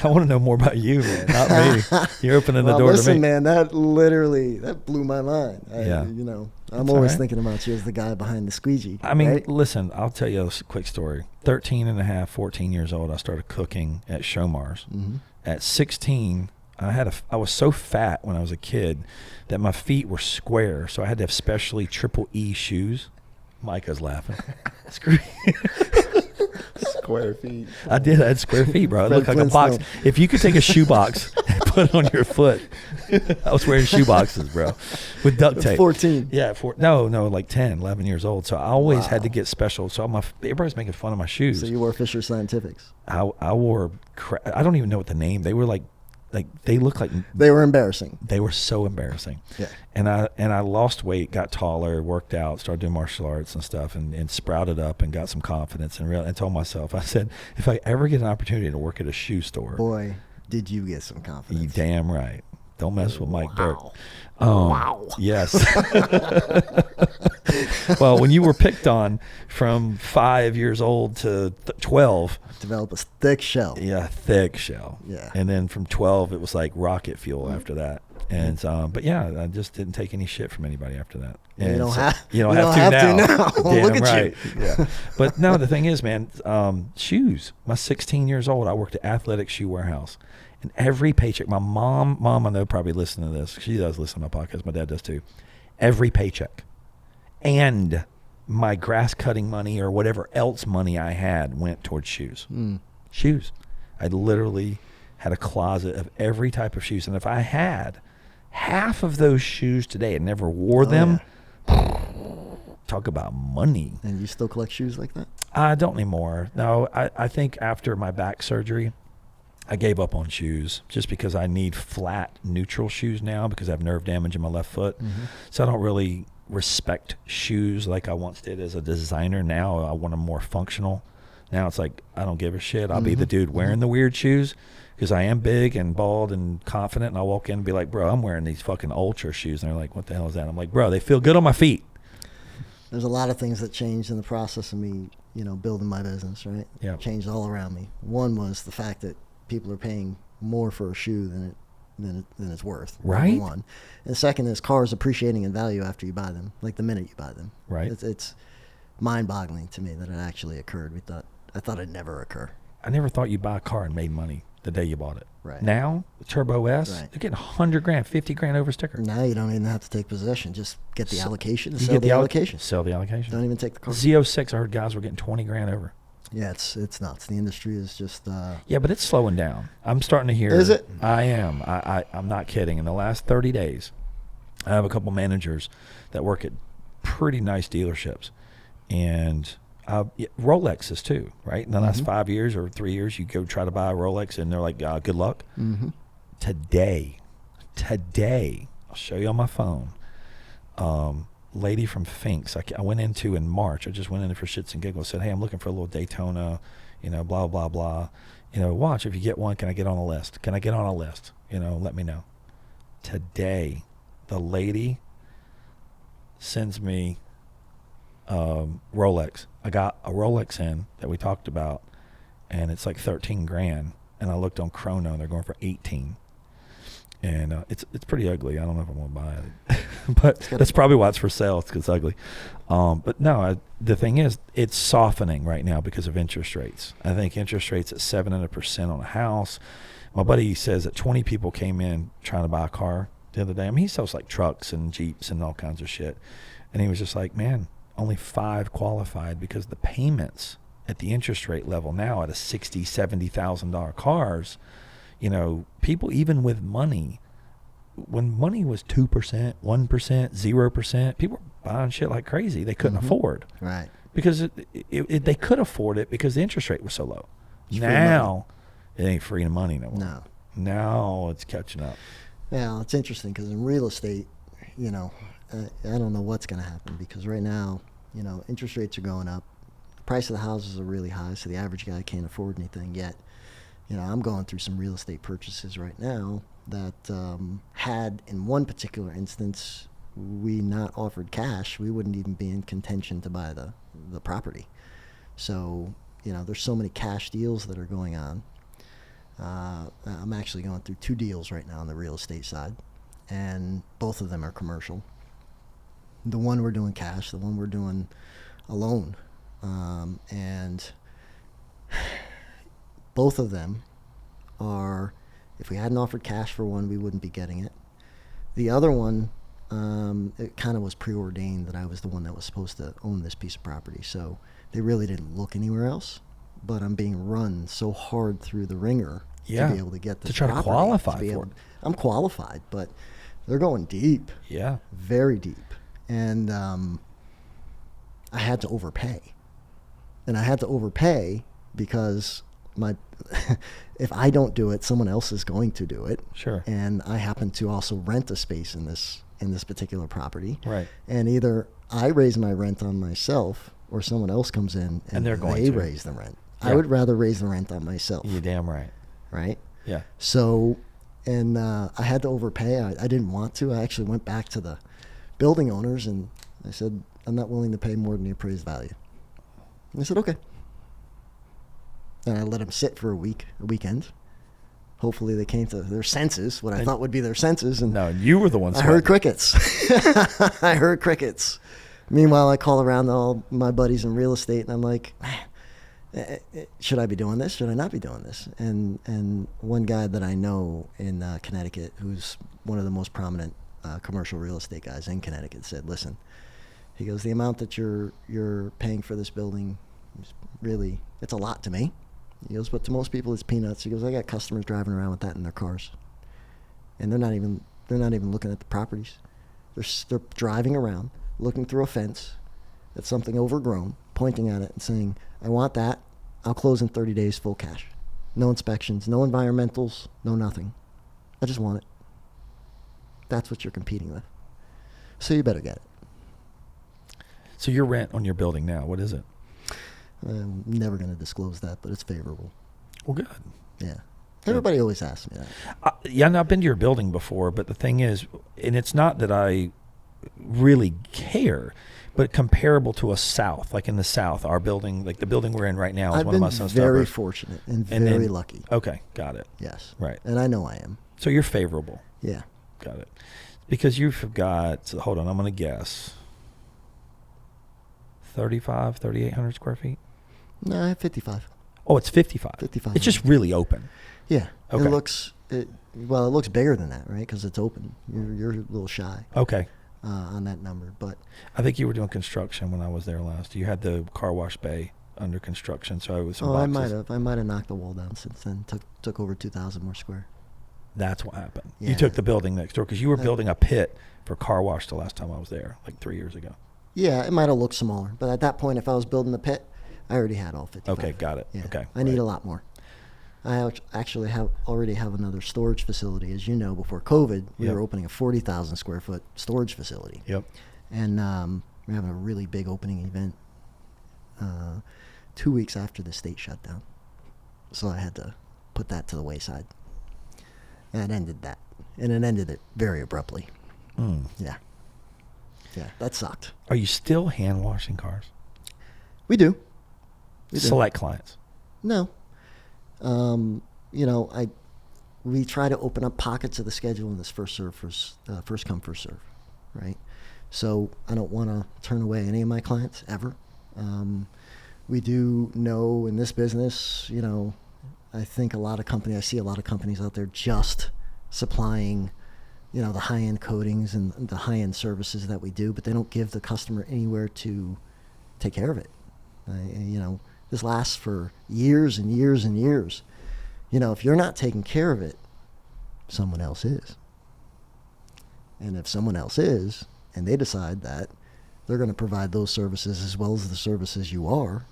want to know more about you, man, not me. You're opening the door listen, to me. man, that blew my mind. Yeah. I'm That's always all right. thinking about you as the guy behind the squeegee. I mean, right? listen, I'll tell you a quick story. 13 and a half, 14 years old, I started cooking at Showmars. Mm-hmm. At 16, I was so fat when I was a kid that my feet were square, so I had to have specially triple E shoes. Micah's laughing. Screw you. Square feet. I did. I had square feet, bro. It Fred looked like a box. Flintstone. If you could take a shoe box and put it on your foot, I was wearing shoe boxes, bro, with duct tape. 14. Yeah, no, like 10, 11 years old. So I always had to get special. So everybody's making fun of my shoes. So you wore Fisher Scientifics. I wore. I don't even know what the name. They were like they look like They were embarrassing. they were so embarrassing. Yeah. And I lost weight, got taller, worked out, started doing martial arts and stuff, and sprouted up and got some confidence and told myself, I said, if I ever get an opportunity to work at a shoe store, Boy, did you get some confidence. you damn right. Don't mess with Mike Burke. Wow. Yes. Well, when you were picked on from 5 years old to 12, Develop a thick shell. yeah, thick shell. Yeah. And then from 12, it was like rocket fuel after that. And but yeah, I just didn't take any shit from anybody after that. You And don't so- have- you don't you have don't to have now. to now. Damn Look at you. right. Yeah. But no, the thing is, man, shoes. My 16 years old, I worked at Athletic Shoe Warehouse. And every paycheck, my mom, I know probably listening to this. She does listen to my podcast. My dad does too. Every paycheck. And my grass cutting money or whatever else money I had went towards shoes. Shoes. I literally had a closet of every type of shoes. And if I had half of those shoes today and never wore them, talk about money. And you still collect shoes like that? I don't anymore. No, I think after my back surgery, I gave up on shoes just because I need flat, neutral shoes now because I have nerve damage in my left foot. So I don't really respect shoes like I once did as a designer. Now I want them more functional. Now it's like, I don't give a shit. I'll be the dude wearing the weird shoes because I am big and bald and confident. And I'll walk in and be like, bro, I'm wearing these fucking Ultra shoes. And they're like, what the hell is that? I'm like, bro, they feel good on my feet. There's a lot of things that changed in the process of me, building my business, right? Yeah. Changed all around me. One was the fact that people are paying more for a shoe than it's worth. Right. Number one. And second is cars appreciating in value after you buy them, like the minute you buy them. Right. It's mind-boggling to me that it actually occurred. I thought it'd never occur. I never thought you'd buy a car and made money the day you bought it. Right. Now, the Turbo S, Right. they're getting 100 grand, 50 grand over sticker. Now you don't even have to take possession. Just get the allocation and You sell get the alloc- allocation. Sell the allocation. Don't even take the car. Z06, I heard guys were getting 20 grand over. Yeah, it's nuts. The industry is just Yeah, but it's slowing down. I'm starting to hear. Is it? I am. I'm not kidding. In the last 30 days, I have a couple managers that work at pretty nice dealerships. And Rolexes too, right? In the last 5 years or 3 years, you go try to buy a Rolex and they're like, good luck. Today, I'll show you on my phone. Lady from Finks, I went into in March. I just went in for shits and giggles. Said, hey, I'm looking for a little Daytona, blah, blah, blah. Watch, if you get one, can I get on a list? Can I get on a list? Let me know. Today, the lady sends me Rolex. I got a Rolex in that we talked about, and it's like 13 grand. And I looked on Chrono, and they're going for 18. And it's pretty ugly. I don't know if I'm going to buy it. But that's probably why it's for sale. It's 'cause it's ugly. But no, the thing is, it's softening right now because of interest rates. I think interest rates at 7% on a house. My buddy says that 20 people came in trying to buy a car the other day. I mean, he sells like trucks and Jeeps and all kinds of shit. And he was just like, man, only 5 qualified because the payments at the interest rate level now at a $60,000, $70,000 cars, you know, people even with money, when money was 2%, 1%, 0%, people were buying shit like crazy. They couldn't afford. Right. Because they could afford it because the interest rate was so low. It's free Now, it ain't free money no more. No. Now it's catching up. Yeah, it's interesting because in real estate, you know, I don't know what's going to happen because right now, you know, interest rates are going up. The price of the houses are really high, so the average guy can't afford anything yet. You know, I'm going through some real estate purchases right now that had, in one particular instance, we not offered cash, we wouldn't even be in contention to buy the property. So, you know, there's so many cash deals that are going on. I'm actually going through 2 deals right now on the real estate side, and both of them are commercial. The one we're doing cash, the one we're doing a loan. And both of them are, if we hadn't offered cash for one, we wouldn't be getting it. The other one, it kind of was preordained that I was the one that was supposed to own this piece of property. So they really didn't look anywhere else. But I'm being run so hard through the ringer to be able to get this to try property, to qualify for it. I'm qualified, but they're going deep. Yeah. Very deep. And I had to overpay. And I had to overpay because if I don't do it, someone else is going to do it. Sure. And I happen to also rent a space in this particular property. Right. And either I raise my rent on myself or someone else comes in and they're going they to raise the rent. Yeah. I would rather raise the rent on myself. You're damn right. Right? Yeah. So, and I had to overpay. I didn't want to. I actually went back to the building owners and I said, I'm not willing to pay more than the appraised value. And they said, okay. And I let them sit for a weekend. Hopefully they came to their senses, what I thought would be their senses. And no, you were the one I heard crickets. I heard crickets. Meanwhile, I call around all my buddies in real estate and I'm like, man, should I be doing this? Should I not be doing this? And one guy that I know in Connecticut, who's one of the most prominent commercial real estate guys in Connecticut, said, listen, he goes, the amount that you're paying for this building is really, it's a lot to me. He goes, but to most people it's peanuts. He goes, I got customers driving around with that in their cars, and they're not even looking at the properties. They're driving around, looking through a fence at something overgrown, pointing at it and saying, I want that. I'll close in 30 days, full cash. No inspections, no environmentals, no nothing. I just want it. That's what you're competing with. So you better get it. So your rent on your building now, what is it? I'm never going to disclose that, but it's favorable. Well, good. Yeah. Everybody always asks me that. Yeah, and I've been to your building before, but the thing is, and it's not that I really care, but comparable to a South, like in the South, our building, like the building we're in right now, is I've one of my been son's very suburbs. fortunate and very lucky. Okay, got it. Yes. Right. And I know I am. So you're favorable. Yeah. Got it. Because you've got, hold on, I'm going to guess, 3,800 square feet? No, I have 55. Oh, it's 55. 55. It's just really open. Yeah. Okay. It looks bigger than that, right? Because it's open. You're a little shy Okay. on that number. But I think you were doing construction when I was there last. You had the car wash bay under construction, so I was. I might have knocked the wall down since then. Took over 2,000 more square. That's what happened. Yeah. You took the building next door because you were building a pit for car wash the last time I was there, like 3 years ago. Yeah, it might have looked smaller, but at that point, if I was building the pit, I already had all 55. Okay, got it. Yeah. Okay, I need a lot more. I actually already have another storage facility. As you know, before COVID, we Yep. were opening a 40,000 square foot storage facility. Yep. And we're having a really big opening event 2 weeks after the state shut down. So I had to put that to the wayside. And it ended that. And it ended it very abruptly. Mm. Yeah. Yeah, that sucked. Are you still hand washing cars? We do. We do. Select clients. No. We try to open up pockets of the schedule in this first come, first serve, right? So I don't want to turn away any of my clients ever. We do know in this business, I think I see a lot of companies out there just supplying, the high-end coatings and the high-end services that we do, but they don't give the customer anywhere to take care of it. This lasts for years and years and years. If you're not taking care of it, someone else is. And if someone else is, and they decide that they're going to provide those services as well as the services you are,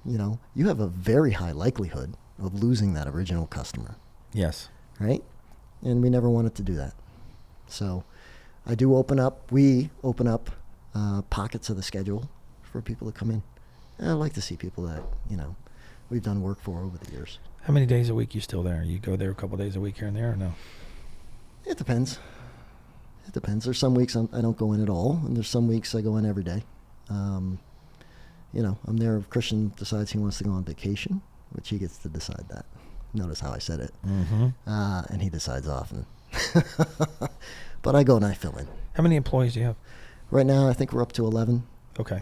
you have a very high likelihood of losing that original customer. Yes. Right? And we never wanted to do that. So we open up pockets of the schedule for people to come in. And I like to see people that, we've done work for over the years. How many days a week you still there? You go there a couple days a week here and there or no? It depends. There's some weeks I don't go in at all, and there's some weeks I go in every day. I'm there if Christian decides he wants to go on vacation, which he gets to decide that. Notice how I said it. Mm-hmm. And he decides often. But I go and I fill in. How many employees do you have? Right now, I think we're up to 11. Okay.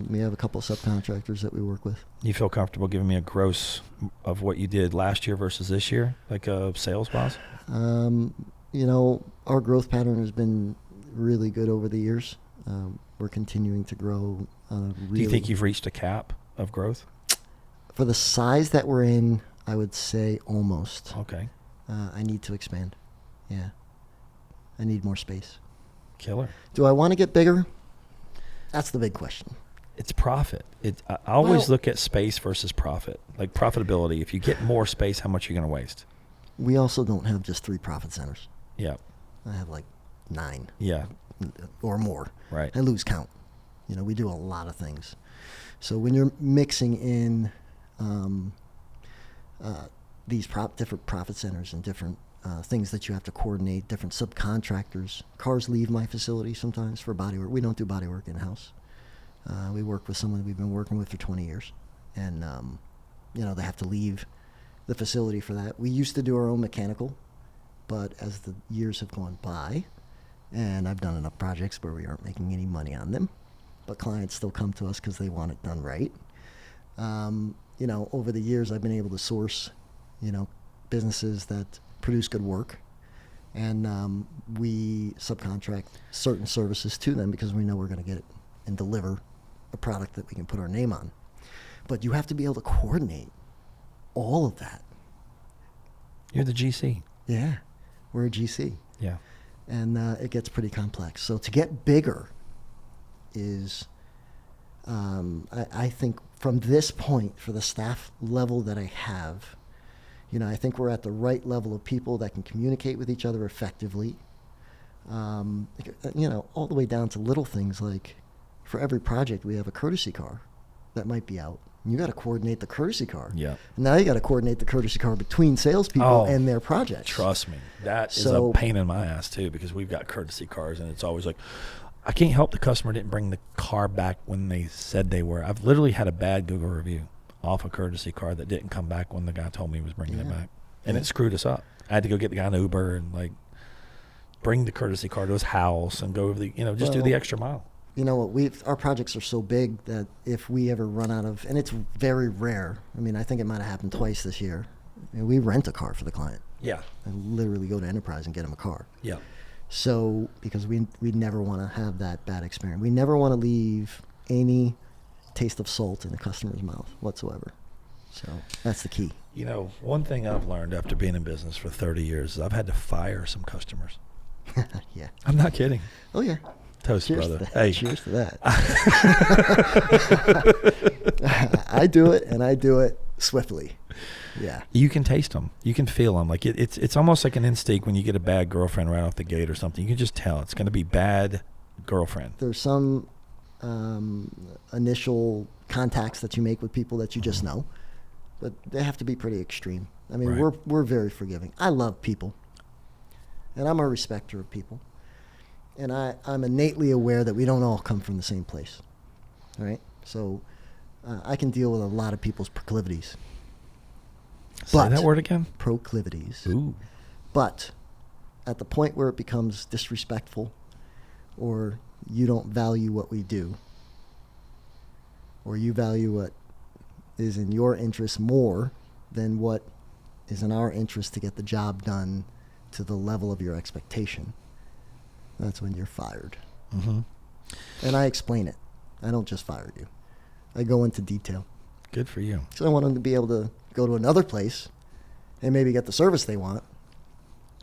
We have a couple of subcontractors that we work with. You feel comfortable giving me a gross of what you did last year versus this year, like sales-wise? Our growth pattern has been really good over the years. We're continuing to grow. Do you think you've reached a cap of growth? For the size that we're in, I would say almost. Okay. I need to expand. Yeah. I need more space. Killer. Do I want to get bigger? That's the big question. It's profit. I always look at space versus profit, like profitability. If you get more space, how much are you going to waste? We also don't have just 3 profit centers. Yeah. I have like 9. Yeah. Or more. Right. I lose count. We do a lot of things. So when you're mixing in these different profit centers and different things that you have to coordinate, different subcontractors. Cars leave my facility sometimes for body work. We don't do body work in-house. We work with someone we've been working with for 20 years. And, they have to leave the facility for that. We used to do our own mechanical, but as the years have gone by, and I've done enough projects where we aren't making any money on them, but clients still come to us because they want it done right. Over the years, I've been able to source, businesses that produce good work, and we subcontract certain services to them because we know we're going to get it and deliver a product that we can put our name on. But you have to be able to coordinate all of that. You're the GC. Yeah, we're a GC. Yeah. And it gets pretty complex. So to get bigger is, I think from this point, for the staff level that I have, I think we're at the right level of people that can communicate with each other effectively. All the way down to little things like, for every project, we have a courtesy car that might be out. You got to coordinate the courtesy car. Yeah. Now you got to coordinate the courtesy car between salespeople and their projects. Trust me, that is a pain in my ass too, because we've got courtesy cars, and it's always like, I can't help the customer didn't bring the car back when they said they were. I've literally had a bad Google review off a courtesy car that didn't come back when the guy told me he was bringing it back, and it screwed us up. I had to go get the guy an Uber and bring the courtesy car to his house and go over the do the extra mile. Our projects are so big that if we ever run out of, and it's very rare. I mean, I think it might have happened twice this year. We rent a car for the client. Yeah. And literally go to Enterprise and get him a car. Yeah. So, because we never want to have that bad experience. We never want to leave any taste of salt in the customer's mouth whatsoever. So that's the key. One thing I've learned after being in business for 30 years is I've had to fire some customers. Yeah. I'm not kidding. Oh, yeah. Toast, cheers brother. To that. Hey. Cheers to that. I do it, and I do it swiftly. Yeah. You can taste them. You can feel them. Like it's almost like an instinct when you get a bad girlfriend right off the gate or something. You can just tell it's going to be bad girlfriend. There's some initial contacts that you make with people that you just know, but they have to be pretty extreme. I mean, right. we're very forgiving. I love people, and I'm a respecter of people. And I'm innately aware that we don't all come from the same place, all right? So I can deal with a lot of people's proclivities. Say that word again? Proclivities. Ooh. But at the point where it becomes disrespectful, or you don't value what we do, or you value what is in your interest more than what is in our interest to get the job done to the level of your expectation, that's when you're fired. Mm-hmm. And I explain it. I don't just fire you. I go into detail. Good for you. So I want them to be able to go to another place and maybe get the service they want.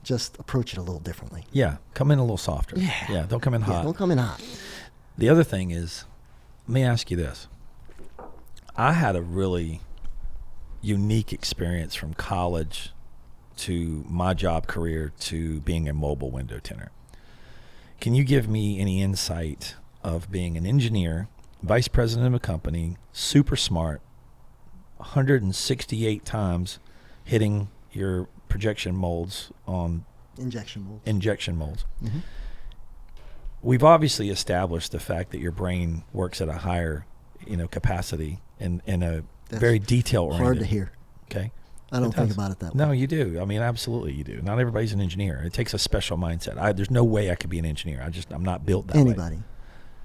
Just approach it a little differently. Yeah, come in a little softer. Yeah. Yeah, don't come in hot. Yeah, don't come in hot. The other thing is, let me ask you this. I had a really unique experience from college to my job career to being a mobile window tinter. Can you give me any insight of being an engineer, vice president of a company, super smart, 168 times hitting your projection molds on Injection molds. injection molds? Mm-hmm. We've obviously established the fact that your brain works at a higher, capacity and in a That's very detail oriented. hard to hear. Okay. I don't It think does. about it that way. No, you do. I mean, absolutely you do. Not everybody's an engineer. It takes a special mindset. There's no way I could be an engineer. I'm not built that way. Anybody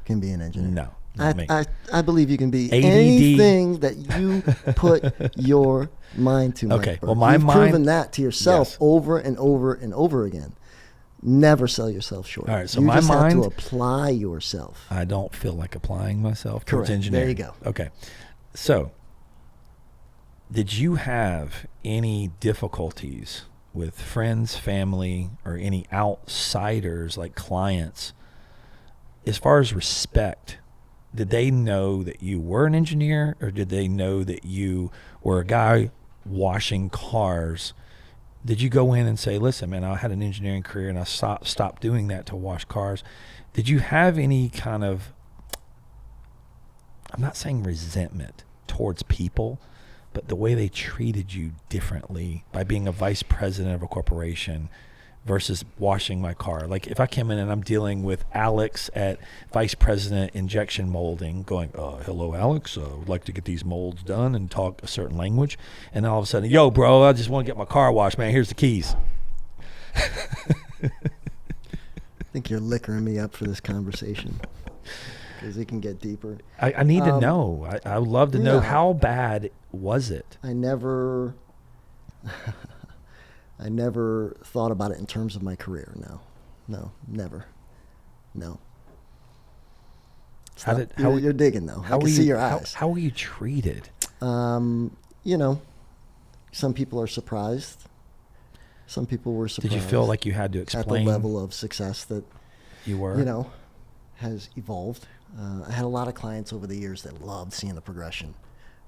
can be an engineer. No, not me. I believe you can be ADD. anything that you put your mind to. Mike Okay, Burke. well, my You've mind- proven that to yourself Yes. over and over and over again. Never sell yourself short. All right, so you my just have mind- to apply yourself. I don't feel like applying myself towards Correct. engineering. There you go. Okay. So, did you have any difficulties with friends, family, or any outsiders like clients as far as respect? Did they know that you were an engineer, or did they know that you were a guy washing cars? Did you go in and say, listen, man, I had an engineering career and I stopped doing that to wash cars? Did you have any kind of, I'm not saying resentment towards people, but the way they treated you differently by being a vice president of a corporation versus washing my car? Like if I came in and I'm dealing with Alex at vice president injection molding going, hello, Alex, would like to get these molds done and talk a certain language. And then all of a sudden, yo, bro, I just want to get my car washed, man. Here's the keys. I think you're liquoring me up for this conversation because it can get deeper. I need to know. I would love to know, No. how bad was it? I never thought about it in terms of my career. No, never. No. You're digging though. I can see your eyes. How were you treated? Some people are surprised. Some people were surprised. Did you feel like you had to at the explain level of success that you were? has evolved? I had a lot of clients over the years that loved seeing the progression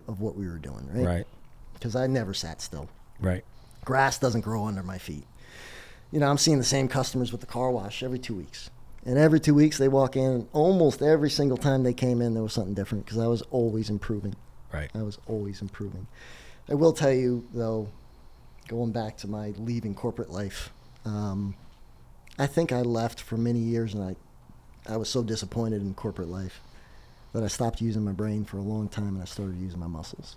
of what we were doing, right? Right. Because I never sat still. Right. Grass doesn't grow under my feet. I'm seeing the same customers with the car wash every 2 weeks. And every 2 weeks they walk in, and almost every single time they came in, there was something different because I was always improving. Right. I was always improving. I will tell you, though, going back to my leaving corporate life, I think I left for many years, and I was so disappointed in corporate life that I stopped using my brain for a long time, and I started using my muscles.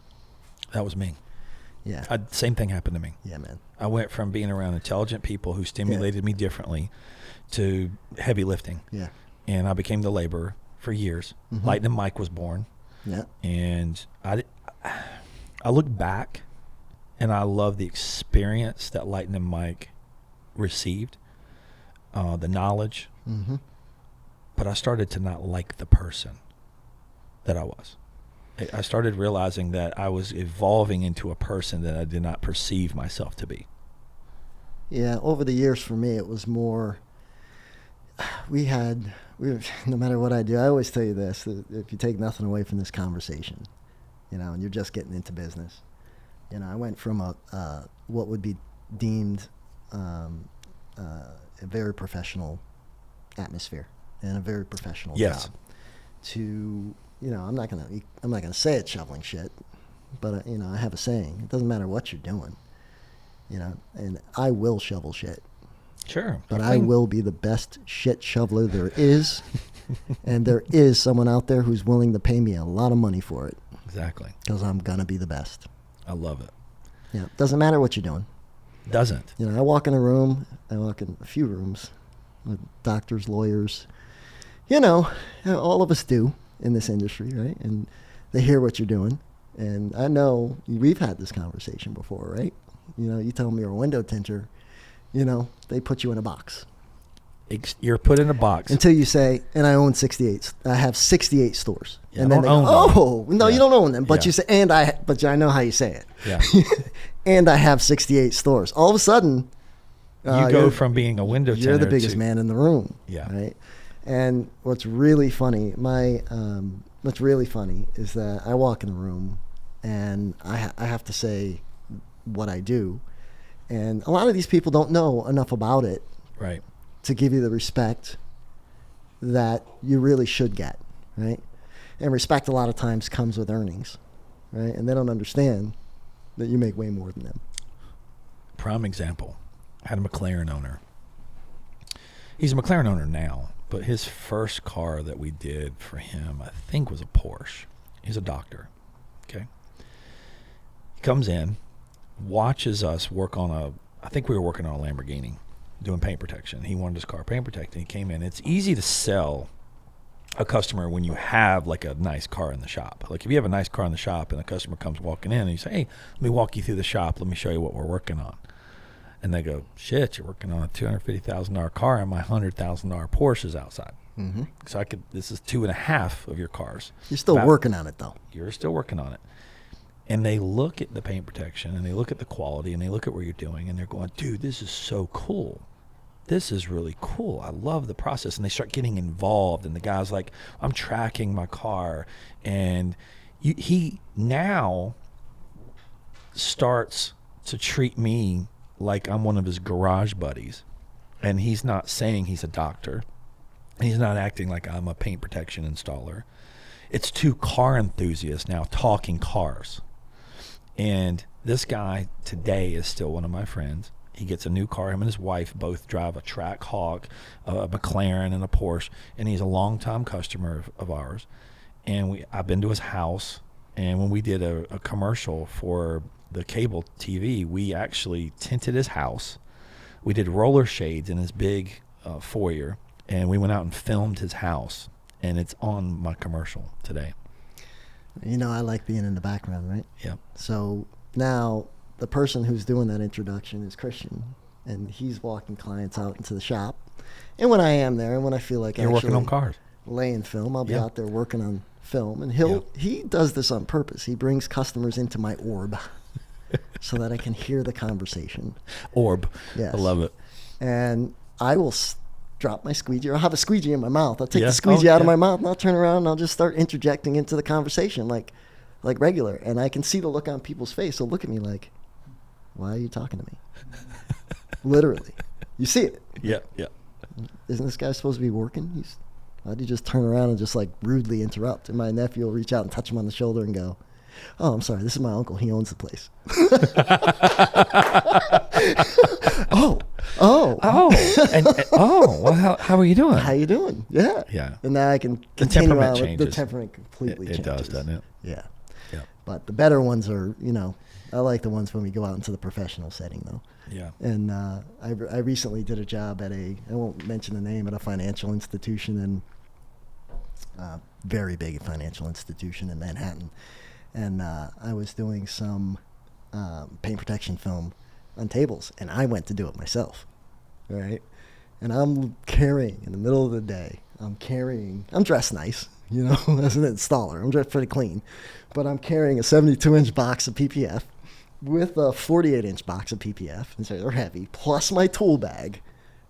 That was me. Yeah. Same thing happened to me. Yeah, man. I went from being around intelligent people who stimulated me differently to heavy lifting. Yeah. And I became the laborer for years. Mhm. Lightning Mike was born. Yeah. And I look back and I love the experience that Lightning Mike received, the knowledge, Mm-hmm. but I started to not like the person that I was. I started realizing that I was evolving into a person that I did not perceive myself to be. Yeah, over the years for me, it was more, we no matter what I do, I always tell you this, that if you take nothing away from this conversation, and you're just getting into business, I went from what would be deemed a very professional atmosphere and a very professional Yes. job to, I'm not gonna say it's shoveling shit, but I have a saying, it doesn't matter what you're doing, and I will shovel shit. Sure. But I will be the best shit shoveler there is. And there is someone out there who's willing to pay me a lot of money for it. Exactly. Because I'm going to be the best. I love it. Yeah. Doesn't matter what you're doing. Doesn't. I walk in I walk in a few rooms with doctors, lawyers. All of us do in this industry, right? And they hear what you're doing. And I know we've had this conversation before, right? You tell them you're a window tinter, they put you in a box. You're put in a box. Until you say, and I own 68. I have 68 stores. Yeah, and then they go, oh, no, yeah. you don't own them. But Yeah. you say, but I know how you say it. Yeah. And I have 68 stores. All of a sudden, You go from being a window tinter you're the biggest to, man in the room. Yeah. Right. And what's really funny, what's really funny is that I walk in the room and I have to say what I do. And a lot of these people don't know enough about it. Right. To give you the respect that you really should get, right? And respect a lot of times comes with earnings, right? And they don't understand that you make way more than them. Prime example. I had a McLaren owner. He's a McLaren owner now, but his first car that we did for him, I think, was a Porsche. He's a doctor, okay? He comes in, watches us work on I think we were working on a Lamborghini, doing paint protection. He wanted his car paint protected. He came in. It's easy to sell a customer when you have like a nice car in the shop. Like if you have a nice car in the shop and a customer comes walking in and you say, hey, let me walk you through the shop. Let me show you what we're working on. And they go, shit, you're working on a $250,000 car and my $100,000 Porsche is outside. Mm-hmm. So this is 2.5 of your cars. You're still working on it though. You're still working on it. And they look at the paint protection and they look at the quality and they look at what you're doing and they're going, dude, this is so cool. This is really cool. I love the process. And they start getting involved. And the guy's like, I'm tracking my car. And he now starts to treat me like I'm one of his garage buddies. And he's not saying he's a doctor. He's not acting like I'm a paint protection installer. It's two car enthusiasts now talking cars. And this guy today is still one of my friends. He gets a new car. Him and his wife both drive a Trackhawk, a McLaren, and a Porsche. And he's a longtime customer of ours. And I've been to his house. And when we did a commercial for the cable TV, we actually tinted his house. We did roller shades in his big foyer. And we went out and filmed his house. And it's on my commercial today. I like being in the background, right? Yeah. So now the person who's doing that introduction is Christian, and he's walking clients out into the shop. And when I am there, and when I feel like You're working on cars, laying film, I'll be Yeah. out there working on film. And he does this on purpose. He brings customers into my orb so that I can hear the conversation. Orb. Yes. I love it. And I will drop my squeegee, or I'll have a squeegee in my mouth. I'll take Yeah. the squeegee Oh, out of yeah. my mouth and I'll turn around and I'll just start interjecting into the conversation like regular. And I can see the look on people's face. They'll look at me like, why are you talking to me? Literally. You see it. Yeah, yeah. Isn't this guy supposed to be working? Why'd you just turn around and just like rudely interrupt? And my nephew will reach out and touch him on the shoulder and go, oh, I'm sorry, this is my uncle. He owns the place. Oh. And well, how are you doing? How you doing? Yeah. Yeah. And now I can The continue temperament on with the changes. temperament completely It changes. does, doesn't it? Yeah. Yeah. But the better ones are, I like the ones when we go out into the professional setting though. Yeah. And I recently did a job at I won't mention the name, at a financial institution very big financial institution in Manhattan. And I was doing some paint protection film on tables, and I went to do it myself, right? And I'm carrying, in the middle of the day, I'm dressed nice, as an installer. I'm dressed pretty clean. But I'm carrying a 72-inch box of PPF with a 48-inch box of PPF, and so they're heavy, plus my tool bag,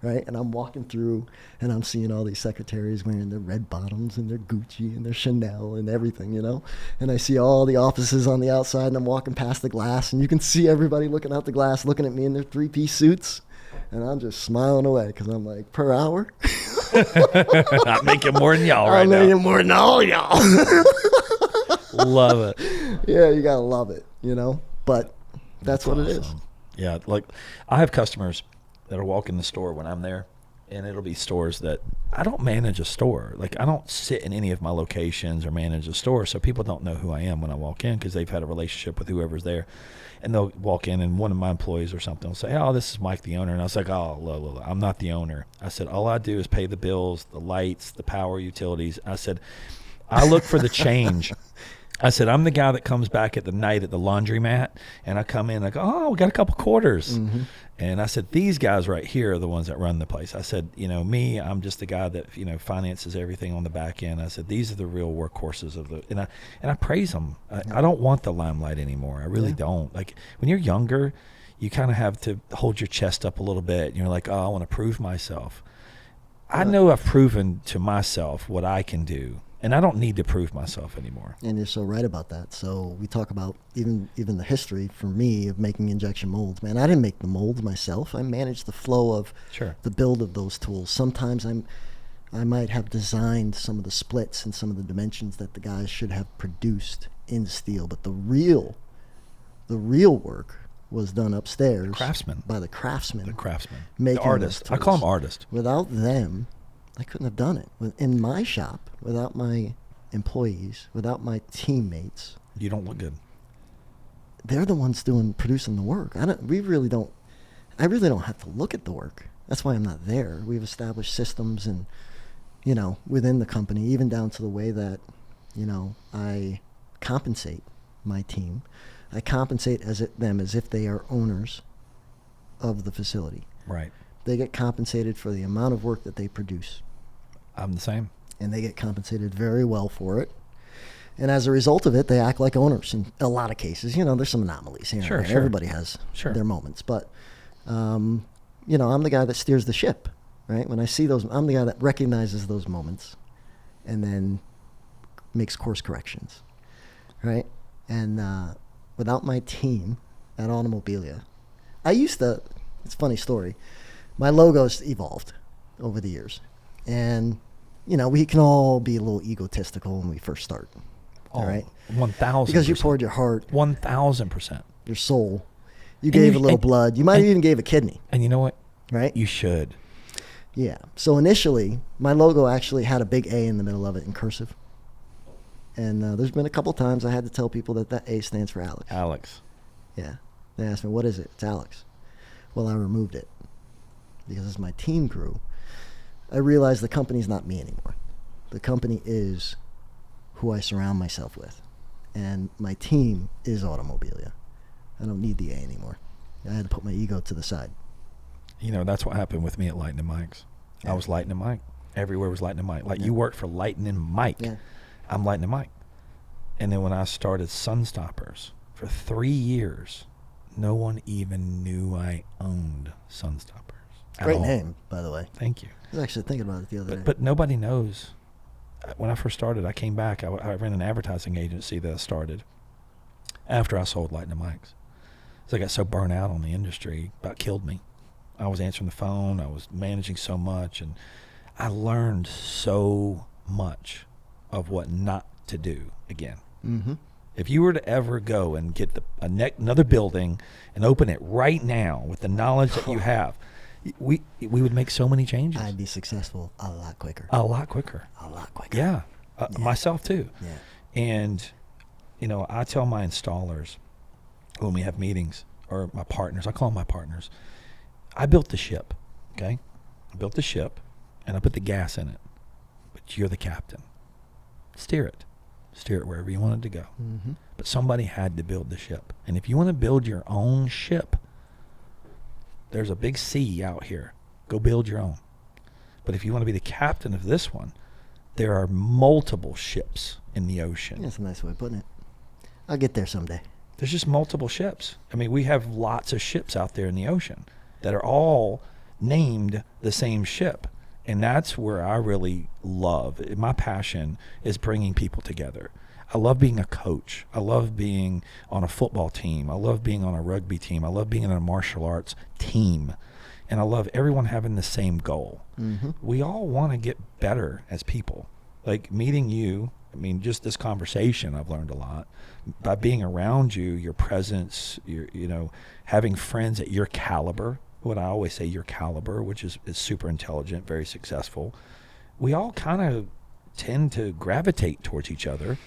right? And I'm walking through, and I'm seeing all these secretaries wearing their red bottoms and their Gucci and their Chanel and everything, And I see all the offices on the outside, and I'm walking past the glass, and you can see everybody looking out the glass, looking at me in their three-piece suits, and I'm just smiling away because I'm like, per hour? I'm making more than y'all right I'm now. making more than all y'all. Love it. Yeah, you gotta love it, But that's what it is. Awesome. Yeah, like I have customers that'll walk in the store when I'm there, and it'll be stores that I don't manage a store. Like I don't sit in any of my locations or manage a store, so people don't know who I am when I walk in because they've had a relationship with whoever's there. And they'll walk in, and one of my employees or something will say, oh, this is Mike, the owner. And I was like, oh, look, I'm not the owner. I said, all I do is pay the bills, the lights, the power utilities. I said, I look for the change. I said, I'm the guy that comes back at the night at the laundromat, and I come in, I go, oh, we got a couple quarters. Mm-hmm. And I said, these guys right here are the ones that run the place. I said, me, I'm just the guy that, finances everything on the back end. I said, these are the real workhorses of the, and I praise them. I don't want the limelight anymore. I really don't. Like, when you're younger, you kind of have to hold your chest up a little bit. And you're like, oh, I want to prove myself. I know I've proven to myself what I can do. And I don't need to prove myself anymore. And you're so right about that. So we talk about even the history for me of making injection molds. Man, I didn't make the molds myself. I managed the flow of the build of those tools. Sometimes I might have designed some of the splits and some of the dimensions that the guys should have produced in steel. But the real work was done upstairs by the craftsmen. The craftsmen. Making the artist. I call them artists. Without them, I couldn't have done it. In my shop, without my employees, without my teammates. You don't look good. They're the ones producing the work. I really don't have to look at the work. That's why I'm not there. We've established systems and, within the company, even down to the way that, I compensate my team. I compensate them as if they are owners of the facility. Right. They get compensated for the amount of work that they produce. I'm the same. And they get compensated very well for it. And as a result of it, they act like owners in a lot of cases. There's some anomalies here. Sure. Everybody has their moments. But, I'm the guy that steers the ship, right? When I see those, I'm the guy that recognizes those moments and then makes course corrections, right? And without my team at Automobilia, it's a funny story. My logo's evolved over the years. And, we can all be a little egotistical when we first start. All right? 1,000%. Because you poured your heart. 1,000%. Your soul. You gave a little blood. You might have even gave a kidney. And you know what? Right? You should. Yeah. So initially, my logo actually had a big A in the middle of it in cursive. And there's been a couple times I had to tell people that A stands for Alex. Alex. Yeah. They asked me, what is it? It's Alex. Well, I removed it. Because as my team grew, I realized the company's not me anymore. The company is who I surround myself with. And my team is Automobilia. I don't need the A anymore. I had to put my ego to the side. That's what happened with me at Lightning Mike's. I was Lightning Mike. Everywhere was Lightning Mike. Like you worked for Lightning Mike. Yeah. I'm Lightning Mike. And then when I started Sunstoppers, for 3 years, no one even knew I owned Sunstoppers. Great name, by the way. Thank you. I was actually thinking about it the other day. But nobody knows. When I first started, I came back. I ran an advertising agency that I started after I sold Lightning Mike's. So I got so burnt out on the industry, about killed me. I was answering the phone. I was managing so much. And I learned so much of what not to do again. Mm-hmm. If you were to ever go and get another building and open it right now with the knowledge that you have, we would make so many changes. I'd be successful a lot quicker. A lot quicker. Yeah. Myself too. Yeah. And, I tell my installers when we have meetings, or my partners, I call them my partners, I built the ship, okay? I built the ship, and I put the gas in it. But you're the captain. Steer it. Steer it wherever you want it to go. Mm-hmm. But somebody had to build the ship. And if you want to build your own ship, there's a big sea out here. Go build your own. But if you want to be the captain of this one, there are multiple ships in the ocean. That's a nice way of putting it. I'll get there someday. There's just multiple ships. I mean, we have lots of ships out there in the ocean that are all named the same ship. And that's where I really love. My passion is bringing people together. I love being a coach. I love being on a football team. I love being on a rugby team. I love being in a martial arts team. And I love everyone having the same goal. Mm-hmm. We all want to get better as people. Like meeting you, just this conversation, I've learned a lot. By being around you, your presence, having friends at your caliber, what I always say, your caliber, which is super intelligent, very successful. We all kind of tend to gravitate towards each other.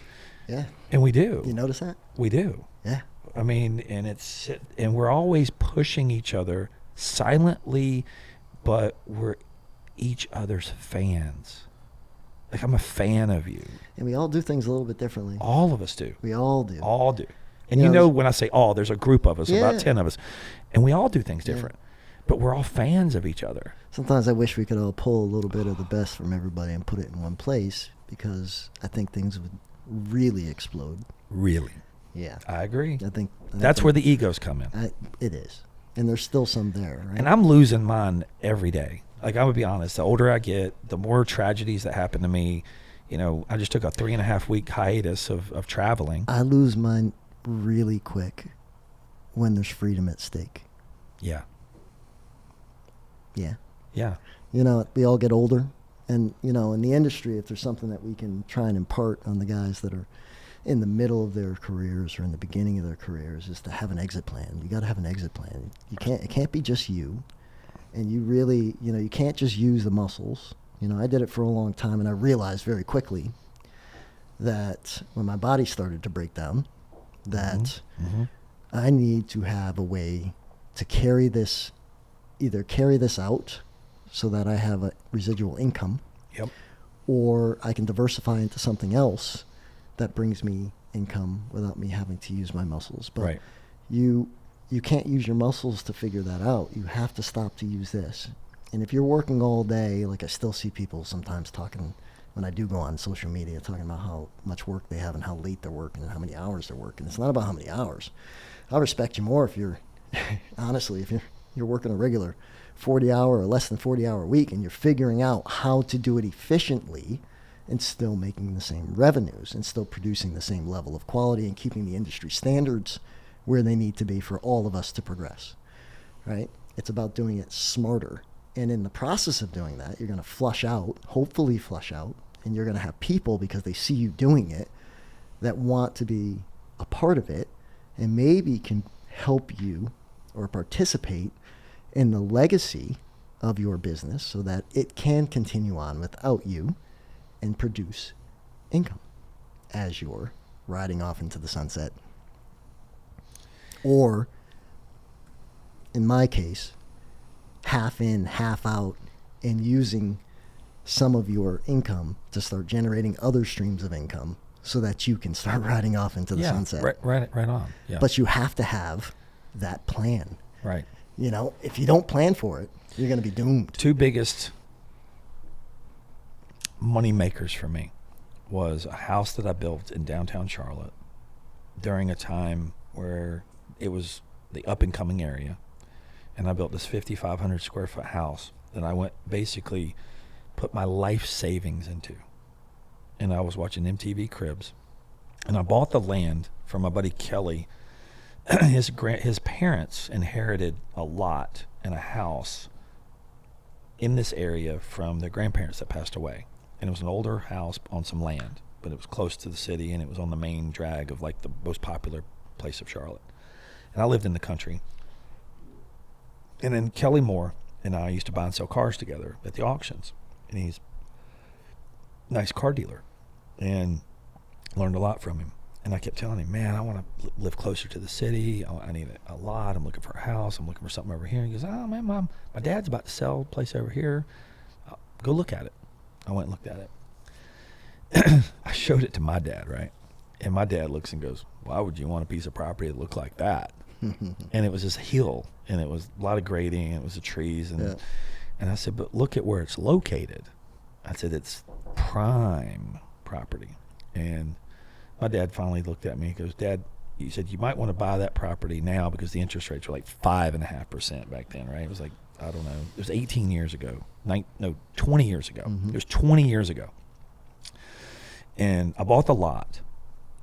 Yeah. And we do. You notice that? We do. Yeah. And we're always pushing each other silently, but we're each other's fans. Like, I'm a fan of you. And we all do things a little bit differently. All of us do. We all do. All do. And You you know, know, when I say all, there's a group of us, Yeah. about 10 of us, and we all do things Yeah. different. But we're all fans of each other. Sometimes I wish we could all pull a little bit of the best from everybody and put it in one place, because I think things would really explode. Really. Yeah. I agree. I think That's where the egos come in. it is. And there's still some there, right? And I'm losing mine every day. Like, I would be honest, the older I get, the more tragedies that happen to me. You know, I just took a 3.5 week hiatus of traveling. I lose mine really quick when there's freedom at stake. Yeah. Yeah. Yeah. You know, we all get older. And, you know, in the industry, if there's something that we can try and impart on the guys that are in the middle of their careers or in the beginning of their careers, is to have an exit plan. You got to have an exit plan. It can't be just you. And you really, you know, you can't just use the muscles. You know, I did it for a long time, and I realized very quickly that when my body started to break down, that I need to have a way to carry this out so that I have a residual income. Yep. Or I can diversify into something else that brings me income without me having to use my muscles. But Right. you can't use your muscles to figure that out. You have to stop to use this. And if you're working all day, like I still see people sometimes talking, when I do go on social media, talking about how much work they have and how late they're working and how many hours they're working. It's not about how many hours. I'll respect you more if you're, honestly, if you're working a regular 40-hour or less than 40-hour week, and you're figuring out how to do it efficiently and still making the same revenues and still producing the same level of quality and keeping the industry standards where they need to be for all of us to progress, right? It's about doing it smarter. And in the process of doing that, you're going to hopefully flush out, and you're going to have people, because they see you doing it, that want to be a part of it and maybe can help you or participate in the legacy of your business so that it can continue on without you and produce income as you're riding off into the sunset. Or, in my case, half in, half out, and using some of your income to start generating other streams of income so that you can start riding off into the sunset. Right on. Yeah. But you have to have that plan. Right. You know, if you don't plan for it, you're going to be doomed. Two biggest money makers for me was a house that I built in downtown Charlotte during a time where it was the up and coming area. And I built this 5,500 square foot house that I basically put my life savings into. And I was watching MTV Cribs. And I bought the land from my buddy Kelly. His parents inherited a lot and a house in this area from their grandparents that passed away. And it was an older house on some land, but it was close to the city, and it was on the main drag of like the most popular place of Charlotte. And I lived in the country. And then Kelly Moore and I used to buy and sell cars together at the auctions. And he's a nice car dealer, and learned a lot from him. And I kept telling him, man, I want to live closer to the city. I need a lot. I'm looking for a house. I'm looking for something over here. And he goes, oh, man, Mom, my dad's about to sell a place over here. Go look at it. I went and looked at it. I showed it to my dad, right? And my dad looks and goes, why would you want a piece of property that looked like that? And it was this hill, and it was a lot of grading, and it was the trees. And I said, but look at where it's located. I said, it's prime property. And my dad finally looked at me and goes, Dad, you said you might want to buy that property now because the interest rates were like 5.5% back then, right? It was like, I don't know. It was 18 years ago. 20 years ago. Mm-hmm. It was 20 years ago. And I bought the lot,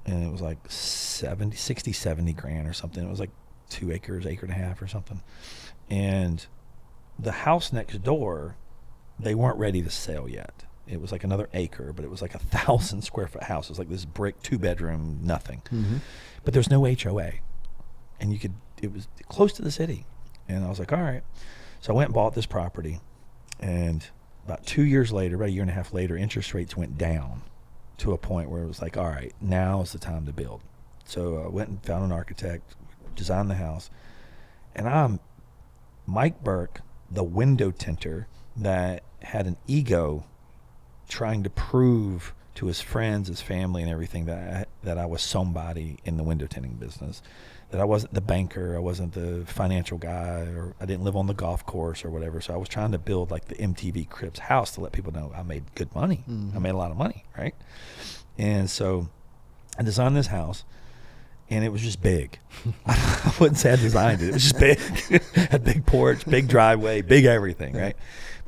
and it was like 60, 70 grand or something. It was like 2 acres, acre and a half or something. And the house next door, they weren't ready to sell yet. It was like another acre, but it was like 1,000 square foot house. It was like this brick 2-bedroom, nothing. Mm-hmm. But there's no HOA. And it was close to the city. And I was like, all right. So I went and bought this property. And about 2 years later, about a year and a half later, interest rates went down to a point where it was like, all right, now is the time to build. So I went and found an architect, designed the house. And I'm Mike Burke, the window tinter that had an ego trying to prove to his friends, his family, and everything that I was somebody in the window tinting business, that I wasn't the banker, I wasn't the financial guy, or I didn't live on the golf course or whatever. So I was trying to build like the MTV Cribs house to let people know I made good money. I made a lot of money, right? And so I designed this house, and it was just big. I wouldn't say I designed it. It was just big. Had big porch, big driveway, big everything, right?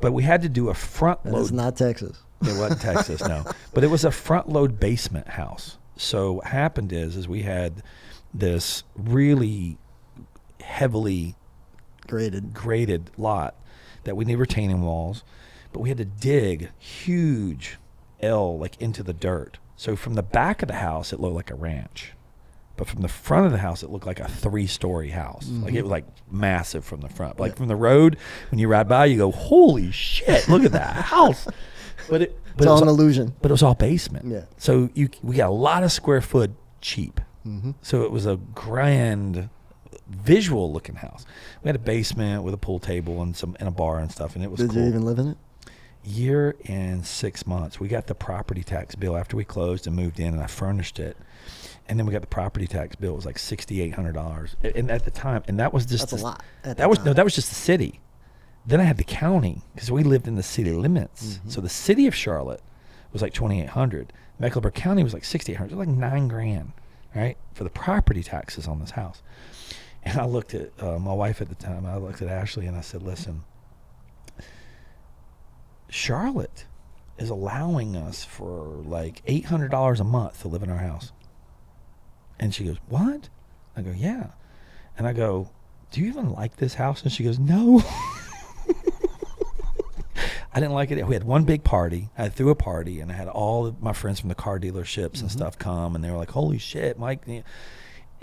But we had to do a front load. It's not Texas. It wasn't Texas, no. But it was a front load basement house. So what happened is we had this really heavily graded lot that we need retaining walls, but we had to dig huge L like into the dirt. So from the back of the house, it looked like a ranch. But from the front of the house, it looked like a 3-story house. Like it was like massive from the front. Like from the road, when you ride by, you go, holy shit, look at that house. But it's all an illusion. But it was all basement. Yeah. So we got a lot of square foot cheap. So it was a grand visual looking house. We had a basement with a pool table and a bar and stuff, and it was cool. Did you even live in it? Year and 6 months. We got the property tax bill after we closed and moved in, and I furnished it. And then we got the property tax bill. It was like $6,800. And at the time, and that was just That's a lot. That was just the city. Then I had the county, because we lived in the city limits. So the city of Charlotte was like $2,800. Mecklenburg County was like $6,800. It was like $9,000, right, for the property taxes on this house. And I looked at my wife at the time. I looked at Ashley and I said, "Listen, Charlotte is allowing us for like $800 a month to live in our house." And she goes, "What?" I go, "Yeah." And I go, "Do you even like this house?" And she goes, "No." I didn't like it. We had one big party. I threw a party, and I had all of my friends from the car dealerships and stuff come, and they were like, "Holy shit, Mike." And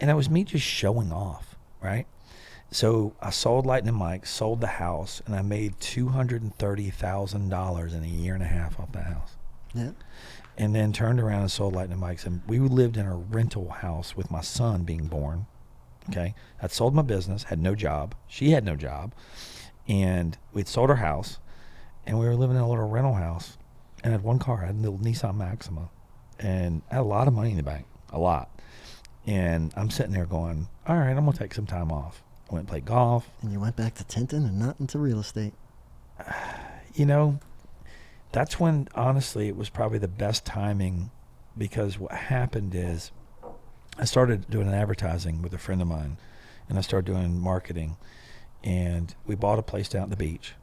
it was me just showing off, right? So I sold Lightning Mike, sold the house, and I made $230,000 in a year and a half off that house. Yeah. And then turned around and sold Lightning Mikes. And we lived in a rental house with my son being born. Okay. I'd sold my business, had no job. She had no job. And we'd sold our house. And we were living in a little rental house. And I had one car. I had a little Nissan Maxima. And I had a lot of money in the bank. A lot. And I'm sitting there going, all right, I'm going to take some time off. I went and played golf. And you went back to tinting and not into real estate. You know, that's when, honestly, it was probably the best timing, because what happened is I started doing advertising with a friend of mine, and I started doing marketing, and we bought a place down at the beach.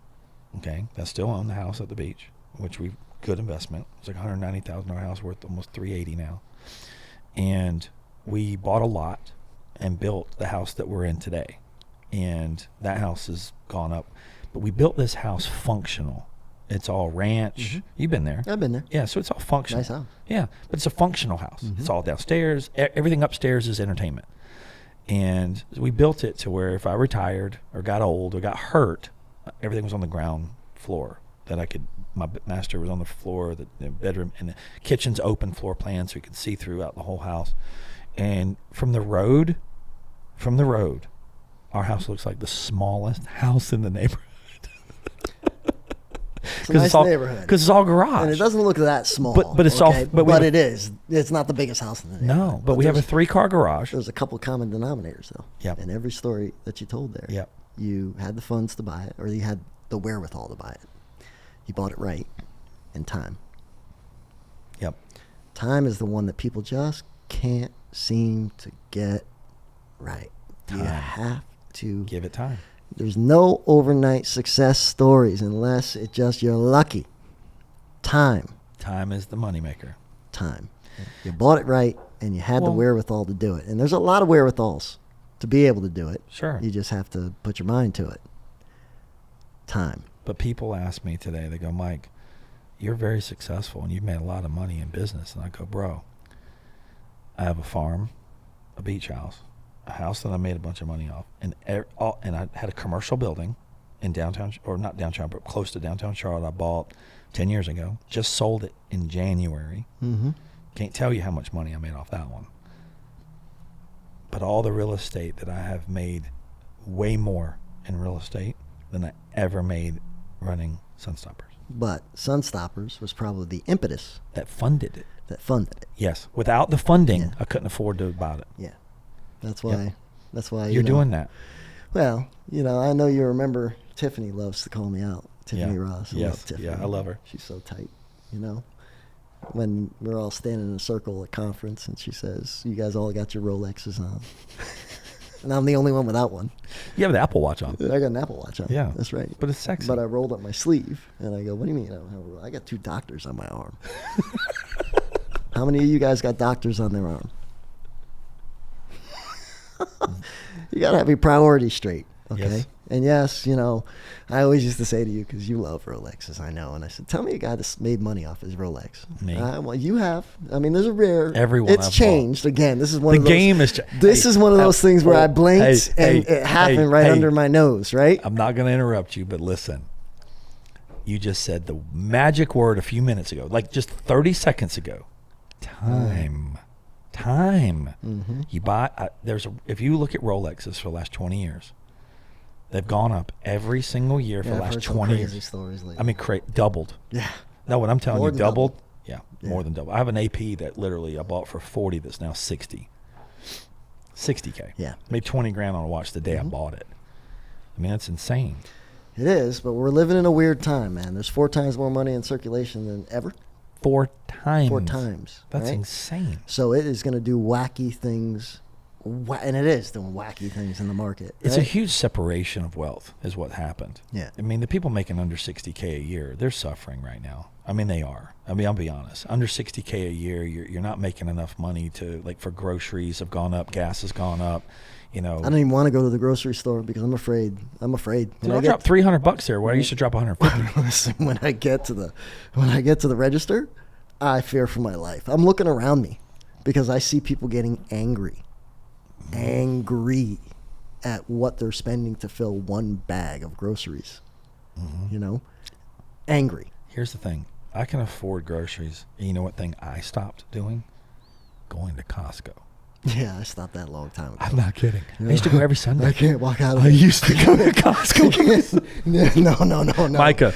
Okay, I still own the house at the beach, which we good investment. It's like $190,000 house worth almost $380 now, and we bought a lot and built the house that we're in today, and that house has gone up. But we built this house functional. It's all ranch. You've been there. I've been there. Yeah, so it's all functional. Nice house. Yeah, but it's a functional house. It's all downstairs. Everything upstairs is entertainment. And we built it to where if I retired or got old or got hurt, everything was on the ground floor. That I could, my master was on the floor, the bedroom, and the kitchen's open floor plan so you could see throughout the whole house. And from the road, our house looks like the smallest house in the neighborhood. It's a nice neighborhood. Because it's all garage. And it doesn't look that small. But it's okay? all. But it is. It's not the biggest house in the neighborhood. No, but we have a 3-car garage. There's a couple common denominators, though. Yep. In every story that you told there. Yep. You had the funds to buy it, or you had the wherewithal to buy it. You bought it right in time. Yep. Time is the one that people just can't seem to get right. You have to Give it time. There's no overnight success stories unless it's just you're lucky. Time. Time is the moneymaker. Time. You bought it right, and you had the wherewithal to do it. And there's a lot of wherewithals to be able to do it. Sure. You just have to put your mind to it. Time. But people ask me today, they go, "Mike, you're very successful and you've made a lot of money in business." And I go, "Bro, I have a farm, a beach house, a house that I made a bunch of money off, and I had a commercial building in downtown, or not downtown, but close to downtown Charlotte. I bought 10 years ago. Just sold it in January. Can't tell you how much money I made off that one. But all the real estate that I have made, way more in real estate than I ever made running Sunstoppers." But Sunstoppers was probably the impetus That funded it. that funded it. Yes. Without the funding, Yeah. I couldn't afford to buy it. Yeah, that's why. Yep. That's why You're doing that. Well, I know you remember. Tiffany loves to call me out. Tiffany Yeah. Ross. I Yes. love Tiffany. Yeah, I love her. She's so tight. When we're all standing in a circle at conference, and she says, "You guys all got your Rolexes on," and I'm the only one without one. You have the Apple Watch on. I got an Apple Watch on. Yeah. That's right. But it's sexy. But I rolled up my sleeve, and I go, "What do you mean? I got 2 doctors on my arm." How many of you guys got doctors on their arm? You got to have your priorities straight, okay? Yes. And yes, I always used to say to you, because you love Rolexes, I know, and I said, tell me a guy that's made money off his Rolex. Me. Well, you have. I mean, there's a rare. Everyone It's I've changed. Again, this is one The of those. game is. This is one of those things where I blinked and it happened right under my nose, right? I'm not going to interrupt you, but listen. You just said the magic word a few minutes ago, like just 30 seconds ago. Time. Mm-hmm. You buy. If you look at Rolexes for the last 20 years, they've gone up every single year for the I've last heard some 20 crazy years. stories lately. I mean, doubled. Yeah. No, what I'm telling More you, than doubled. doubled. Yeah, Yeah. more than double. I have an AP that literally I bought for 40 that's now 60. 60K. Yeah. Made 20 grand on a watch the day I bought it. I mean, that's insane. It is, but we're living in a weird time, man. There's 4 times more money in circulation than ever. 4 times. 4 times. That's right? insane. So it is going to do wacky things, and it is doing wacky things in the market. It's a right? huge separation of wealth is what happened. Yeah. I mean, the people making under 60K a year, they're suffering right now. I mean, they are. I mean, I'll be honest. Under 60K a year, you're not making enough money to, like, for groceries have gone up, gas has gone up, I don't even want to go to the grocery store because I'm afraid. Dude, I'll drop $300 there where I used to drop 150. Listen, when I get to the register, I fear for my life. I'm looking around me because I see people getting angry at what they're spending to fill one bag of groceries. Angry. Here's the thing. I can afford groceries. And you know what thing I stopped doing? Going to Costco. Yeah, I stopped that a long time ago. I'm not kidding. I used to go every Sunday. I can't walk out of I it. used to go to Costco. No. Micah,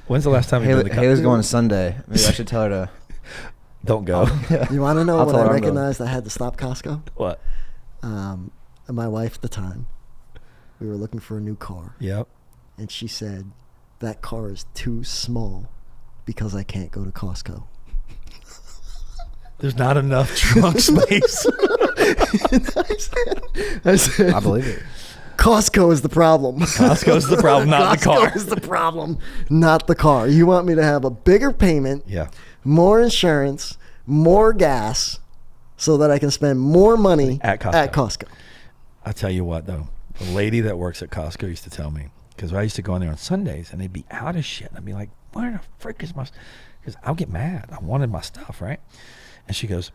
when's the last time you've been to Costco? Haley's going Sunday. Maybe I should tell her to. Don't go. You want to know I'll when tell I her I'm going. recognized I had to stop Costco? What? And my wife at the time, we were looking for a new car, Yep. and she said, that car is too small because I can't go to Costco. There's not enough trunk space. I said, I believe it. Costco is the problem. Costco's the problem, not the car. Costco is the problem, not the car. You want me to have a bigger payment, Yeah. more insurance, more gas, so that I can spend more money At Costco. Costco. I'll tell you what, though. The lady that works at Costco used to tell me, because I used to go in there on Sundays, and they'd be out of shit. I'd be like, where the frick is my... Because I'll get mad. I wanted my stuff, right? And she goes,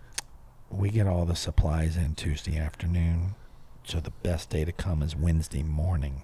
we get all the supplies in Tuesday afternoon, so the best day to come is Wednesday morning.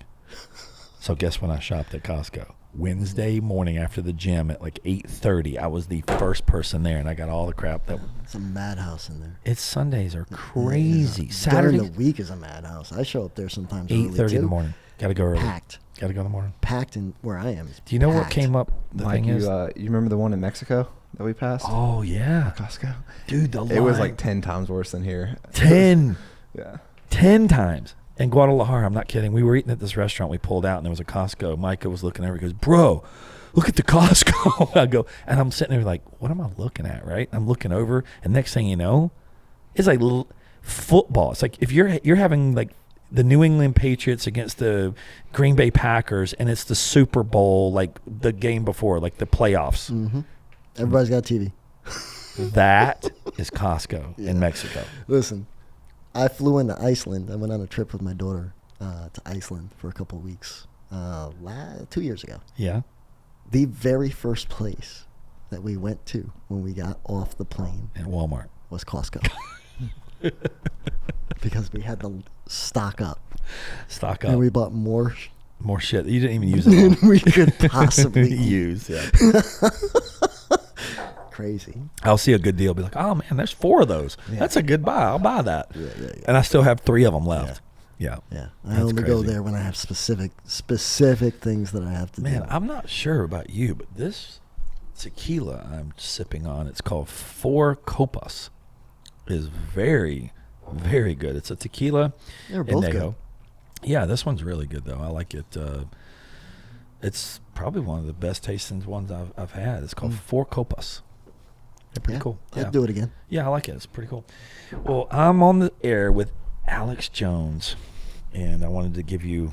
So guess when I shopped at Costco? Wednesday morning after the gym at like 8:30. I was the first person there, and I got all the crap that... It's a madhouse in there. It's Sundays are crazy. During Saturday, the week is a madhouse. I show up there sometimes early 8:30 in too. the morning. Got to go early. Packed. Got to go in the morning. Packed in where I am. Do you know what Packed. came up? The Mike, thing is... you remember the one in Mexico that we passed? Oh, yeah. Costco. Dude, the line. It was like 10 times worse than here. 10. Yeah. 10 times. In Guadalajara, I'm not kidding. We were eating at this restaurant. We pulled out, and there was a Costco. Micah was looking over. He goes, bro, look at the Costco. I go, and I'm sitting there like, what am I looking at, right? I'm looking over, and next thing you know, it's like football. It's like if you're having like the New England Patriots against the Green Bay Packers, and it's the Super Bowl, like the game before, like the playoffs. Mm-hmm. Everybody's got TV. That is Costco in Mexico. Listen, I flew into Iceland. I went on a trip with my daughter to Iceland for a couple of weeks 2 years ago. Yeah. The very first place that we went to when we got off the plane And Walmart. was Costco. Because we had to stock up. Stock up. And we bought more More shit. You didn't even use it. than we could possibly eat. use. Yeah. Crazy. I'll see a good deal. Be like, oh man, there's 4 of those. Yeah. That's a good buy. I'll buy that. Yeah. And I still have 3 of them left. Yeah. Yeah, I That's only go crazy. there when I have specific things that I have to Man, do. I'm not sure about you, but this tequila I'm sipping on, it's called Four Copas, is very, very good. It's a tequila They're both añejo. good. Yeah, this one's really good though. I like it. It's probably one of the best tasting ones I've had. It's called Four Copas. They're pretty cool. I'd do it again. Yeah, I like it. It's pretty cool. Well, I'm on the air with Alex Jones, and I wanted to give you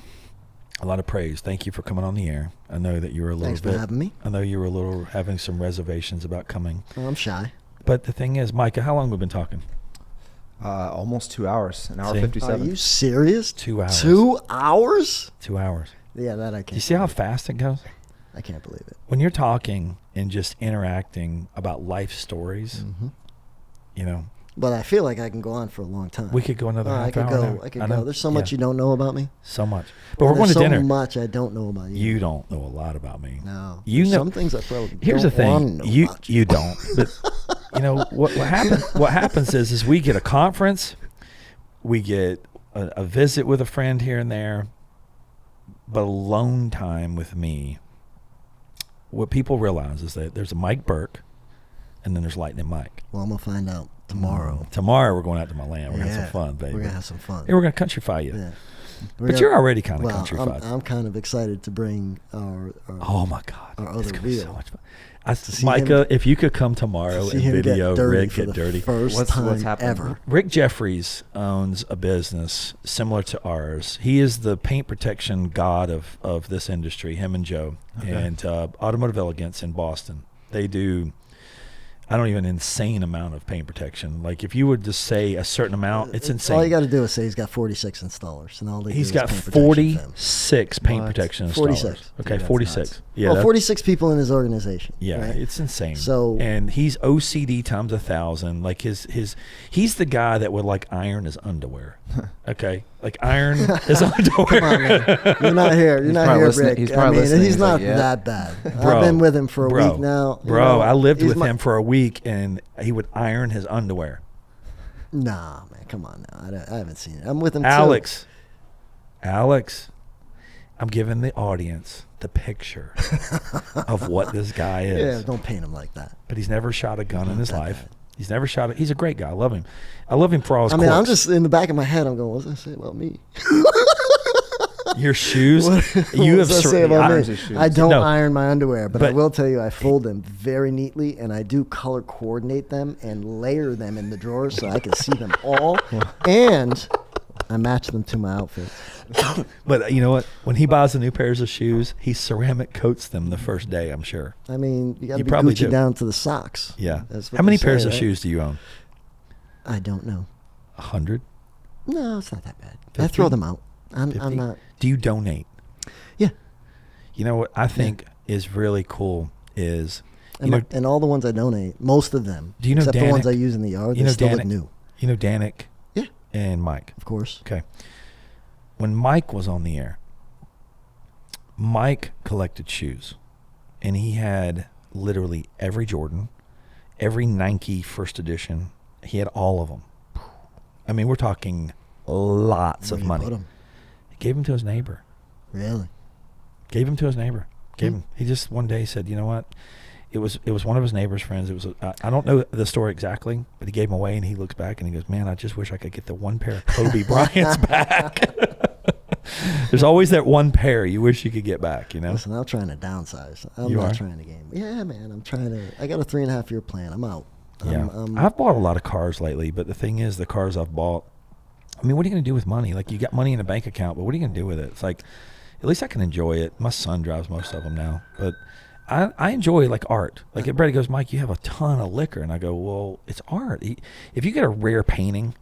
a lot of praise. Thank you for coming on the air. I know that you were a little Thanks for having me. I know you were a little having some reservations about coming. Oh, I'm shy. But the thing is, Micah, how long have we been talking? Almost 2 hours, an hour See? 57. Are you serious? 2 hours. 2 hours? 2 hours. Yeah, that I can't. Do you see how believe. fast it goes? I can't believe it. When you're talking and just interacting about life stories, you know, But I feel like I can go on for a long time. we could go another I half could hour. go. now. I could know. go. There's so much Yeah, you don't know about me. so much. But we're And going to there's dinner. so much I don't know about you. You don't know a lot about me. No. You There's know. some things I probably Here's don't the want to thing. know You about you don't. But you know what happens? What happens is we get a conference, we get a visit with a friend here and there, but alone time with me. What people realize is that there's a Mike Burke, and then there's Lightning Mike. Well, I'm gonna find out tomorrow. Tomorrow we're going out to my land. We're gonna have Yeah, some fun, baby. We're gonna have some fun. Yeah, we're gonna countrify you. Yeah. But you're already kind of Well, countrified. I'm kind of excited to bring our Oh my God, our it's other gonna be so reel. much fun. see Micah, him- if you could come tomorrow see and him video get dirty Rick for get the dirty. first What's time happening? ever. Rick Jeffries owns a business similar to ours. He is the paint protection god of this industry, him and Joe. Okay. And Automotive Elegance in Boston. They do, I don't even insane amount of paint protection. Like if you would just say a certain amount, it's insane. All you got to do is say he's got 46 installers, and all they He's do got is paint protection film. 46 paint What? protection installers. 46. Okay, Dude, that's 46. nuts. Yeah, Well, that- 46 people in his organization. Yeah, right? it's insane. So- and he's OCD times 1,000. Like he's the guy that would like iron his underwear. Okay, like iron his underwear. Come on, man. You're not here. You're He's not probably here, listening- Rick. he's I probably mean, listening. he's He's not like, yeah. that bad. Bro, I've been with him for a bro, week now. You Bro, know, I lived he's with my- him for a week, and he would iron his underwear. Nah, man, come on now. I haven't seen it. I'm with him Alex, I'm giving the audience the picture of what this guy too. is. Yeah, don't paint him like that. But he's never shot a gun in his that life. bad. He's never shot it. He's a great guy. I love him. I love him for all his I mean, I'm quirks. just in the back of my head. I'm going, what's that say about me? Your shoes. What You have does that sur- say about irons me? his shoes. I don't No. iron my underwear, but I But- will tell you, I fold them very neatly, and I do color coordinate them and layer them in the drawers so I can see them all, and I match them to my outfit. But you know what? When he buys a new pairs of shoes, he ceramic coats them the first day, I'm sure. I mean, you got You to be probably Gucci do. down to the socks. Yeah. That's what How many they say, pairs of right? shoes do you own? I don't know. 100? No, it's not that bad. I 50? throw them out. I'm 50? not. Do you donate? Yeah. You know what I think is really cool is, you And, know, and all the ones I donate, most of them, Do you know except the ones Danik? I use in the yard, You they know still look Danik? new. you know Danik Yeah, and Mike. of course. Okay. When Mike was on the air, Mike collected shoes, and he had literally every Jordan, every Nike first edition. He had all of them. I mean, we're talking lots Where of do you money. put 'em? He gave them to his neighbor. Really? Gave him to his neighbor. Gave Hmm. him. He just one day said, "You know what? It was one of his neighbor's friends. It was I don't know the story exactly, but he gave them away, and he looks back and he goes, "Man, I just wish I could get the one pair of Kobe Bryant's back." There's always that one pair you wish you could get back. You know. Listen, I'm trying to downsize. I'm You not are? trying to game. Yeah, man. I'm trying to. I got a 3.5 year plan. I'm out. Yeah. I've bought a lot of cars lately, but the thing is, the cars I've bought. I mean, what are you going to do with money? Like, you got money in a bank account, but what are you going to do with it? It's like, at least I can enjoy it. My son drives most of them now, but I enjoy like art. Like, everybody goes, Mike, you have a ton of liquor, and I go, well, it's art. If you get a rare painting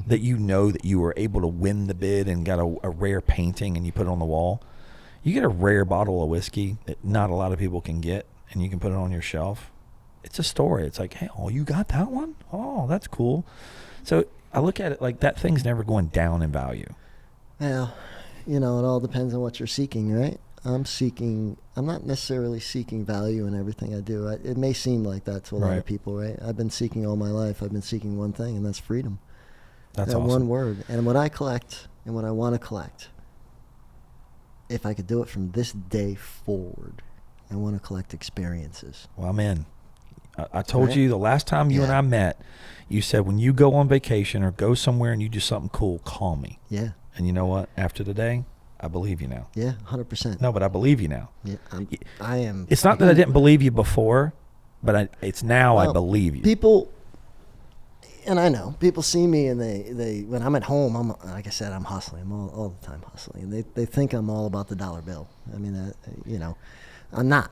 that you know that you were able to win the bid and got a rare painting and you put it on the wall, you get a rare bottle of whiskey that not a lot of people can get, and you can put it on your shelf. It's a story. It's like, hey, oh, you got that one? Oh, that's cool. So I look at it like that thing's never going down in value. Well, you know, it all depends on what you're seeking, right? I'm not necessarily seeking value in everything I do. It may seem like that to a lot Right. of people, right? I've been seeking all my life. I've been seeking one thing, and that's freedom. That's that awesome. one word. And when I collect and what I want to collect, if I could do it from this day forward, I want to collect experiences. Well, I'm in. I told Right? you the last time you and Yeah. I met, you said when you go on vacation or go somewhere and you do something cool, call me. Yeah, And you know what? After today, I believe you now. yeah, 100%. No, but I believe you now. Yeah, I am. It's not that I didn't believe you before, but it's now I Well, believe you. People, and I know, people see me and they when I'm at home, I'm like I said, I'm hustling. I'm all the time hustling. And they think I'm all about the dollar bill. I mean, I'm not.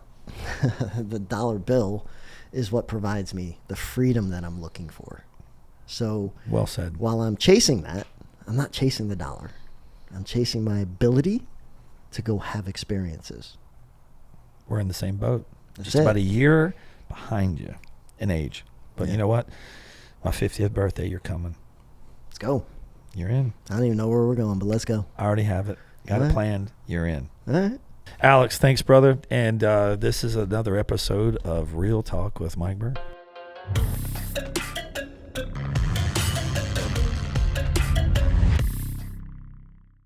The dollar bill is what provides me the freedom that I'm looking for. So Well said. while I'm chasing that, I'm not chasing the dollar. I'm chasing my ability to go have experiences. We're in the same boat. That's Just it. about a year behind you in age. But Yeah. you know what? My 50th birthday, you're coming. Let's go. You're in. I don't even know where we're going, but let's go. I already have it. Got All it right. planned. You're in. All right. Alex, thanks, brother. And this is another episode of Real Talk with Mike Burke.